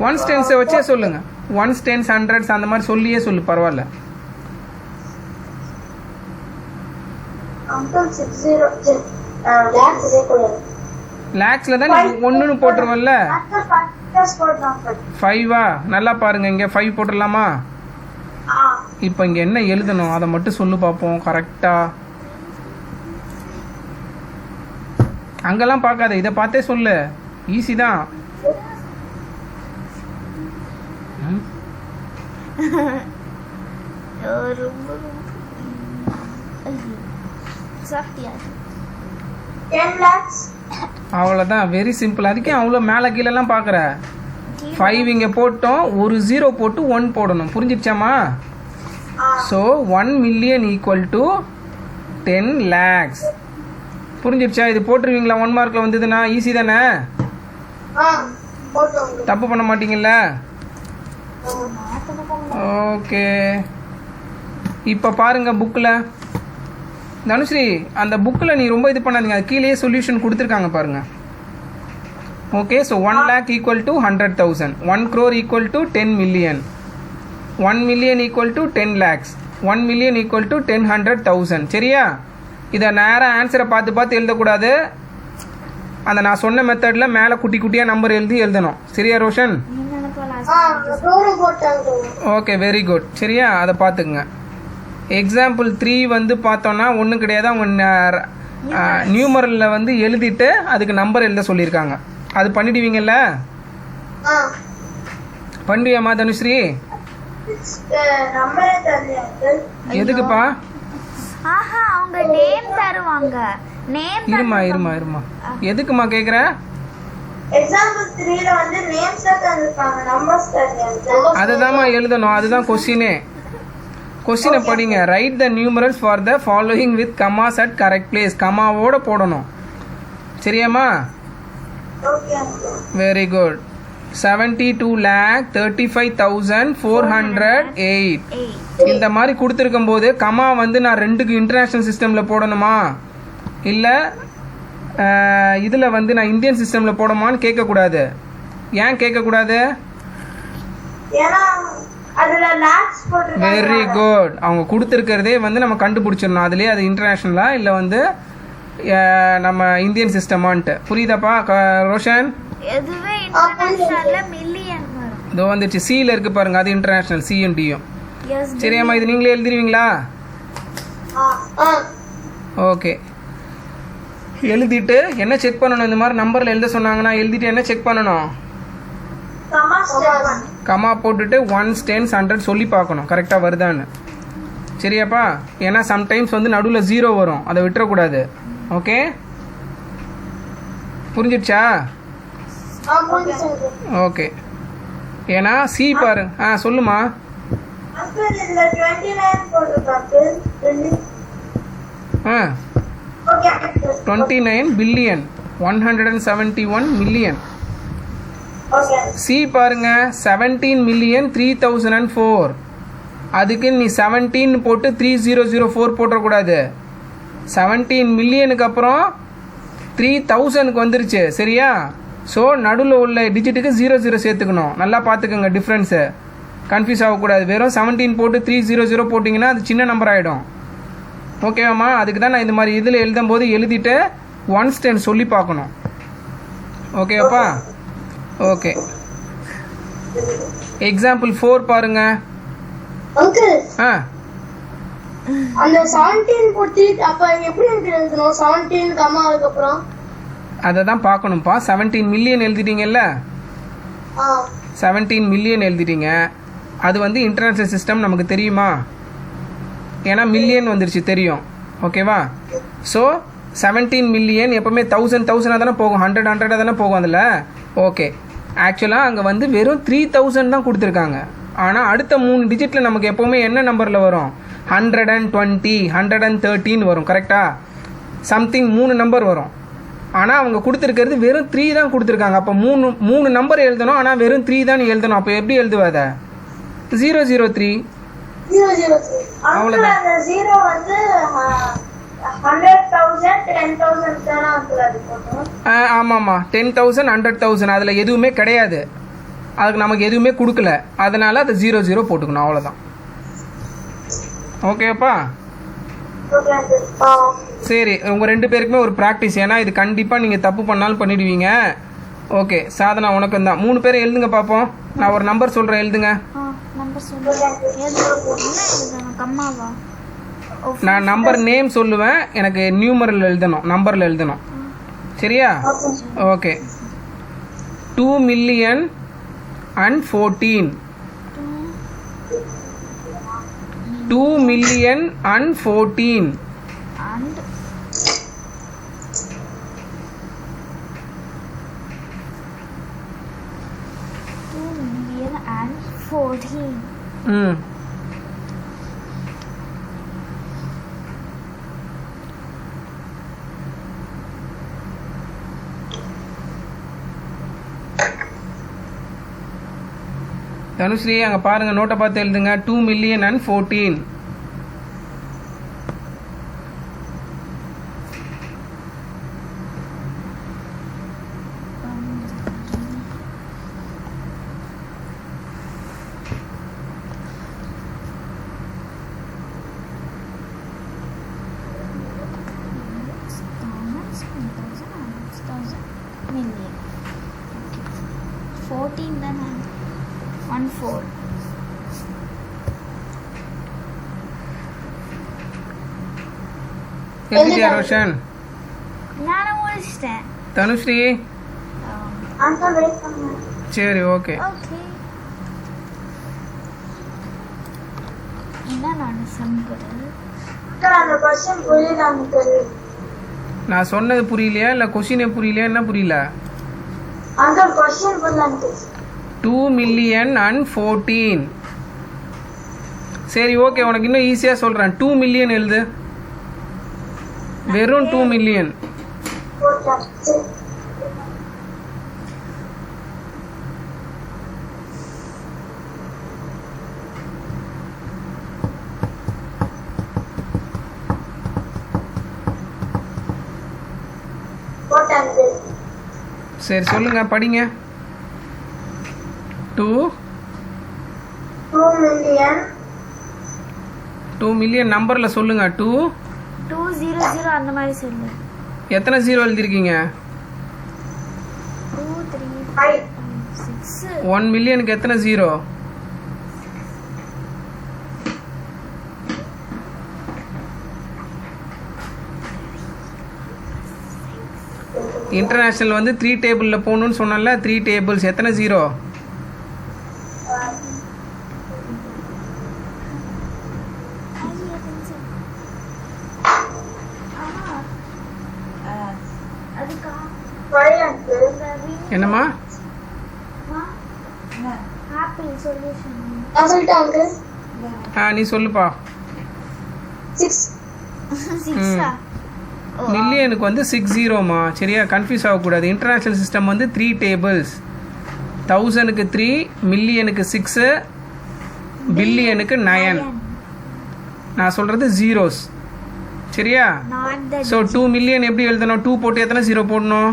Speaker 1: 1s 10s வச்சே சொல்லுங்க. 1s 10s 100s அந்த மாதிரி சொல்லியே சொல்லு, பரவாயில்ல. லேக்ஸ்ல தான் 1ன்னு போட்டுருவோம்ல.
Speaker 2: plus போடலாம் uncle.
Speaker 1: 5ஆ நல்லா பாருங்க இங்கே 5 போட்டுடலாமா? இப்போ இங்கே என்ன எழுதணும் அதை மட்டும் சொல்லு பார்ப்போம் கரெக்டாக. அங்கெல்லாம் பார்க்காத, இதை பார்த்தே சொல்லு, ஈஸி தான்.
Speaker 3: சாப்பிட்டியா?
Speaker 2: 10 lakhs.
Speaker 1: அவ்வளோதான், வெரி சிம்பிள். அதுக்கே அவ்வளோ மேலே கீழெல்லாம் பார்க்குற. 5 இங்கே போட்டோம், ஒரு 0 போட்டு 1 போடணும். புரிஞ்சிடுச்சாமா? So 1 million equal to 10 lakhs. புரிஞ்சிடுச்சா? இது போட்டுருவீங்களா 1 மார்க்கில் வந்ததுன்னா? ஈஸி தானே,
Speaker 2: போட்டோம்.
Speaker 1: தப்பு பண்ண மாட்டீங்கல்ல? ஓகே, இப்போ பாருங்க புக்கில். தனுஸ்ரீ அந்த புக்கில் நீ ரொம்ப இது பண்ணாதீங்க, அது கீழே சொல்யூஷன் கொடுத்துருக்காங்க பாருங்க. Okay, so 1 lakh equal to 100,000, 1 crore equal to 10 million, 1 million equal to 10 lakhs, 1 million equal to 100,000. சரியா? இதை நேராக ஆன்சரை பார்த்து பார்த்து எழுதக்கூடாது. அந்த நான் சொன்ன மெத்தடில் மேலே குட்டி குட்டியாக நம்பர் எழுதணும். சரியா ரோஷன்? Okay, very good. சரியா, அதை பார்த்துக்குங்க. எக்ஸாம்பிள் 3 வந்து பார்த்தோன்னா ஒன்றும் கிடையாது, அவங்க நியூமரலில் வந்து எழுதிட்டு அதுக்கு நம்பர் எழுத சொல்லியிருக்காங்க. அது பண்ணிடுவீங்கல்ல? பண்ணிடுவியாம்மா தனுஸ்ரீ? எதுக்குப்பா?
Speaker 3: ஆஹா, அவங்க நேம் தருவாங்க. நேம்
Speaker 1: இருமா எதுக்குமா கேக்குற?
Speaker 2: எக்ஸாம்பிள் 3ல வந்து நேம்ஸ் தந்திருப்பாங்க, நம்பர்ஸ் தரல.
Speaker 1: அதுதான்மா எழுதணும், அதுதான் கொஸ்டினே. கொஸ்டினை படிங்க. Write the numerals for the following with commas at correct place. கமாவோட போடணும். சரியாம்மா?
Speaker 2: ஓகே.
Speaker 1: Very good. 72,35,408. இந்த மாதிரி கொடுத்துருக்கும் போது கமா வந்து நான் 2க்கு இன்டர்நேஷ்னல் சிஸ்டமில் போடணுமா இல்லை இதில் வந்து நான் இந்தியன் சிஸ்டமில் போடணுமான்னு கேட்கக்கூடாது. ஏன் கேட்கக்கூடாது? Very good. அவங்க கொடுத்துருக்கிறதே வந்து நம்ம கண்டுபிடிச்சிடணும், அதுலேயே அது இன்டர்நேஷ்னலா இல்லை வந்து நம்ம இந்தியன் சிஸ்டமான்ட்டு. புரியுதாப்பா ரோஷன்?
Speaker 3: எதுவே இன்டர்நேஷனல்ல மில்லியன் வரும்.
Speaker 1: இதோ வந்துச்சு, சியில் இருக்கு பாருங்க, அது இன்டர்நேஷ்னல், சிஎன்டியும். சரியாம்மா, இது நீங்களே எழுதிருவீங்களா? ஓகே, எழுதிட்டு என்ன செக் பண்ணணும்? இந்த மாதிரி நம்பரில் எழுத சொன்னாங்கன்னா எழுதிட்டு என்ன செக் பண்ணணும்? கமா போட்டுட்டு 1s 10s 100 சொல்லி பார்க்கணும் கரெக்டாக வருதான்னு. சரியாப்பா? ஏன்னா சம்டைம்ஸ் வந்து நடுவில் 0 வரும், அதை விட்டுறக்கூடாது. ஓகே, புரிஞ்சிடுச்சா? ஓகே, ஏன்னா சி பாரு. சொல்லுமா. 29 பில்லியன் 171 மில்லியன். சி பாருங்க, 17,003,004. அதுக்கு நீ 17 போட்டு 3004 போட்டக்கூடாது. 17 மில்லியனுக்கு அப்புறம் 3000க்கு வந்துருச்சு. சரியா? ஸோ நடுவில் உள்ள டிஜிட்டுக்கு 00 சேர்த்துக்கணும். நல்லா பார்த்துக்கோங்க டிஃப்ரென்ஸு, கன்ஃபியூஸ் ஆகக்கூடாது. வெறும் 17 போட்டு 300 போட்டிங்கன்னா அது சின்ன நம்பர் ஆகிடும். ஓகேவாம்மா? அதுக்கு தான் நான் இந்த மாதிரி இதில் எழுதும் போது எழுதிட்டு 1s 10 சொல்லி பார்க்கணும். ஓகேவாப்பா? ஓகே, எக்ஸாம்பிள் 4 பாருங்க.
Speaker 2: அந்த 17 போட்டு அப்ப எப்படி எழுதணும்? 17 கமா அதுக்கு அப்புறம்
Speaker 1: அதை தான் பார்க்கணும்ப்பா. 17 மில்லியன் எழுதிட்டீங்கல்ல, 17 மில்லியன் எழுதிட்டீங்க. அது வந்து இன்டர்நேஷ்னல் சிஸ்டம் நமக்கு தெரியுமா? ஏன்னா மில்லியன் வந்துருச்சு தெரியும். ஓகேவா? ஸோ 17 மில்லியன் எப்போவுமே 1000 தானே போகும், 100 தானே போகும் அதில். ஓகே, ஆக்சுவலாக அங்கே வந்து வெறும் 3000 தான் கொடுத்துருக்காங்க. ஆனால் அடுத்த 3 டிஜிட்டில் நமக்கு எப்போவுமே என்ன நம்பரில் வரும்? 120 113 வரும். கரெக்டாக? சம்திங் 3 நம்பர் வரும். ஆனால் அவங்க கொடுத்துருக்கிறது வெறும் 3 தான் கொடுத்துருக்காங்க. அப்போ 3 நம்பர் எழுதணும், ஆனால் வெறும் 3 தான் எழுதணும். அப்போ எப்படி எழுதுவாத? 003. அவ்வளோதான். ஆமாம்மா, 10,000 100,000 அதில் எதுவுமே கிடையாது, அதுக்கு நமக்கு எதுவுமே கொடுக்கல, அதனால் அதை 00 போட்டுக்கணும். அவ்வளோதான். ஓகேப்பா? சரி, உங்கள் 2 பேருக்குமே ஒரு ப்ராக்டிஸ். ஏன்னா இது கண்டிப்பாக நீங்கள் தப்பு பண்ணாலும் பண்ணிடுவீங்க. ஓகே சாதனா உனக்கும் தான் 3 பேரை எழுதுங்க பார்ப்போம். நான் ஒரு நம்பர் சொல்கிறேன், எழுதுங்க.
Speaker 3: நம்பர் சொல்லு. என்ன எழுதணும்? கம்மாவா?
Speaker 1: நான் நம்பர் நேம் சொல்லுவேன், எனக்கு நியூமரில் எழுதணும், நம்பரில் எழுதணும். சரியா? ஓகே. 2,014,000. 2,014,000.
Speaker 3: and 2,014,000.
Speaker 1: ம் தனுஸ்ரீ அங்கே பாருங்கள், நோட்டை பார்த்து எழுதுங்க. 2,014,000.
Speaker 3: million. Okay. 14 தானே? 14.
Speaker 1: எழுதிட்டியா ரோஷன்?
Speaker 3: நானும் முடிச்சிட்டேன்.
Speaker 1: தனுஸ்ரீ
Speaker 2: அங்கிள் வெயிட் பண்ணுங்க.
Speaker 1: சரி ஓகே.
Speaker 3: ஓகே. என்ன நான் சம்பர்?
Speaker 2: அங்கிள் அந்த கொஸ்டின் புரியுது அங்கிள்.
Speaker 1: நான் சொன்னது புரியலையா இல்லை கொஷினே புரியலையா, என்ன புரியல?
Speaker 2: அங்கிள் கொஸ்டின் புரியல அங்கிள்.
Speaker 1: 2,014,000. சரி ஓகே, உனக்கு இன்னும் ஈஸியாக சொல்கிறேன். 2 மில்லியன் எழுது. வெறும் 2 மில்லியன்.
Speaker 2: போட்டேன். சரி. போட்டேன் அங்கிள்.
Speaker 1: சரி சொல்லுங்க, படிங்க. 2 மில்லியன் நம்பரில் சொல்லுங்க.
Speaker 3: 200 அந்த மாதிரி சொல்லு.
Speaker 1: எத்தனை ஜீரோ எழுதிருக்கீங்க?
Speaker 3: 2 3
Speaker 2: 5
Speaker 3: 6
Speaker 1: 1 மில்லியனுக்கு எத்தனை ஜீரோ? இன்டர்நேஷ்னல் வந்து 3 டேபிளில் போகணுன்னு சொன்னல, 3 டேபிள்ஸ் எத்தனை ஜீரோ?
Speaker 3: அதுக்கா
Speaker 2: 5 அங்கிள்.
Speaker 1: என்னம்மா?
Speaker 3: ஆப்பிள் சொல்யூஷன்
Speaker 2: நான் சொல்லிட்டேன் அங்கிள்.
Speaker 1: நீ சொல்லுப்பா.
Speaker 2: 6
Speaker 3: 6
Speaker 1: மில்லியனுக்கு வந்து 6 ஜீரோமா. சரியா, கன்ஃபியூஸ் ஆகக்கூடாது. இன்டர்நேஷ்னல் சிஸ்டம் வந்து 3 டேபிள்ஸ். 1000க்கு 3, மில்லியனுக்கு 6, பில்லியனுக்கு 9. நான் சொல்கிறது ஜீரோஸ். சரியா?
Speaker 3: not the
Speaker 1: ஸோ 2 மில்லியன் எப்படி எழுதணும்? 2 போட்டு எத்தனை ஜீரோ போடணும்?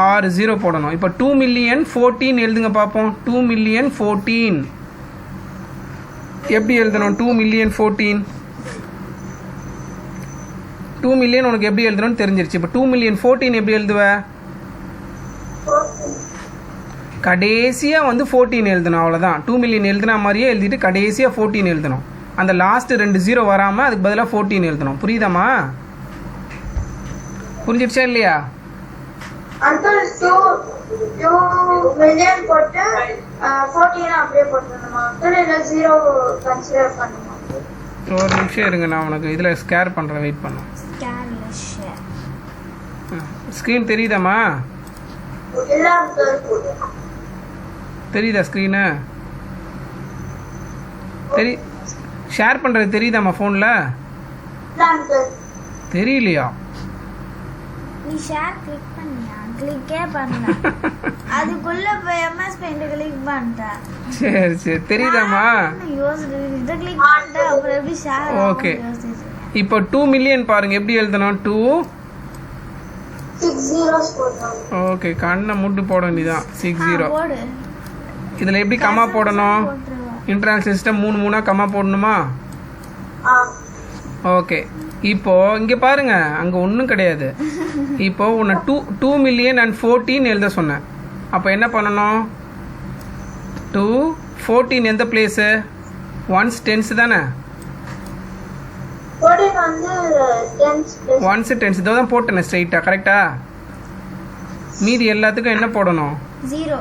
Speaker 1: 6 ஜீரோ போடணும். இப்போ 2,014,000 எழுதுங்க பார்ப்போம். 2,014,000 எப்படி எழுதணும்? 2,014,000 2 மில்லியன் உனக்கு எப்படி எழுதணும்னு தெரிஞ்சிருச்சு. இப்போ 2,014,000 எப்படி எழுதுவ? கடைசியாக வந்து 14 எழுதணும், அவ்வளோதான். 2 மில்லியன் எழுதுனா மாதிரியே எழுதிட்டு கடைசியாக 14 எழுதணும். அந்த லாஸ்ட் 2 ஜீரோ வராமல் அதுக்கு பதிலாக 14 எழுதணும். புரியுதாம்மா? புரிஞ்சிருச்சா இல்லையா?
Speaker 2: அங்கிள் 2 மில்லியன் போட்டு 14 அப்படியே போட்டுருந்தோமா அங்கிள்? இல்லை 0 கன்சிடர் பண்ணுமா?
Speaker 1: ஒரு நிமிஷம் இருங்க, நான் உனக்கு இதில் ஸ்கேர் பண்ணுறேன், வெயிட் பண்ண.
Speaker 3: careless share.
Speaker 1: ஸ்க்ரீன் தெரியுதாம்மா?
Speaker 2: இல்லை அங்கிள்.
Speaker 1: தெரியுதா ஸ்க்ரீனு? ஷேர் பண்ணுறது தெரியுதாம்மா ஃபோனில்?
Speaker 2: இல்லை அங்கிள்.
Speaker 1: தெரியலையா?
Speaker 3: நீ ஷேர் கிளிக் பண்ணியா? கிளிக்கே பண்ணல. அதுக்குள்ள போய் MS Paint கிளிக் பண்ணிட்டேன்.
Speaker 1: சரி சரி, தெரியுதாம்மா?
Speaker 3: யோசிச்சு இதை கிளிக் பண்ணிட்டேன், அப்புறம் எப்படி ஷேர்?
Speaker 1: ஓகே. இப்போ 2 மில்லியன் பாருங்க எப்படி எழுதணும்? 2
Speaker 2: 6 zeros போடணும்.
Speaker 1: ஓகே, கண்ணை மூட்டு போட வேண்டியதான். 6 ஜீரோ.
Speaker 3: போடு.
Speaker 1: இதில் எப்படி கம்மா போடணும்?
Speaker 3: போட்டுருவா.
Speaker 1: இன்டர்நேஷ்னல் சிஸ்டம் 3 3 கம்மா போடணுமா?
Speaker 2: ஆ
Speaker 1: ஓகே இப்போ இங்கே பாருங்க அங்கே ஒன்றும் கிடையாது. இப்போ உன்னை 2,014,000 எழுத சொன்னேன். அப்போ என்ன பண்ணணும்? 214 எந்த பிளேஸு? ஒன்ஸ் டென்ஸ் தானே?
Speaker 2: 14 வந்து tens place.
Speaker 1: ஒன்ஸ் டென்ஸ் இதோ தான் போட்டேன் ஸ்ட்ரைட்டாக, கரெக்டா? மீதி எல்லாத்துக்கும் என்ன போடணும்?
Speaker 3: 0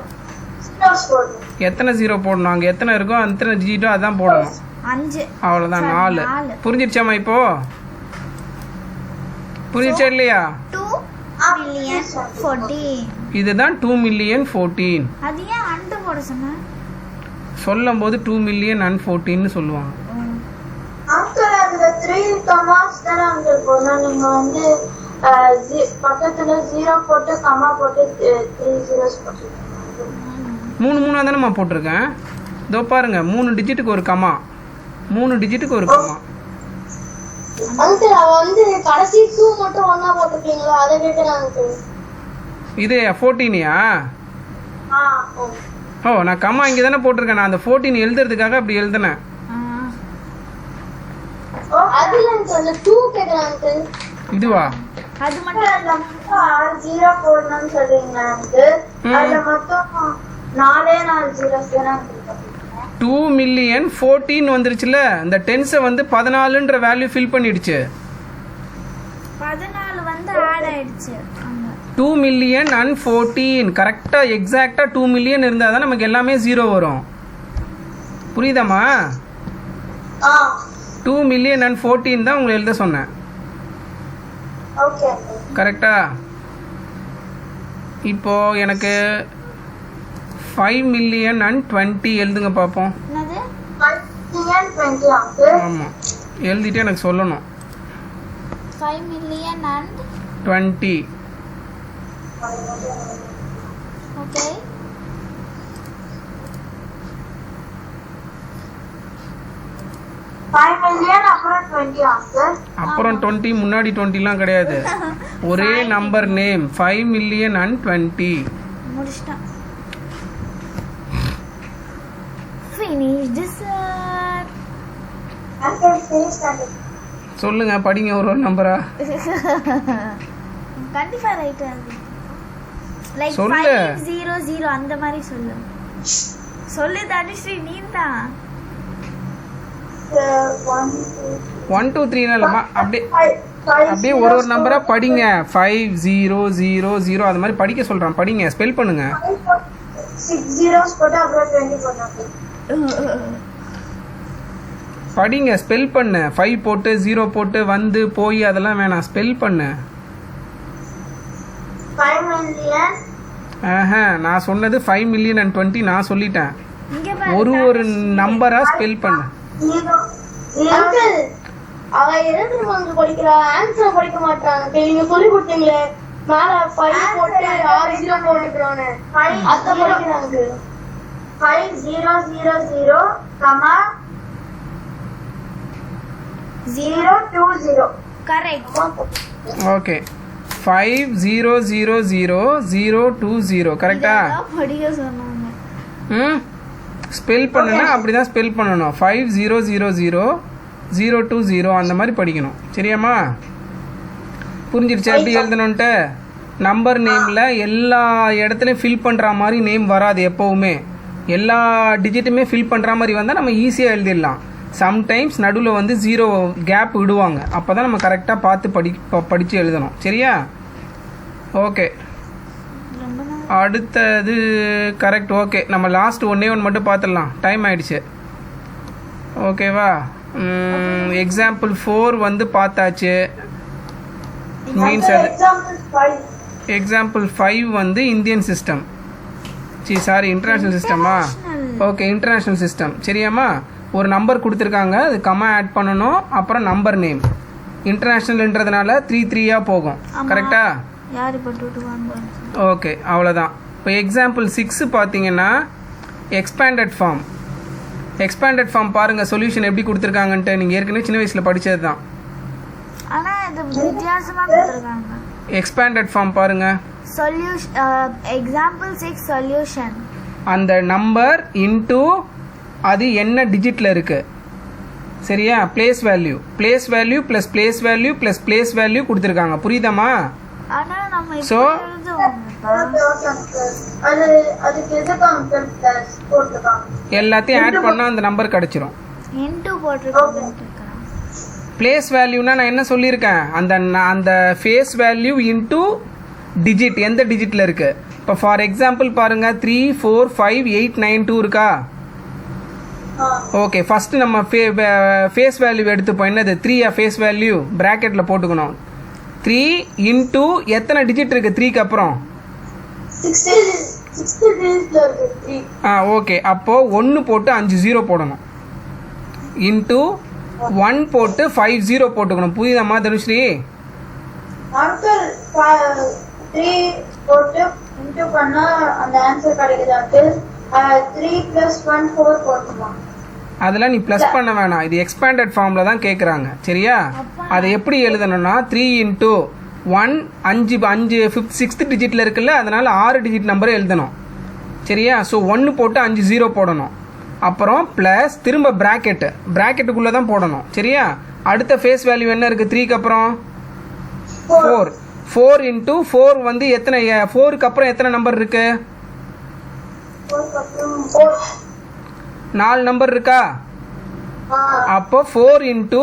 Speaker 2: zeros போடணும்.
Speaker 1: எத்தனை ஜீரோ போடணும்? அங்கே எத்தனை இருக்கோ அத்தனை ஜீரோ அதான் போடணும்.
Speaker 3: 5
Speaker 1: அவ்வளோதான், 4.
Speaker 3: 4.
Speaker 1: புரிஞ்சிருச்சாமா இப்போ? புரிஞ்சிச்சா இல்லையா?
Speaker 3: 2,014,000.
Speaker 1: இதுதான் 2,014,000.
Speaker 3: அது ஏன் அண்டு போட சொன்ன?
Speaker 1: சொல்லும் போது 2,014,000 சொல்லுவாங்க.
Speaker 2: Uncle, அதுல 3 commas தானே uncle போடணும். நீங்க வந்து பக்கத்துல 0 போட்டு கமா போட்டு 3 zeros போட்டு
Speaker 1: 3 தானேம்மா போட்டிருக்கேன். இதோ பாருங்க 3 டிஜிட்டுக்கு ஒரு கமா, 3 டிஜிட்டுக்கு ஒரு கமா.
Speaker 2: அங்கிள் அவ வந்து கடைசி 2 மட்டும் ஒண்ணா போட்டுருக்கீங்களா? அதை கேட்கலாம் அங்கிள்.
Speaker 1: இது 14யா? ஓ, நான் கமா இங்கே தானே போட்டிருக்கேன். நான் அந்த 14 எழுதுறதுக்காக அப்படி எழுதுனேன்.
Speaker 2: அதுல அந்த 2 கேட்கலாம் அங்கிள்.
Speaker 1: இதுவா?
Speaker 3: அது மட்டும்
Speaker 2: 0 போடணும்னு சொல்றீங்க அங்கிள். அதுல மொத்தம் 4 zeros தானே அங்கிள்.
Speaker 1: 2,014,000 வந்துருச்சுல. இந்த டென்ஸை வந்து 14ன்ற வேல்யூ ஃபில் பண்ணிடுச்சு.
Speaker 3: 14 வந்து ஆட் ஆயிடுச்சு அங்க.
Speaker 1: 2,014,000 கரெக்டாக எக்ஸாக்டாக 2 மில்லியன் இருந்தால் தான் நமக்கு எல்லாமே 0 வரும். புரியுதாம்மா? 2,014,000 தான் உங்களை எழுத சொன்னேன்.
Speaker 2: ஓகே
Speaker 1: கரெக்டா? இப்போ எனக்கு 5,020,000 எழுதுங்க பார்ப்போம்.
Speaker 3: என்னது?
Speaker 2: 5,020 அங்கிள்.
Speaker 1: ஆமாம், எழுதிட்டு எனக்கு சொல்லணும்.
Speaker 3: 5 million and
Speaker 1: 20.
Speaker 3: ஓகே.
Speaker 2: அப்புறம் 20 அங்கிள்.
Speaker 1: அப்புறம் 20 முன்னாடி 20லாம் கிடையாது. ஒரே நம்பர் நேம் 5,020,000.
Speaker 3: முடிச்சிட்டேன். Finished sir.
Speaker 2: Uncle finish uncle.
Speaker 1: சொல்லுங்க, படிங்க ஒரு ஒரு நம்பரா.
Speaker 3: கண்டிப்பா ரைட் அது. லைக்
Speaker 1: சொல்லு.
Speaker 3: 500 அந்த மாதிரி சொல்லு. சொல்லு தனுஸ்ரீ, நீதான்.
Speaker 1: 1 2 3 இல்லம்மா, அப்படியே ஒரு ஒரு நம்பரா படிங்க. 5000 அது மாதிரி படிக்க சொல்றான். படிங்க, ஸ்பெல் பண்ணுங்க.
Speaker 2: 6 zeros போட்டு அப்புறம் 20 போடணும்.
Speaker 1: படிங்க, ஸ்பெல் பண்ணு. 5 போட்டு 0 போட்டு வந்து போய் அதெல்லாம் வேணாம், ஸ்பெல் பண்ணு.
Speaker 2: 5 million.
Speaker 1: நான் சொன்னது 5,020,000 நான் சொல்லிட்டேன்.
Speaker 3: இங்க பாரு.
Speaker 1: ஒரு நம்பரா ஸ்பெல் பண்ணு.
Speaker 2: அங்கிள் அவ இரண்டு வந்து படிக்கிறா, ஆன்சர் படிக்க மாட்டாங்க. நீங்க சொல்லி கொடுத்தீங்களே மேல 5 போட்டு 6 0 போட்டுக்கறோனே, அத படிக்கிறாங்க. 5000, 020.
Speaker 3: கரெக்ட்.
Speaker 1: ஓகே, 5000,020 கரெக்டா?
Speaker 3: படிக்க சொன்னாங்க.
Speaker 1: ஸ்பெல் பண்ணுனா அப்படிதான் ஸ்பெல் பண்ணணும். 5000,020 அந்த மாதிரி படிக்கணும். சரியாம்மா? புரிஞ்சிருச்சு எப்படி எழுதணுன்ட்டு? நம்பர் நேமில் எல்லா இடத்துலையும் ஃபில் பண்ணுற மாதிரி நேம் வராது எப்போவுமே. எல்லா டிஜிட்டுமே ஃபில் பண்ணுற மாதிரி வந்தால் நம்ம ஈஸியாக எழுதிடலாம். சம்டைம்ஸ் நடுவில் வந்து 0 கேப் விடுவாங்க. அப்போ தான் நம்ம கரெக்டாக பார்த்து படித்து எழுதணும். சரியா? ஓகே, அடுத்தது கரெக்ட். ஓகே, நம்ம லாஸ்ட் ஒன்றே மட்டும் பார்த்துடலாம், டைம் ஆயிடுச்சு. ஓகேவா? எக்ஸாம்பிள் 4 வந்து பார்த்தாச்சு. மீன்ஸ் அது எக்ஸாம்பிள் 5 வந்து இந்தியன் சிஸ்டம், சாரி இன்டர்நேஷ்னல் சிஸ்டமா? Okay, international system. சரியாம்மா? ஒரு நம்பர் கொடுத்துருக்காங்க, அது கமா ஆட் பண்ணணும், அப்புறம் நம்பர் நேம். இன்டர்நேஷ்னல்ன்றதுனால 3 3 போகும். கரெக்டா?
Speaker 3: யார் இப்போ 2
Speaker 1: ஓகே, அவ்வளோதான். இப்போ எக்ஸாம்பிள் 6 பார்த்தீங்கன்னா எக்ஸ்பேண்டட் ஃபார்ம். எக்ஸ்பேண்டட் ஃபார்ம் பாருங்கள் சொல்யூஷன் எப்படி கொடுத்துருக்காங்கன்ட்டு. நீங்கள் ஏற்கனவே சின்ன வயசில் படித்தது தான்.
Speaker 3: ஆனால் இது வித்தியாசமாக கொடுத்துருக்காங்க.
Speaker 1: எக்ஸ்பேண்டட் ஃபார்ம் பாருங்கள்.
Speaker 3: Solution example 6 solution.
Speaker 1: அந்த நம்பர் இன்டூ அது என்ன டிஜிட்டில் இருக்குது சரியா? Place value plus place value கொடுத்துருக்காங்க. புரியுதாம்மா?
Speaker 3: ஆனா நம்ம
Speaker 1: So,
Speaker 3: இப்படி எழுதுவோம்ப்பா.
Speaker 2: அதுக்கு எதுக்கு அங்கிள் பிளஸ் போட்டுருக்காங்க?
Speaker 1: எல்லாத்தையும் ஆட் பண்ணால் அந்த நம்பர் கிடச்சிரும்.
Speaker 3: இன்ட்டு போட்டிருக்கேன்.
Speaker 1: பிளேஸ் வேல்யூனா நான் என்ன சொல்லியிருக்கேன், அந்த ஃபேஸ் வேல்யூ இன்டூ டிஜிட் எந்த டிஜிட்டில் இருக்குது. இப்போ ஃபார் எக்ஸாம்பிள் பாருங்கள் 3 4 5 8 9 2 இருக்கா? ஓகே, ஃபஸ்ட்டு நம்ம ஃபேஸ் வேல்யூ எடுத்துப்போம். என்னது 3 ஃபேஸ் வேல்யூ ப்ராக்கெட்டில் போட்டுக்கணும். 3 இன்டூ எத்தனை டிஜிட் இருக்குது 3க்கு அப்புறம்?
Speaker 2: 60 டிஜிட்ல இருக்கு 3.
Speaker 1: ஓகே, அப்போது 1 போட்டு 5 0 போடணும். இன்டூ 1 போட்டு 5 0 போட்டுக்கணும். புரியுதாம்மா தனுஸ்ரீ?
Speaker 2: அங்கிள் 3 போட்டு இன்டு பண்ணா அந்த ஆன்சர் கிடைக்குது அங்கிள். 3 + 1 4 போட்டுமா?
Speaker 1: அதெல்லாம் நீ ப்ளஸ் பண்ண வேணாம், இது எக்ஸ்பேண்டட் ஃபார்மில் தான் கேட்குறாங்க. சரியா? அதை எப்படி எழுதணும்னா 3 இன்ட்டு 1 5 6th டிஜிட்டில் இருக்குல்ல, அதனால் 6 டிஜிட் நம்பரை எழுதணும். சரியா? ஸோ 1 போட்டு 5 0 போடணும். அப்புறம் ப்ளஸ் திரும்ப ப்ராக்கெட்டுக்குள்ளே தான் போடணும். சரியா? அடுத்த ஃபேஸ் வேல்யூ என்ன இருக்குது 3க்கு அப்புறம்? 4 இன்ட்டு 4 வந்து எத்தனை? 4க்கு அப்புறம் எத்தனை நம்பர் இருக்குது? 4 நம்பர் இருக்கா? அப்போ 4 இன்ட்டு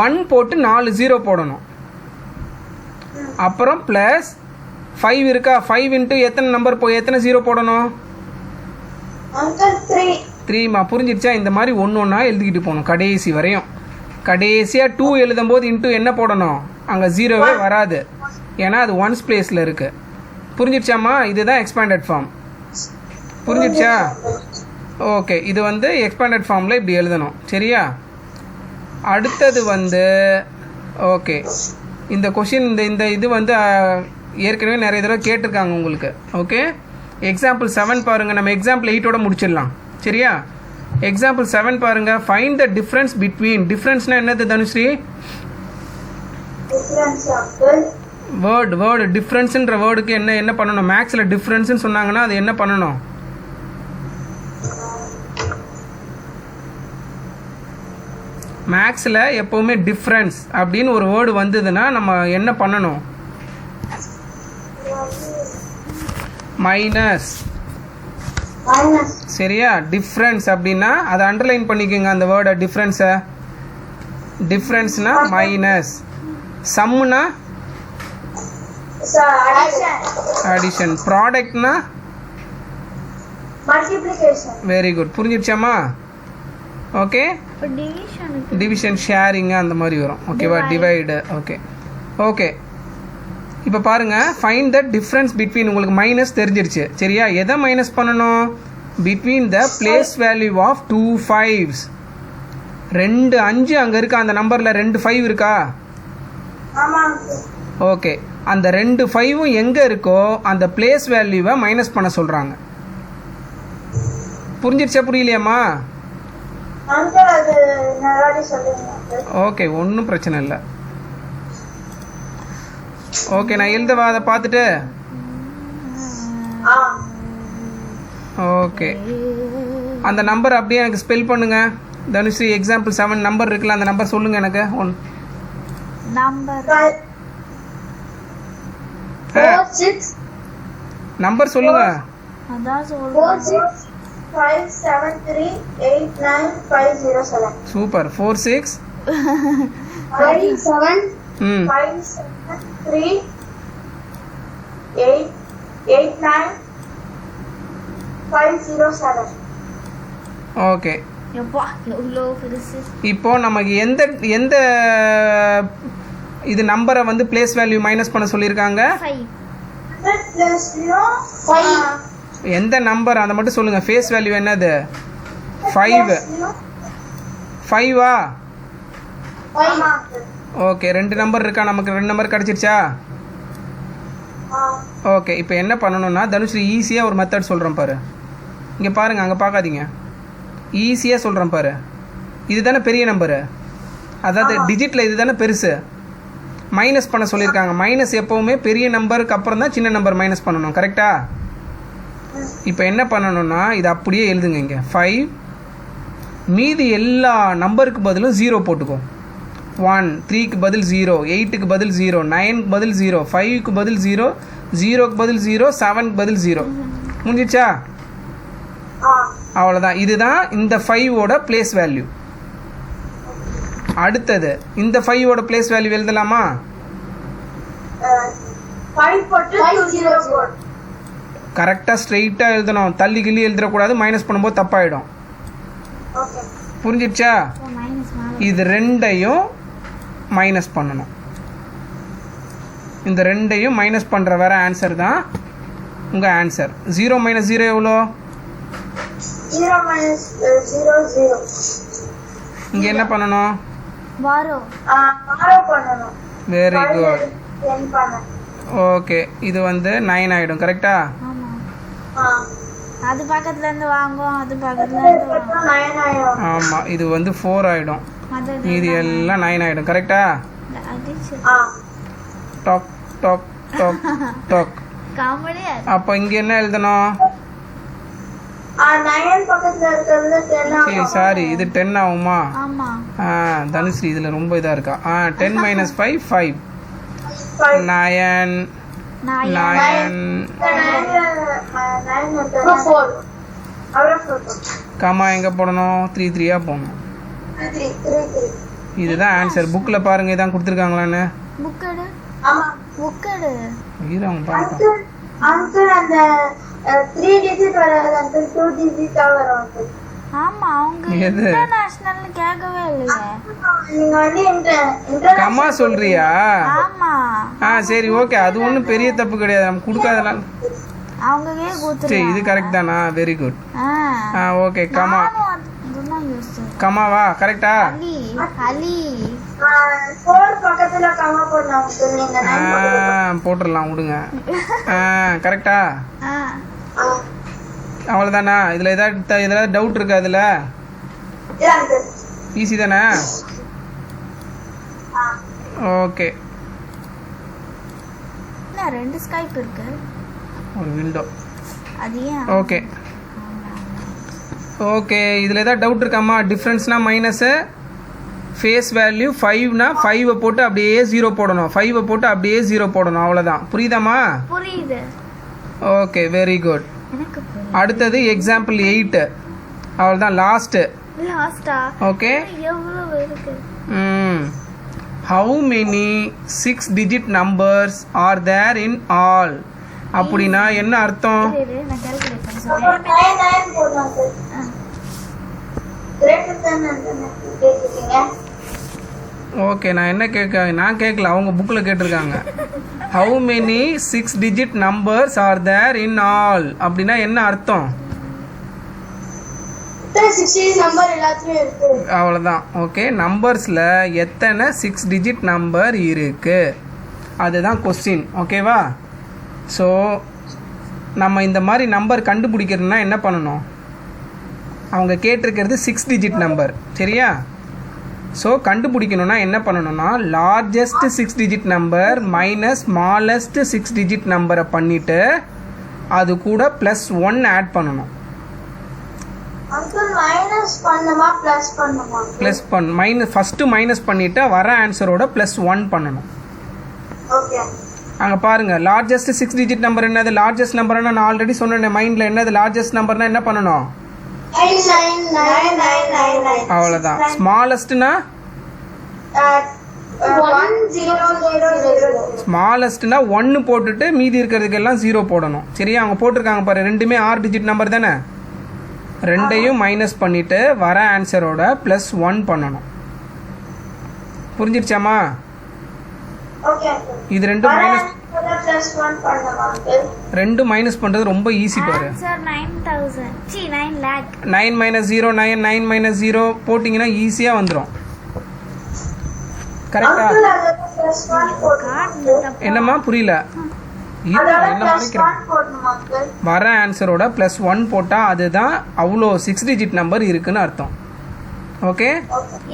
Speaker 1: 1 போட்டு 4 0 போடணும். அப்புறம் ப்ளஸ் 5 இருக்கா? 5 இன்ட்டு எத்தனை நம்பர் எத்தனை 0 போடணும்?
Speaker 2: அங்கிள்
Speaker 1: 3மா. புரிஞ்சிருச்சா? இந்த மாதிரி ஒன்று ஒன்றா எழுதிக்கிட்டு போகணும் கடைசி வரையும். கடைசியாக 2 எழுதும்போது இன்ட்டு என்ன போடணும்? அங்கே 0வே வராது, ஏன்னா அது ஒன்ஸ் பிளேஸில் இருக்குது. புரிஞ்சிருச்சாம்மா? இதுதான் எக்ஸ்பேண்டட் ஃபார்ம். புரிஞ்சிருச்சா? ஓகே, இது வந்து எக்ஸ்பேண்டட் ஃபார்மில் இப்படி எழுதணும். சரியா? அடுத்தது வந்து ஓகே, இந்த கொஷின் இந்த இது வந்து ஏற்கனவே நிறைய தடவை கேட்டிருக்காங்க உங்களுக்கு. ஓகே, எக்ஸாம்பிள் 7 பாருங்கள். நம்ம எக்ஸாம்பிள் 8ஓட முடிச்சிடலாம். சரியா? எக்ஸாம்பிள் 7 பாருங்கள். Find the difference between. டிஃப்ரென்ஸ்னால் என்னது தனுஸ்ரீ? வேர்டு டிஃப்ரென்ஸுன்ற வேர்டுக்கு என்ன பண்ணணும்? மேக்ஸில் டிஃப்ரென்ஸ்னு சொன்னாங்கன்னா அது என்ன பண்ணணும்? மேக்ஸில் எப்போவுமே டிஃப்ரென்ஸ் அப்படின்னு ஒரு வேர்டு வந்ததுன்னா நம்ம என்ன பண்ணணும்? மைனஸ். சரியா? டிஃப்ரென்ஸ் அப்படின்னா அதை அண்டர்லைன் பண்ணிக்கோங்க அந்த வேர்டை. டிஃப்ரென்ஸ்னா மைனஸ். சம்முனா அடிஷன். ப்ராடக்ட்னா
Speaker 2: மல்டிப்ளிகேஷன்.
Speaker 1: Very good. புரிஞ்சிருச்சாம்மா? ஓகே, டிவிஷன் ஷேரிங் அந்த மாதிரி வரும். ஓகேவா? டிவைடு. ஓகே இப்போ பாருங்கள், ஃபைண்ட் த டிஃப்ரென்ஸ் பிட்வீன். உங்களுக்கு மைனஸ் தெரிஞ்சிருச்சு. சரியா? எதை மைனஸ் பண்ணணும்? Between the place value of 2 5s. 2 5 அங்கே இருக்கா? அந்த நம்பரில் 2 5 இருக்கா? ஓகே, அந்த 2 5ம் எங்கே இருக்கோ அந்த பிளேஸ் வேல்யூவை மைனஸ் பண்ண சொல்கிறாங்க. புரிஞ்சிருச்சா புரியலையாம்மா? ஓகே, ஒன்றும் பிரச்சனை இல்லை. ஓகே, நான் எழுதவா அதை பார்த்துட்டு? ஓகே, அந்த நம்பர் அப்படியே எனக்கு ஸ்பெல் பண்ணுங்க தனுஸ்ரீ. எக்ஸாம்பிள் 7 நம்பர் இருக்குல்ல, அந்த நம்பர் சொல்லுங்க எனக்கு. நம்பர் சொல்லுங்க.
Speaker 2: 4657389507.
Speaker 1: சூப்பர். 4 6
Speaker 2: 5 7
Speaker 1: ம்
Speaker 2: 5 7 3 8 8 9 507.
Speaker 1: ஓகே, இப்போ நமக்கு எந்த இது நம்பரை வந்து பிளேஸ் வேல்யூ மைனஸ் பண்ண சொல்லியிருக்காங்க? எந்த நம்பர் அதை மட்டும் சொல்லுங்க. ஃபேஸ் வேல்யூ என்னது? 5. 5ஆ? ஓகே, 2 நம்பர் இருக்கா? நமக்கு 2 நம்பர் கிடச்சிருச்சா? ஓகே, இப்போ என்ன பண்ணணும்னா தனுஸ்ரீ ஈஸியாக ஒரு மெத்தட் சொல்கிறேன் பாரு. இங்கே பாருங்கள், அங்கே பார்க்காதீங்க. ஈஸியாக சொல்கிறேன் பாரு. இது தானே பெரிய நம்பரு, அதாவது டிஜிட்டில் இது தானே பெருசு. மைனஸ் பண்ண சொல்லியிருக்காங்க. மைனஸ் எப்போவுமே பெரிய நம்பருக்கு அப்புறம் தான் சின்ன நம்பர் மைனஸ் பண்ணணும். கரெக்டா? இப்போ என்ன பண்ணணும்னா இது அப்படியே எழுதுங்க. இங்கே 5 மீதி எல்லா நம்பருக்கு பதிலும் 0 போட்டுக்கோ. 1 3க்கு பதில் 0, 8க்கு பதில் 0, 9க்கு பதில் 0, 5க்கு பதில் 0, 0க்கு பதில் 0, 7க்கு பதில் 0. முடிஞ்சிச்சா? அவ்வளோதான். இதுதான் இந்த 5ஓட பிளேஸ் வேல்யூ. அடுத்தது இந்த 5ஓட பிளேஸ் வேல்யூ எழுதலாமா?
Speaker 2: 5 போட்டு 204.
Speaker 1: கரெக்டாக ஸ்ட்ரெயிட்டாக எழுதணும். தள்ளி கிள்ளி எழுதக்கூடாது. மைனஸ் பண்ணும்போது தப்பாயிடும்.
Speaker 2: ஓகே.
Speaker 1: புரிஞ்சிடுச்சா?
Speaker 3: மைனஸ்
Speaker 1: இது ரெண்டையும் மைனஸ் பண்ணணும். இந்த ரெண்டையும் மைனஸ் பண்ணுற வேற ஆன்சர் தான் உங்கள் ஆன்சர். 0 மைனஸ் 0 எவ்வளோ?
Speaker 2: 0 minus 0 0.
Speaker 1: இங்கே என்ன பண்ணணும்?
Speaker 3: பாரோ
Speaker 2: borrow பண்ணனும்.
Speaker 1: Very good.
Speaker 2: 10 பண்ண.
Speaker 1: ஓகே, இது வந்து 9 ஆகிடும். கரெக்டா?
Speaker 3: ஆமா.
Speaker 2: ஆ.
Speaker 3: அது பக்கத்துல இருந்து வாங்கும், அது பக்கத்துல இருந்து வாங்கும்.
Speaker 2: 9 ஆயிடும்.
Speaker 1: ஆமாம், இது வந்து 4 ஆகிடும்.
Speaker 3: அது
Speaker 1: மீதி எல்லாம் 9 ஆகிடும். கரெக்டா?
Speaker 3: அடிச்சு
Speaker 2: ஆ.
Speaker 1: டாக் டாக் டாக் டாக்.
Speaker 3: காமெடியா
Speaker 1: அப்போ இங்கே என்ன எழுதணும்?
Speaker 2: 9 பக்கத்துல இருக்கிறது 10
Speaker 1: சரி, சாரி, இது 10 ஆகுமா?
Speaker 3: ஆமா.
Speaker 1: தனுஸ்ரீ இதில் ரொம்ப இதாக இருக்கா. 10 மைனஸ் 5 5.
Speaker 2: 5.
Speaker 1: 9
Speaker 3: நான்
Speaker 1: 9
Speaker 2: 4. அப்புறம் 4.
Speaker 1: கமா எங்கே போடணும்? 3 3 போடணும்.
Speaker 2: 3 3.
Speaker 1: இதுதான் ஆன்சர். புக்கில் பாருங்க, இதான் கொடுத்துருக்காங்களான்னு.
Speaker 3: புக்கடு
Speaker 2: ஆமா.
Speaker 3: புக்கடு
Speaker 1: அவங்க பாருங்க.
Speaker 2: அங்கிள் அந்த 3 டிஜிட் வராது அங்கிள், 2 டிஜிட்டா வரும் அங்கிள்.
Speaker 3: ஆமா. அவங்க
Speaker 1: எது?
Speaker 3: இன்டர்நேஷனல் கேட்கவே இல்லையே.
Speaker 2: நீங்க வந்து இந்த
Speaker 1: கமா சொல்றியா?
Speaker 3: ஆமா.
Speaker 1: சரி, ஓகே, அது ஒன்றும் பெரிய தப்பு கிடையாது. நம்ம கொடுக்காதலாம்.
Speaker 3: அவங்கவே
Speaker 1: சரி,
Speaker 3: கூத்துறாங்க.
Speaker 1: இது கரெக்ட் தானா? Very good.
Speaker 3: ஆ
Speaker 1: ஓகே, கமா.
Speaker 3: அதுதான் யோசிச்சேன்.
Speaker 1: கமாவா? கரெக்டா?
Speaker 3: அலி அலி
Speaker 2: 4 பக்கத்துல கமா போடலாம் அங்கிள். நீங்க 9 பக்கத்துல.
Speaker 1: போட்டுடலாம், விடுங்க. கரெக்டா?
Speaker 3: ஆ
Speaker 1: அவ்வளோதானா? இதில் ஏதாவது டவுட் இருக்கா? அதில்
Speaker 2: இல்ல அங்கிள்.
Speaker 1: ஈஸி தானே?
Speaker 2: ஆ.
Speaker 1: ஓகே,
Speaker 3: என்ன 2 ஸ்கைப் இருக்கு?
Speaker 1: ஒரு விண்டோ.
Speaker 3: அது ஏன்?
Speaker 1: ஓகே ஓகே, இதில் ஏதாவது டவுட் இருக்காம்மா? டிஃப்ரென்ஸ்னா மைனஸு, ஃபேஸ் வேல்யூ 5னா 5 போட்டு அப்படியே 0 போடணும். 5 போட்டு அப்படியே 0 போடணும். அவ்வளோதான். புரியுதாம்மா?
Speaker 3: புரியுது.
Speaker 1: Okay, very good.
Speaker 3: எனக்கு புரியுது.
Speaker 1: அடுத்தது எக்ஸாம்பிள் 8. அவ்வளோதான், லாஸ்ட்டு.
Speaker 3: லாஸ்டா?
Speaker 1: ஓகே.
Speaker 3: எவ்வளவு இருக்கு?
Speaker 1: How many 6 digit numbers are there in all? அப்படின்னா என்ன அர்த்தம்?
Speaker 3: இரு, நான் கால்குலேட் பண்ண
Speaker 2: அப்போ
Speaker 3: சொல்றேன்.
Speaker 2: 9 போடலாம் அங்கிள். கிரேட்டர் தென் கேக்குறீங்க.
Speaker 1: ஓகே, நான் கேட்கல, அவங்க புக்கில் கேட்டிருக்காங்க. How many 6 digit numbers are there in all அப்படின்னா என்ன அர்த்தம்?
Speaker 2: 16 நம்பர் எல்லாத்துலயும் இருக்கு.
Speaker 1: அவ்வளோதான். ஓகே, நம்பர்ஸில் எத்தனை 6 டிஜிட் நம்பர் இருக்கு, அதுதான் கொஸ்டின். ஓகேவா? ஸோ நம்ம இந்த மாதிரி நம்பர் கண்டுபிடிக்கிறதுனா என்ன பண்ணணும்? அவங்க கேட்டிருக்கிறது 6 டிஜிட் நம்பர், சரியா? ஸோ கண்டுபிடிக்கணும்னா என்ன பண்ணணும்னா, largest 6 digit number minus smallest 6 digit நம்பரை பண்ணிவிட்டு அது கூட +1 ஆட் பண்ணணும்.
Speaker 2: அங்கிள் மைனஸ் பண்ணுமா பிளஸ் பண்ணுமா?
Speaker 1: ஃபஸ்ட்டு மைனஸ் பண்ணிவிட்டு வர ஆன்சரோட +1 பண்ணணும்.
Speaker 2: ஓகே.
Speaker 1: அங்கே பாருங்கள், லார்ஜஸ்ட் 6 டிஜிட் நம்பர் என்னது? லார்ஜஸ்ட் நம்பர்னா நான் ஆல்ரெடி சொன்னேன் மைண்டில். என்னது லார்ஜஸ்ட் நம்பர்னா என்ன பண்ணணும்?
Speaker 2: 99999.
Speaker 1: அவ்வளோதான். ஸ்மாலஸ்ட்னா
Speaker 2: 1000.
Speaker 1: ஸ்மாலஸ்ட்னா 1 போட்டுட்டு மீதி இருக்கிறதுக்கெல்லாம் 0 போடணும். சரியா? அவங்க போட்டிருக்காங்க பாரு, ரெண்டுமே 6 டிஜிட் நம்பர் தானே. ரெண்டையும் மைனஸ் பண்ணிவிட்டு வர ஆன்சரோட +1 பண்ணணும். புரிஞ்சிருச்சாம்மா?
Speaker 2: ஓகே.
Speaker 1: இது ரெண்டும் மைனஸ்
Speaker 2: +1 பண்ணுமா அங்கிள்?
Speaker 1: ரெண்டும் மைனஸ் பண்ணுறது ரொம்ப ஈஸி பாரு.
Speaker 3: ஆன்சர் 9000. 9 lakh.
Speaker 1: 9 - 0 9, 9 - 0 போட்டிங்கன்னா ஈஸியாக வந்துடும். கரெக்டா?
Speaker 2: அங்கிள் அது +1 போடுமா?
Speaker 1: என்னம்மா புரியல?
Speaker 2: அதோட
Speaker 1: என்ன நினைக்கிறேன்?
Speaker 2: +1 போடணுமா அங்கிள்?
Speaker 1: வர ஆன்சரோட +1 போட்டால் அதுதான் அவ்வளோ 6 டிஜிட் நம்பர் இருக்குன்னு அர்த்தம். ஓகே?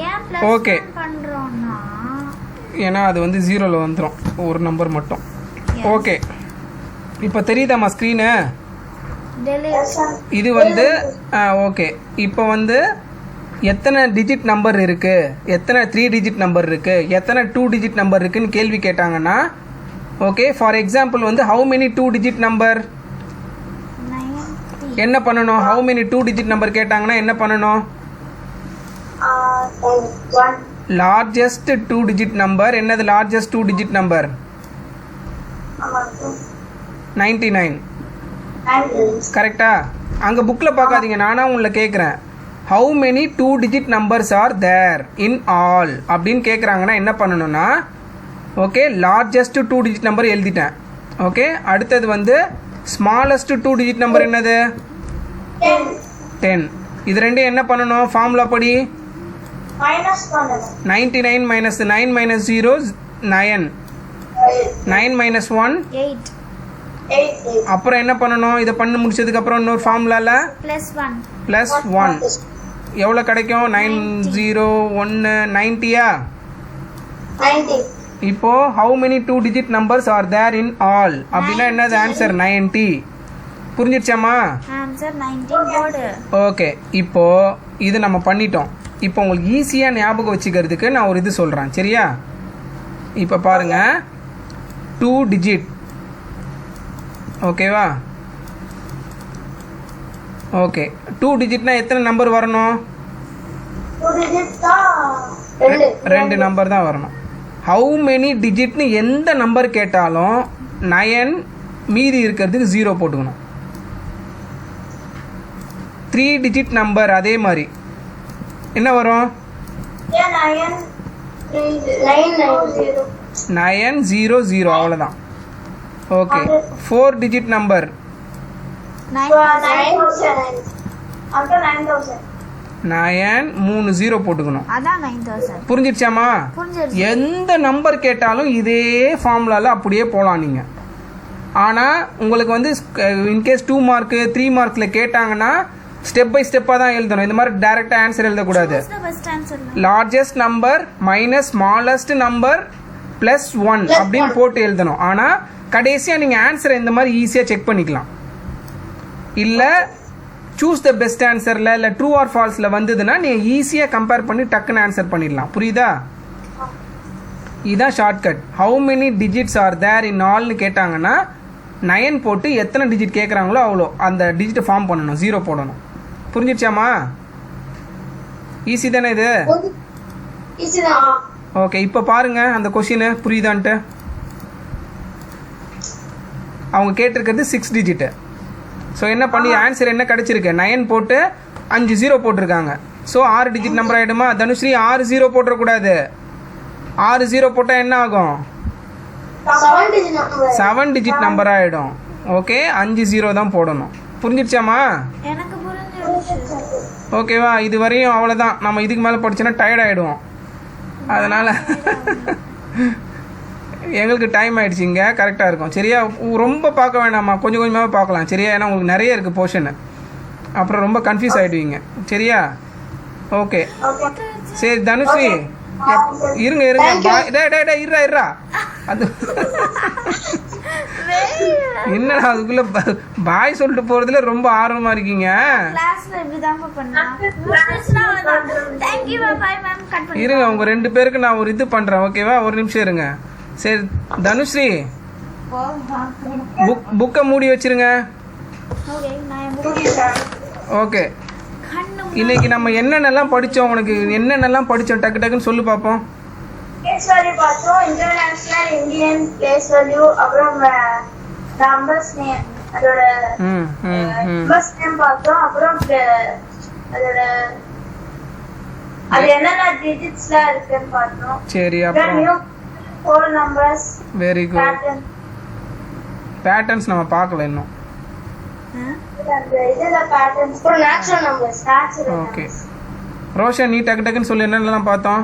Speaker 3: ஏன்
Speaker 1: Okay.
Speaker 3: +1 பண்றோம்னா
Speaker 1: ஏன்னா அது வந்து 0ல் வந்துடும், ஒரு நம்பர் மட்டும். ஓகே, இப்போ தெரியுதாம்மா ஸ்க்ரீனு?
Speaker 3: டெலிட்.
Speaker 1: இது வந்து ஓகே. இப்போ வந்து எத்தனை டிஜிட் நம்பர் இருக்குது, எத்தனை 3 டிஜிட் நம்பர் இருக்குது, எத்தனை 2 டிஜிட் நம்பர் இருக்குன்னு கேள்வி கேட்டாங்கன்னா, ஓகே ஃபார் எக்ஸாம்பிள் வந்து ஹவு மெனி 2 டிஜிட் நம்பர்
Speaker 3: 90.
Speaker 1: என்ன பண்ணணும்? ஹவு மெனி 2 டிஜிட் நம்பர் கேட்டாங்கன்னா என்ன பண்ணணும்?
Speaker 2: One.
Speaker 1: லார்ஜஸ்ட் 2 டிஜிட் நம்பர் என்னது? Largest 2 digit number 99. கரெக்டா? அங்கே புக்கில் பார்க்காதீங்க, நானாக உங்களை கேட்குறேன். How many 2 digit numbers are there in all அப்படின்னு கேட்குறாங்கன்னா என்ன பண்ணணும்னா, ஓகே லார்ஜஸ்ட் 2 டிஜிட் நம்பர் எழுதிட்டேன். ஓகே, அடுத்தது வந்து ஸ்மாலஸ்ட் 2 டிஜிட் நம்பர் என்னது? 10. இது ரெண்டும் என்ன பண்ணணும் ஃபார்முலா படி?
Speaker 2: Minus பண்ணணும்.
Speaker 1: 99 minus 9 minus 0 9. 9 minus 1
Speaker 3: 8
Speaker 2: 8.
Speaker 1: அப்புறம் என்ன பண்ணணும்? இதை பண்ணி முடிச்சதுக்கப்புறம் இன்னொரு ஃபார்முலாவில்
Speaker 3: plus 1.
Speaker 1: ப்ளஸ் 1 எவ்வளோ கிடைக்கும்? 901 90யா?
Speaker 2: 90.
Speaker 1: இப்போ how many 2 digit numbers are there in all அப்படின்னா என்னது ஆன்சர்? 90. புரிஞ்சிருச்சாமா?
Speaker 3: ஆன்சர் 19 போடு.
Speaker 1: ஓகே, இப்போ இது நம்ம பண்ணிட்டோம். இப்போ உங்களுக்கு ஈஸியாக ஞாபகம் வச்சுக்கிறதுக்கு நான் ஒரு இது சொல்கிறேன், சரியா? இப்போ பாருங்க 2 டிஜிட், ஓகேவா? ஓகே, 2 டிஜிட்னா எத்தனை நம்பர் வரணும்?
Speaker 2: 2 digits தான்
Speaker 1: ரெண்டு நம்பர் தான் வரணும். ஹவு மெனி டிஜிட்னு எந்த நம்பர் கேட்டாலும் 9 மீதி இருக்கிறதுக்கு 0 போட்டுக்கணும். 3 டிஜிட் நம்பர் அதே மாதிரி என்ன வரும்?
Speaker 2: 990.
Speaker 1: 900 அவ்வளோதான். Okay, 4 digit number
Speaker 2: 9,000. அப்புறம் 9,000.
Speaker 1: 9 3 0 போட்டுக்கணும்.
Speaker 3: அதான் 9000.
Speaker 1: புரிஞ்சிருச்சாமா?
Speaker 3: புரிஞ்சிருச்சு.
Speaker 1: எந்த நம்பர் கேட்டாலும் இதே ஃபார்முலாவில் அப்படியே போகலாம் நீங்கள். ஆனால் உங்களுக்கு வந்து இன்கேஸ் 2 மார்க்கு 3 மார்க்கில் கேட்டாங்கன்னா ஸ்டெப் பை ஸ்டெப்பாக தான் எழுதணும். இந்த மாதிரி டைரெக்டாக ஆன்சர் எழுதக்கூடாது.
Speaker 3: Choose the best answer.
Speaker 1: Largest number minus smallest number plus 1 அப்படின்னு போட்டு எழுதணும். ஆனால் கடைசியாக நீங்கள் ஆன்சரை இந்த மாதிரி ஈஸியாக செக் பண்ணிக்கலாம். இல்லை சூஸ் த பெஸ்ட் ஆன்சரில் இல்லை ட்ரூ ஆர் ஃபால்ஸில் வந்ததுன்னா நீங்கள் ஈஸியாக கம்பேர் பண்ணி டக்குன்னு ஆன்சர் பண்ணிடலாம். புரியுதா? இதுதான் shortcut. How many digits are there in ஆல்னு கேட்டாங்கன்னா 9 போட்டு எத்தனை டிஜிட் கேட்குறாங்களோ அவ்வளோ அந்த டிஜிட்டை ஃபார்ம் பண்ணணும், 0 போடணும். புரிஞ்சிருச்சாமா? ஈஸி தானே இது?
Speaker 2: Easy தான்.
Speaker 1: ஓகே, இப்போ பாருங்க அந்த கொஷினு புரியுதான்ட்டு. அவங்க கேட்டிருக்கிறது 6 டிஜிட்டு. ஸோ என்ன பண்ணி ஆன்சர் என்ன கிடச்சிருக்கு? 9 போட்டு 5 0 போட்டிருக்காங்க. ஸோ 6 டிஜிட் நம்பர் ஆகிடுமா? தனுஸ்ரீ 6 0 போட்டுறக்கூடாது. 6 0 போட்டால் என்ன ஆகும்?
Speaker 2: 7 digit number.
Speaker 1: 7 டிஜிட் நம்பர் ஆகிடும். ஓகே, 5 0 தான் போடணும். புரிஞ்சிருச்சாமா?
Speaker 3: எனக்கு புரிஞ்சிருச்சு.
Speaker 1: ஓகேவா? இது வரையும் அவ்வளோதான். நம்ம இதுக்கு மேலே படிச்சோன்னா டயர்ட் ஆகிடுவோம். அதனால் எங்களுக்கு டைம் ஆகிடுச்சிங்க, கரெக்டாக இருக்கும். சரியா? ரொம்ப பார்க்க வேண்டாமா, கொஞ்சம் கொஞ்சமாக பார்க்கலாம். சரியா? ஏன்னா உங்களுக்கு நிறைய இருக்குது போர்ஷனு, அப்புறம் ரொம்ப கன்ஃபியூஸ் ஆகிடுவீங்க. சரியா? ஓகே, சரி தனுஸ்ரீ இருங்க பாய். டே இருறா அது என்னடா அதுக்குள்ள பாய் சொல்லிட்டு போறதுல ரொம்ப ஆர்வமா இருக்கீங்க.
Speaker 3: கிளாஸ்ல இப்படி தான் பண்ணா. முடிச்சினா அவ்வளவுதான். Thank you bye ma'am. Cut பண்ணி.
Speaker 1: இருங்க, உங்க 2 பேருக்கு நான் ஒரு இது பண்றேன். ஓகேவா? ஒரு நிமிஷம் இருங்க. சரி தனுஸ்ரீ புக்கை மூடி வச்சிருங்க.
Speaker 3: ஓகே நான்
Speaker 2: Okay, sir.
Speaker 1: ஓகே,
Speaker 3: கண்ணு
Speaker 1: இன்னைக்கு நம்ம என்னென்னலாம் படித்தோம், உனக்கு என்னென்னலாம் படித்தோம் டக்கு டக்குன்னு சொல்லு பார்ப்போம்.
Speaker 2: Place value பார்த்தோம், international Indian place value, அப்புறம் numbers name, அதோட
Speaker 1: ம் ம் ம்
Speaker 2: numbers name பார்த்தோம், அப்புறம் அதோட அது என்னென்ன digitsல இருக்குன்னு பார்த்தோம்.
Speaker 1: சரி,
Speaker 2: Then
Speaker 1: அப்புறம்
Speaker 2: new whole numbers,
Speaker 1: very good.
Speaker 2: pattern,
Speaker 1: patterns நம்ம பார்க்கல இன்னும்.
Speaker 2: அந்த இதுல patterns, அப்புறம் natural numbers,
Speaker 1: ஓகே, ரோஷன் நீ டக்கு டக்குன்னு சொல்லு என்னென்னலாம் பார்த்தோம்.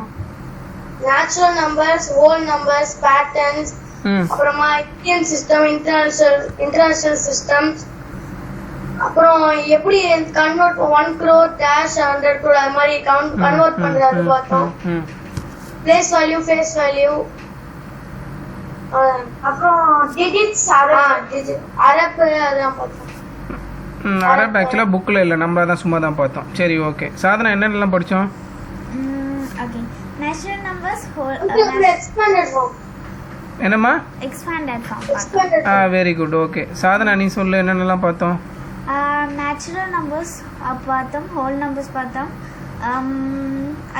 Speaker 2: natural numbers, whole numbers, patterns,
Speaker 1: ம்
Speaker 2: அப்புறமா இந்தியன் சிஸ்டம், இன்டர்நேஷனல் சிஸ்டம்ஸ், அப்புறம் எப்படி கன்வெர்ட் 1 crore dash 100 crore அது மாதிரி கன்வெர்ட் பண்றது பார்த்தோம்.
Speaker 1: ம்
Speaker 2: பிளேஸ் வேல்யூ, ஃபேஸ் வேல்யூ, அப்புறம் டிஜிட்ஸ், அரப் அதான் பார்த்தோம்.
Speaker 1: அரப் ஆக்சுவலாக புக்கில் இல்லை, நம்ம தான் சும்மா தான் பார்த்தோம். சரி ஓகே. சாதனா என்னென்னலாம் படித்தோம்?
Speaker 3: Okay, natural numbers
Speaker 2: expanded form.
Speaker 1: என்னம்மா?
Speaker 3: Expanded form.
Speaker 1: Very good. Okay Sadhana நீ சொல்லு என்னென்னலாம் பார்த்தோம்?
Speaker 3: நேச்சுரல் நம்பர்ஸ் பார்த்தோம், ஹோல் நம்பர்ஸ் பார்த்தோம்.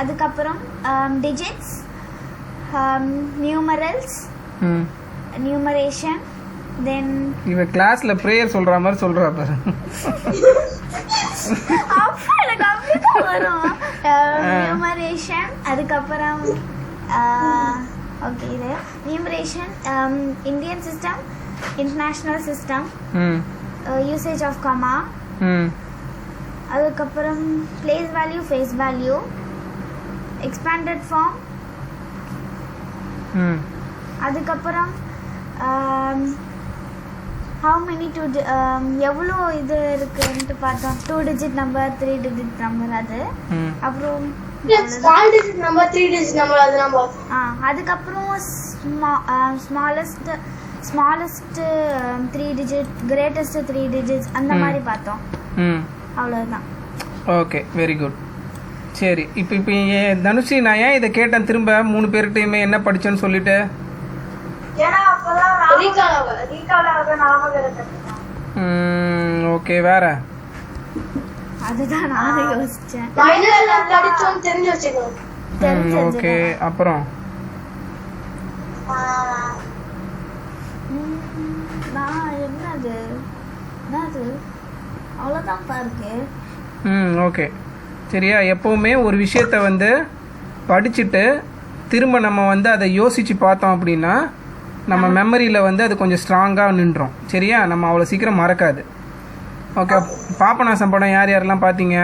Speaker 3: அதுக்கப்புறம் digits, numerals,
Speaker 1: hmm
Speaker 3: numeration, then
Speaker 1: இவன் கிளாஸில் ப்ரேயர் சொல்கிற மாதிரி சொல்கிறா பாரு.
Speaker 3: அப்போ எனக்கு அப்படிதான் வரும். நியூமரேஷன், அதுக்கப்புறம் ஓகே இது numeration, Indian system, international system,
Speaker 1: hmm
Speaker 3: usage of comma,
Speaker 1: hmm
Speaker 3: அதுக்கப்புறம் place value, face value, expanded form,
Speaker 1: hmm
Speaker 3: அதுக்கப்புறம் ஹவு மெனி எவ்வளோ இது இருக்குன்ட்டு பார்த்தோம். 2 digit நம்பர், 3 digit நம்பர் அது.
Speaker 1: ம்
Speaker 3: அப்புறம்
Speaker 2: 4 digit நம்பர், 3 digit நம்பர் அது நம்ம.
Speaker 3: அதுக்கப்புறம் ஸ்மாலஸ்ட் 3 digit, கிரேட்டஸ்ட் 3 digits அந்த மாதிரி பார்த்தோம்.
Speaker 1: ம்
Speaker 3: அவ்வளோதான்.
Speaker 1: Okay very good. சரி இப்போ தனுஷி நான் ஏன் இதை கேட்டேன் திரும்ப 3 பேர்கிட்டையுமே என்ன படித்தேன்னு சொல்லிட்டு?
Speaker 2: ஏன்னா அப்பதான் ரீகால் ஞாபகம் இருக்கு.
Speaker 1: ஓகே வேற?
Speaker 3: அதுதான் நானும் யோசிச்சேன்.
Speaker 2: மைனஸ்ல படிச்சோம் தெரிஞ்சு வச்சுக்கணும்.
Speaker 1: ஓகே அப்புறம்
Speaker 3: நான் என்னது அவ்வளோதான் பாருக்கு.
Speaker 1: ஓகே சரியா. எப்போவுமே ஒரு விஷயத்த வந்து படிச்சுட்டு திரும்ப நம்ம வந்து அதை யோசித்து பார்த்தோம் அப்படின்னா நம்ம மெமரியில் வந்து அது கொஞ்சம் ஸ்ட்ராங்காக நின்றோம். சரியா, நம்ம அவ்வளோ சீக்கிரம் மறக்காது. ஓகே பாபநாசம் படம் யார் யாரெல்லாம் பார்த்தீங்க?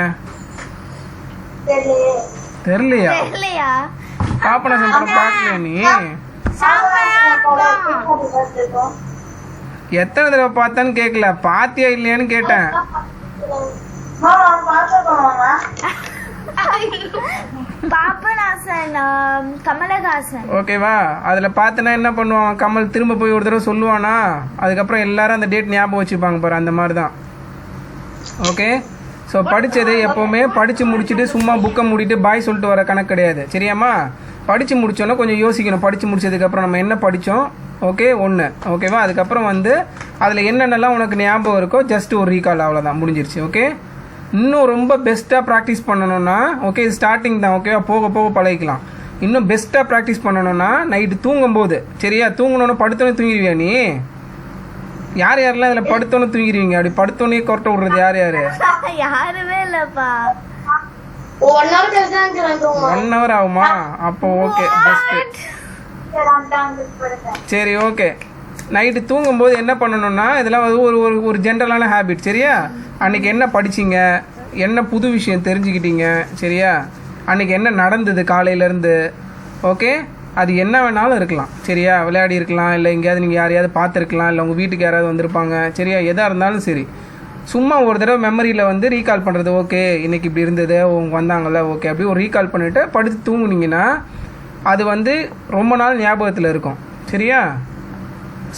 Speaker 1: தெரியலையா?
Speaker 3: தெரியலையா?
Speaker 1: பாபநாசம் படம் பார்க்கலையா நீ? எத்தனை தடவை பார்த்தான்னு கேட்கல, பாத்தியா இல்லையான்னு கேட்டேன்.
Speaker 3: பாபநாசன், கமலஹாசன்.
Speaker 1: ஓகேவா, அதில் பார்த்தனா என்ன பண்ணுவான் கமல், திரும்ப போய் ஒரு தடவை சொல்லுவானா, அதுக்கப்புறம் எல்லாரும் அந்த டேட் ஞாபகம் வச்சுப்பாங்க பாரு, அந்த மாதிரி தான். ஓகே ஸோ படித்தது எப்போவுமே படித்து முடிச்சுட்டு சும்மா புக்கை மூடிட்டு பாய் சொல்லிட்டு வர கணக்கு கிடையாது. சரியாம்மா? படித்து முடித்தோன்னா கொஞ்சம் யோசிக்கணும். படித்து முடிச்சதுக்கப்புறம் நம்ம என்ன படித்தோம், ஓகே ஒன்று, ஓகேவா? அதுக்கப்புறம் வந்து அதில் என்னென்னலாம் உனக்கு ஞாபகம் இருக்கோ ஜஸ்ட் ஒரு ரீகால், அவ்வளோதான், முடிஞ்சிருச்சு. ஓகே இன்னும் ரொம்ப பெஸ்ட்டாக ப்ராக்டிஸ் பண்ணணும்னா, ஓகே இது ஸ்டார்டிங் தான், ஓகேவா? போக போக பழகிக்கலாம். இன்னும் பெஸ்ட்டாக ப்ராக்டிஸ் பண்ணணும்னா நைட்டு தூங்கும்போது, சரியா, தூங்கணுன்னு படுத்தோன்னே தூங்கிடுவியா நீ? யார் யாரெல்லாம் இதில் படுத்தோன்னு தூங்கிடுவீங்க? அப்படி படுத்தோன்னே கொரட்டை விடுறது யார் யார்?
Speaker 3: யாருமே இல்லப்பா.
Speaker 1: 1 hour ஆகுமா? அப்போ ஓகே பெஸ்ட். சரி ஓகே நைட்டு தூங்கும்போது என்ன பண்ணணும்னா, இதெல்லாம் வந்து ஒரு ஒரு ஜென்ரலான ஹேபிட். சரியா, அன்றைக்கி என்ன படிச்சிங்க, என்ன புது விஷயம் தெரிஞ்சுக்கிட்டீங்க, சரியா, அன்றைக்கி என்ன நடந்தது காலையிலேருந்து, ஓகே அது என்ன வேணாலும் இருக்கலாம். சரியா, விளையாடி இருக்கலாம், இல்லை எங்கேயாவது நீங்கள் யாரையாவது பார்த்துருக்கலாம், இல்லை உங்கள் வீட்டுக்கு யாராவது வந்திருப்பாங்க. சரியா, எதாக இருந்தாலும் சரி, சும்மா ஒரு தடவை மெமரியில் வந்து ரீகால் பண்ணுறது. ஓகே இன்றைக்கி இப்படி இருந்தது, அவங்க வந்தாங்கள்ல, ஓகே அப்படி ஒரு ரீகால் பண்ணிவிட்டு படுத்து தூங்குனீங்கன்னா அது வந்து ரொம்ப நாள் ஞாபகத்தில் இருக்கும். சரியா,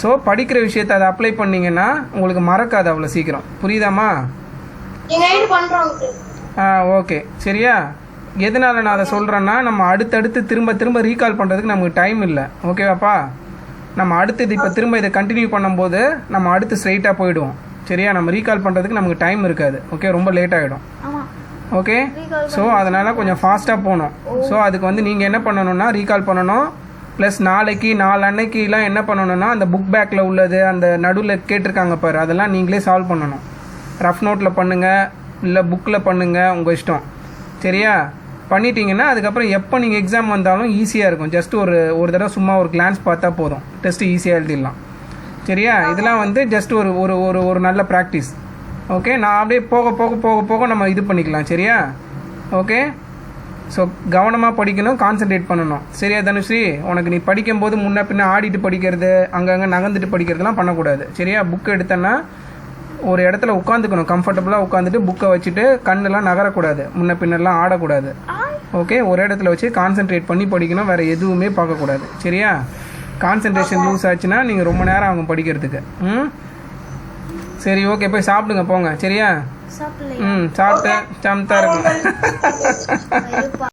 Speaker 1: ஸோ படிக்கிற விஷயத்தை அதை அப்ளை பண்ணிங்கன்னா உங்களுக்கு மறக்காது அவ்வளோ சீக்கிரம். புரியுதாம்மா? ஓகே சரியா. எதனால் நான் அதை சொல்கிறேன்னா, நம்ம அடுத்தடுத்து திரும்ப திரும்ப ரீகால் பண்ணுறதுக்கு நமக்கு டைம் இல்லை. ஓகேவாப்பா? நம்ம அடுத்தது இப்போ திரும்ப இதை கண்டினியூ பண்ணும்போது நம்ம அடுத்து ஸ்ட்ரைட்டாக போயிடுவோம். சரியா, நம்ம ரீகால் பண்ணுறதுக்கு நமக்கு டைம் இருக்காது. ஓகே ரொம்ப லேட் ஆகிடும். ஓகே ஸோ அதனால் கொஞ்சம் ஃபாஸ்ட்டாக போகணும். ஸோ அதுக்கு வந்து நீங்கள் என்ன பண்ணணும்னா ரீகால் பண்ணணும். ப்ளஸ் நாளைக்கு நாளன்னைக்கெலாம் என்ன பண்ணணும்னா, அந்த புக் பேக்கில் உள்ளது, அந்த நடுவில் கேட்டிருக்காங்க பாரு, அதெல்லாம் நீங்களே சால்வ் பண்ணணும். ரஃப் நோட்டில் பண்ணுங்கள், இல்லை புக்கில் பண்ணுங்கள், உங்கள் இஷ்டம். சரியா, பண்ணிட்டீங்கன்னா அதுக்கப்புறம் எப்போ நீங்கள் எக்ஸாம் வந்தாலும் ஈஸியாக இருக்கும். ஜஸ்ட் ஒரு தடவை சும்மா ஒரு கிளான்ஸ் பார்த்தா போதும், டெஸ்ட்டு ஈஸியாக எழுதிடலாம். சரியா, இதெல்லாம் வந்து ஜஸ்ட் ஒரு ஒரு ஒரு நல்ல ப்ராக்டிஸ். ஓகே நான் அப்படியே போக போக போக போக நம்ம இது பண்ணிக்கலாம். சரியா, ஓகே ஸோ கவனமாக படிக்கணும், கான்சென்ட்ரேட் பண்ணணும். சரியா தனுஸ்ரீ? உனக்கு நீ படிக்கும்போது முன்ன பின்ன ஆடிட்டு படிக்கிறது, அங்கங்கே நகர்ந்துட்டு படிக்கிறதுலாம் பண்ணக்கூடாது. சரியா, புக்கு எடுத்தேன்னா ஒரு இடத்துல உட்காந்துக்கணும், கம்ஃபர்டபுளாக உட்காந்துட்டு புக்கை வச்சுட்டு கண்ணெல்லாம் நகரக்கூடாது, முன்ன பின்னெல்லாம் ஆடக்கூடாது. ஓகே ஒரு இடத்துல வச்சு கான்சென்ட்ரேட் பண்ணி படிக்கணும், வேறு எதுவுமே பார்க்கக்கூடாது. சரியா, கான்சென்ட்ரேஷன் லூஸ் ஆச்சுன்னா நீங்கள் ரொம்ப நேரம் ஆகும் படிக்கிறதுக்கு. சரி ஓகே போய் சாப்பிடுங்க போங்க சரியா
Speaker 3: சாப்பிடலையா
Speaker 1: ம் சாப்பிட்டேன் சமத்தா இருக்கு
Speaker 3: ஐயோ,